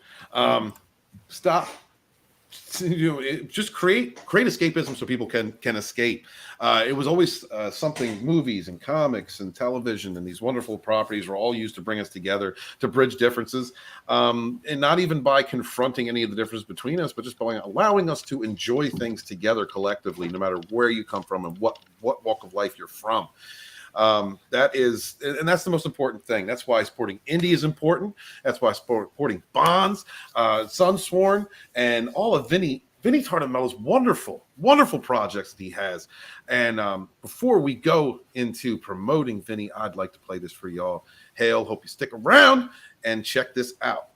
Stop just create escapism so people can escape. It was always something. Movies and comics and television and these wonderful properties were all used to bring us together, to bridge differences, and not even by confronting any of the differences between us, but just by allowing us to enjoy things together collectively, no matter where you come from and what walk of life you're from. That's the most important thing. That's why supporting indie is important. That's why supporting Bonds, Sunsworn, and all of Vinnieart and Melo's wonderful projects that he has. And before we go into promoting Vinnie, I'd like to play this for y'all. Hail, hope you stick around and check this out.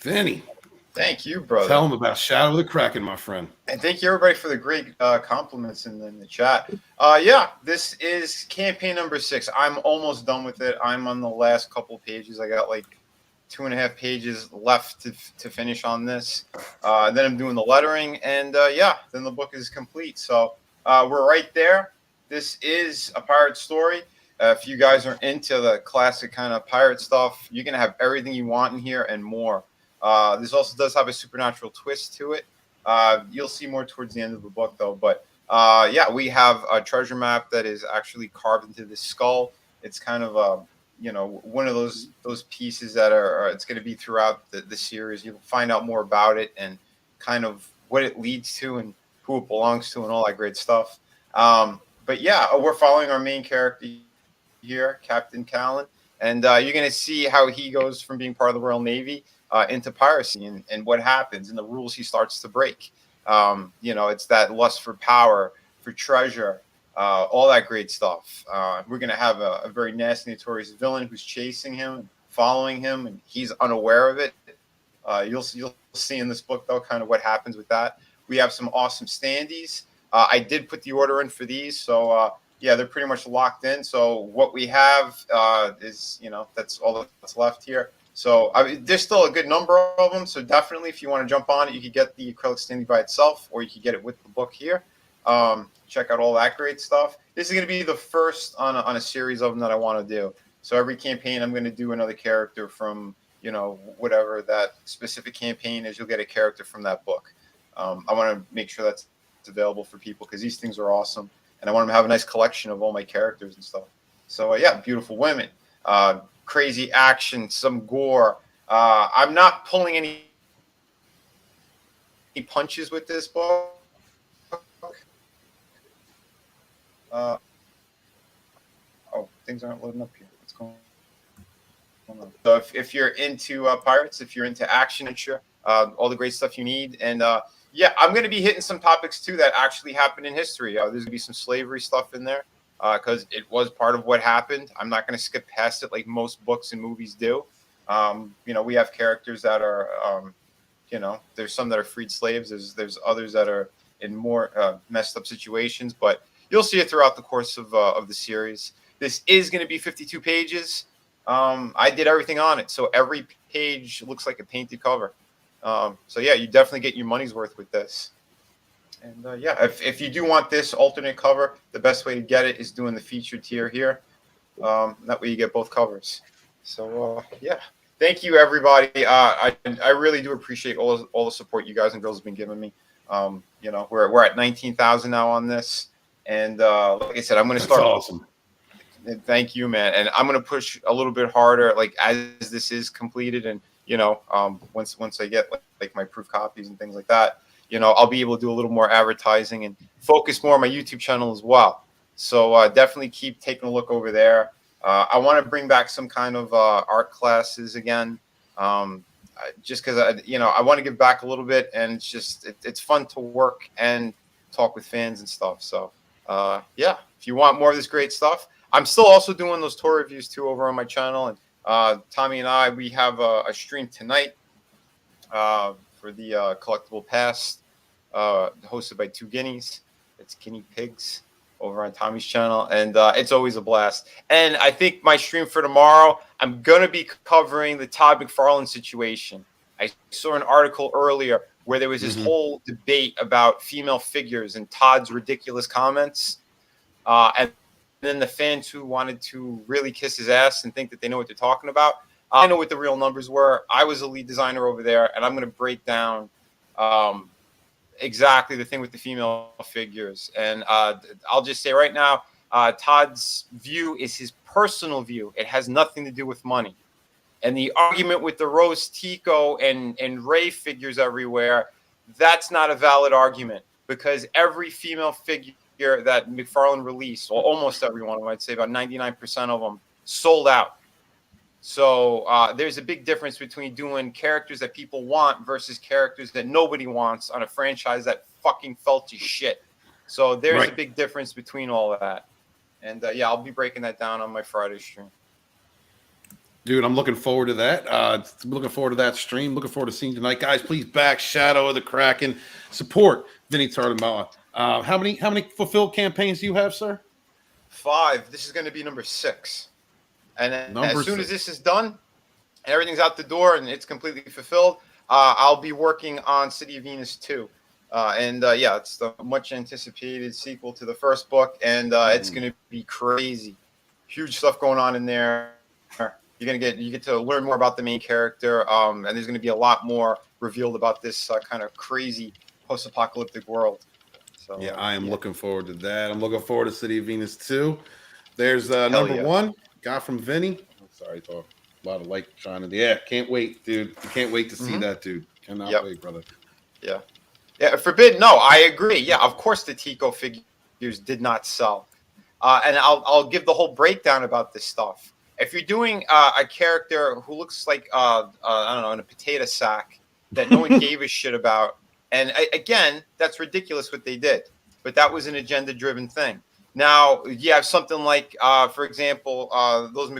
Vinnie. Thank you, brother. Tell them about Shadow of the Kraken, my friend. And thank you, everybody, for the great compliments in the chat. Yeah, this is campaign number 6. I'm almost done with it. I'm on the last couple pages. I got like 2.5 pages left to finish on this. Then I'm doing the lettering, and yeah, then the book is complete. So we're right there. This is a pirate story. If you guys are into the classic kind of pirate stuff, you're going to have everything you want in here and more. This also does have a supernatural twist to it. You'll see more towards the end of the book, though. But yeah, we have a treasure map that is actually carved into this skull. It's kind of one of those pieces that are it's going to be throughout the series. You'll find out more about it and kind of what it leads to and who it belongs to and all that great stuff. But yeah, we're following our main character here, Captain Callan, and you're going to see how he goes from being part of the Royal Navy into piracy and what happens and the rules he starts to break. It's that lust for power, for treasure, all that great stuff. We're going to have a very nasty, notorious villain who's chasing him, following him, and he's unaware of it. You'll see in this book, though, kind of what happens with that. We have some awesome standees. I did put the order in for these, so yeah, they're pretty much locked in. So what we have is, that's all that's left here. So there's still a good number of them. So definitely, if you want to jump on it, you could get the acrylic standee by itself, or you could get it with the book here. Check out all that great stuff. This is going to be the first on a series of them that I want to do. So every campaign, I'm going to do another character from, whatever that specific campaign is. You'll get a character from that book. I want to make sure that's available for people because these things are awesome. And I want them to have a nice collection of all my characters and stuff. So, yeah, beautiful women, crazy action, some gore. I'm not pulling any punches with this book. Things aren't loading up here. What's going on? So if you're into pirates, if you're into action, and sure, all the great stuff you need. And yeah, I'm going to be hitting some topics too that actually happened in history. There's going to be some slavery stuff in there because it was part of what happened. I'm not going to skip past it like most books and movies do. We have characters that are, there's some that are freed slaves. There's others that are in more messed up situations, but you'll see it throughout the course of the series. This is going to be 52 pages. I did everything on it, so every page looks like a painted cover. So yeah, you definitely get your money's worth with this. And yeah, if you do want this alternate cover, the best way to get it is doing the featured tier here. That way you get both covers. So yeah, thank you everybody. I really do appreciate all the support you guys and girls have been giving me. We're at 19,000 now on this, and like I said, I'm going to start. That's awesome. Thank you, man. And I'm going to push a little bit harder, like as this is completed, and once I get like my proof copies and things like that, I'll be able to do a little more advertising and focus more on my YouTube channel as well. So definitely keep taking a look over there. I want to bring back some kind of art classes again, just because I want to give back a little bit, and it's fun to work and talk with fans and stuff. So yeah, if you want more of this great stuff. I'm still also doing those tour reviews too over on my channel, and Tommy and we have a stream tonight for the collectible pass, hosted by two Guineas. It's Guinea Pigs over on Tommy's channel, and it's always a blast. And I think my stream for tomorrow, I'm gonna be covering the Todd McFarlane situation. I saw an article earlier where there was this whole debate about female figures and Todd's ridiculous comments, and then the fans who wanted to really kiss his ass and think that they know what they're talking about. I know what the real numbers were. I was a lead designer over there, and I'm going to break down exactly the thing with the female figures. And I'll just say right now, Todd's view is his personal view. It has nothing to do with money. And the argument with the Rose Tico and Ray figures everywhere, that's not a valid argument, because every female figure that McFarlane released, or almost every one of them, I'd say about 99% of them, sold out. So there's a big difference between doing characters that people want versus characters that nobody wants on a franchise that fucking fell to shit. So there's a big difference between all of that. And yeah, I'll be breaking that down on my Friday stream. Dude, I'm looking forward to that. Looking forward to that stream. Looking forward to seeing tonight. Guys, please back Shadow of the Kraken. Support Vinnieart. How many fulfilled campaigns do you have, sir? 5. This is going to be number 6. And then as soon as this is done and everything's out the door and it's completely fulfilled, I'll be working on City of Venus 2. Yeah, it's the much anticipated sequel to the first book, and it's going to be crazy. Huge stuff going on in there. You get to learn more about the main character, and there's going to be a lot more revealed about this kind of crazy post-apocalyptic world. So, yeah, I am looking forward to that. I'm looking forward to City of Venus 2. There's number 1, got from Vinny. Sorry, Thor. A lot of light shining. Yeah, can't wait, dude. Can't wait to see that, dude. Cannot wait, brother. Yeah. Yeah, Forbidden. No, I agree. Yeah, of course the Tico figures did not sell. And I'll give the whole breakdown about this stuff. If you're doing a character who looks like, I don't know, in a potato sack that no one gave a shit about, and again, that's ridiculous what they did. But that was an agenda-driven thing. Now, you have something like, for example, those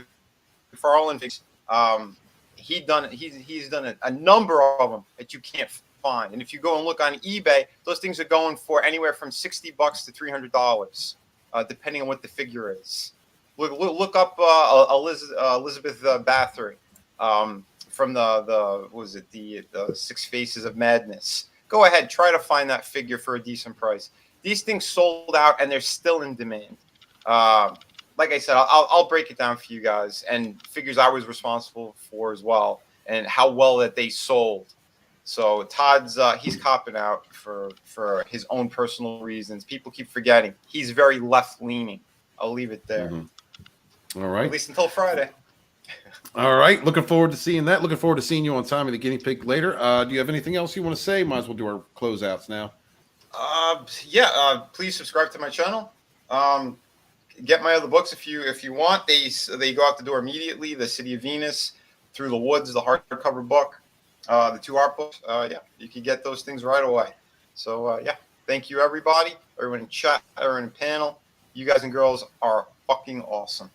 McFarlane figures. He's done a number of them that you can't find. And if you go and look on eBay, those things are going for anywhere from $60 to $300, depending on what the figure is. Look up Elizabeth Bathory from the Six Faces of Madness. Go ahead, try to find that figure for a decent price. These things sold out, and they're still in demand. Like I said, I'll break it down for you guys, and figures I was responsible for as well, and how well that they sold. So Todd's he's copping out for his own personal reasons. People keep forgetting he's very left leaning. I'll leave it there. All right. At least until Friday. All right. Looking forward to seeing that. Looking forward to seeing you on Tommy the Guinea Pig later. Do you have anything else you want to say? Might as well do our closeouts now. Please subscribe to my channel. Get my other books if you want. They go out the door immediately. The City of Venus, Through the Woods, the hardcover book, the 2 art books. You can get those things right away. So thank you everybody, everyone in chat, everyone in panel. You guys and girls are fucking awesome.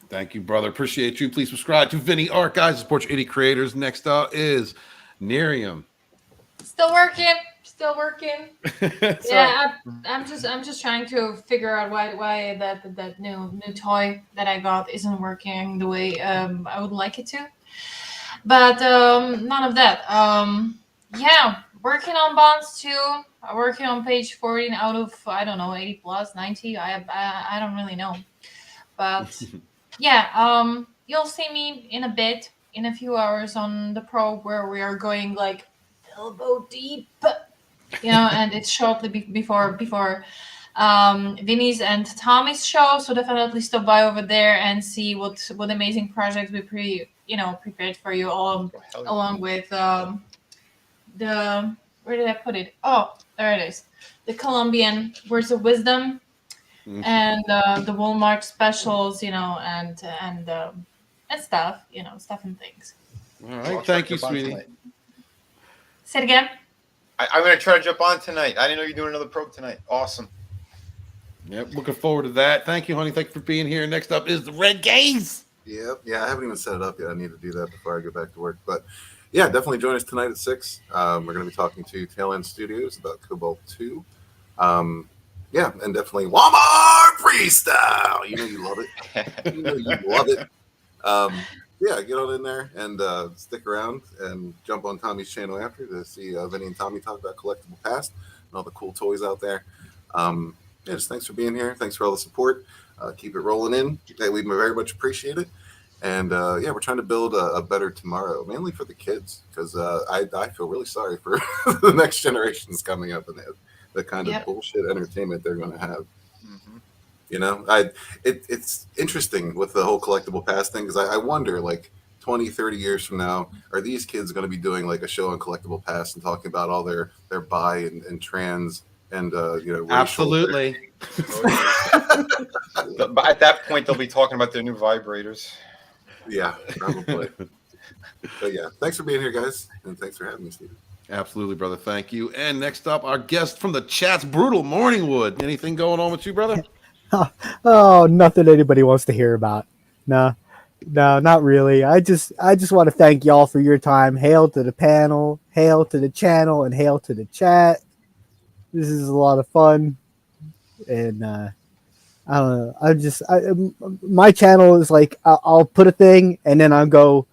Thank you, brother. Appreciate you. Please subscribe to Vinnieart, guys. Support your indie creators. Next up is Nerium. Still working. Yeah, I'm just trying to figure out why that new toy that I got isn't working the way I would like it to. But none of that. Working on Bonds 2. Working on page 14 out of 80 plus 90. I don't really know, but you'll see me in a bit, in a few hours on the probe where we are going like elbow deep. And it's shortly before Vinny's and Tommy's show, so definitely stop by over there and see what amazing projects we prepared for you, along with the where did I put it? Oh, there it is, the Colombian Words of Wisdom, and the Walmart specials, and stuff, stuff and things. All right, thank you, sweetie. Say it again. I'm going to try to jump on tonight. I didn't know you're doing another probe tonight. Awesome. Yep, looking forward to that. Thank you, honey. Thank you for being here. Next up is the Red Gaze. Yep. Yeah, I haven't even set it up yet. I need to do that before I go back to work. But yeah, definitely join us tonight at 6. We're going to be talking to Tail End Studios about Cobalt 2. And definitely Walmart Freestyle. You love it. You love it. Get on in there and stick around and jump on Tommy's channel after to see Vinny and Tommy talk about Collectible Past and all the cool toys out there. Just thanks for being here. Thanks for all the support. Keep it rolling in. We very much appreciate it. And we're trying to build a better tomorrow, mainly for the kids, because I feel really sorry for the next generations coming up and the kind of bullshit entertainment they're going to have. It's interesting with the whole Collectible Past thing, because I wonder, like 20, 30 years from now, are these kids going to be doing like a show on Collectible Past and talking about all their bi and trans and absolutely. But at that point, they'll be talking about their new vibrators. Yeah, probably. But thanks for being here, guys, and thanks for having me, Steve. Absolutely, brother. Thank you. And next up, our guest from the chat's Brutal Morningwood. Anything going on with you, brother? Oh, nothing anybody wants to hear about. No, not really. I just want to thank y'all for your time. Hail to the panel, hail to the channel, and hail to the chat. This is a lot of fun. And I don't know. My channel is like, I'll put a thing and then I'll go,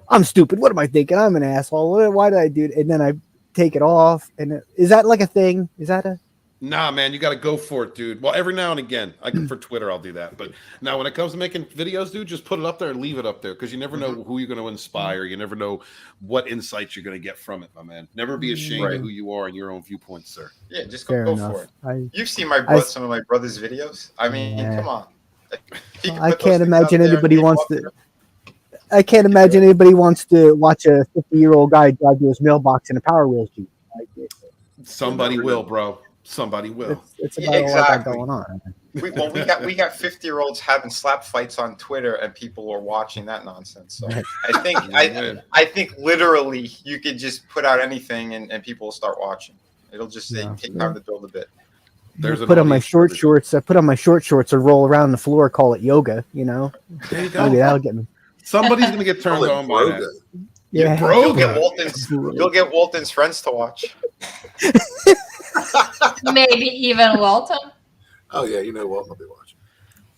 I'm stupid. What am I thinking? I'm an asshole. Why did I do it? And then I take it off. And is that like a thing? Is that a... Nah, man, you got to go for it, dude. Well, every now and again, for Twitter, I'll do that. But now when it comes to making videos, dude, just put it up there and leave it up there, because you never know who you're going to inspire. You never know what insights you're going to get from it, my man. Never be ashamed of who you are and your own viewpoints, sir. Yeah, just go for it. You've seen some of my brother's videos. I mean, come on. I can't imagine anybody wants to. I can't imagine anybody wants to watch a 50-year-old guy drive to his mailbox in a Power Wheels Jeep. Somebody will, bro. Somebody will. It's about all that going on. We got 50-year-olds having slap fights on Twitter, and people are watching that nonsense. So I think literally you could just put out anything, and people will start watching. It'll just take time to build a bit. I put on my short shorts and roll around the floor, call it yoga. There you go. Maybe that'll get me. Somebody's gonna get turned on by that. Yeah. You'll get Walton's friends to watch. Maybe even Walton. Oh yeah, you know Walton will be watching.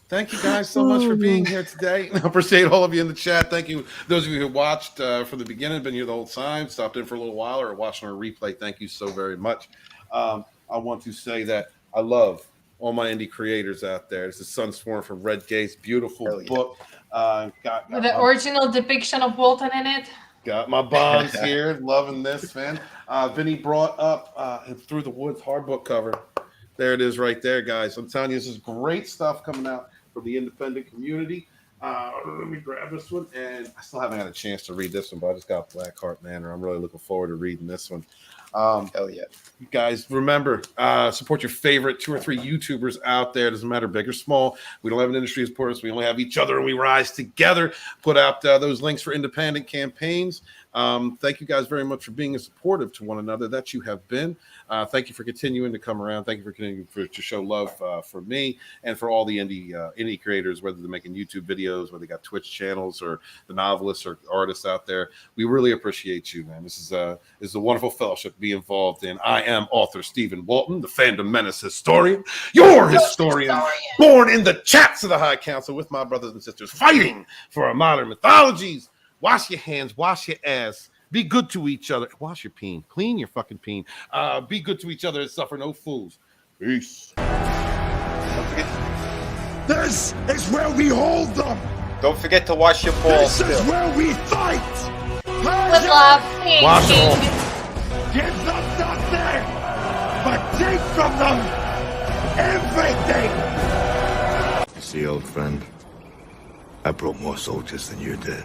Thank you guys so much for being here today. I appreciate all of you in the chat. Thank you, those of you who watched from the beginning, been here the whole time, stopped in for a little while, or watching our replay. Thank you so very much. I want to say that I love all my indie creators out there. This is Sunsworn from Red Gates, beautiful book. With the original depiction of Walton in it. Got my bonds here, loving this, man. Vinny brought up Through the Woods hard book cover. There it is right there, guys. I'm telling you, this is great stuff coming out from the independent community. Let me grab this one. And I still haven't had a chance to read this one, but I just got Blackheart Manor. I'm really looking forward to reading this one. Hell yeah. You guys, remember, support your favorite 2 or 3 YouTubers out there. It doesn't matter, big or small. We don't have an industry to support us. We only have each other, and we rise together. Put out those links for independent campaigns. Thank you guys very much for being supportive to one another that you have been. Thank you for continuing to come around. Thank you for continuing to show love for me and for all the indie creators, whether they're making YouTube videos, whether they got Twitch channels, or the novelists or artists out there. We really appreciate you, man. This is a wonderful fellowship to be involved in. I am author Stephen Walton, the Fandom Menace historian, your historian, born in the chats of the High Council with my brothers and sisters, fighting for our modern mythologies. Wash your hands, wash your ass, be good to each other. Wash your peen, clean your fucking peen. Be good to each other and suffer no fools. Peace. This is where we hold them. Don't forget to wash your balls. This is where we fight. With love. Wash it all. Give them nothing, but take from them everything. You see, old friend, I brought more soldiers than you did.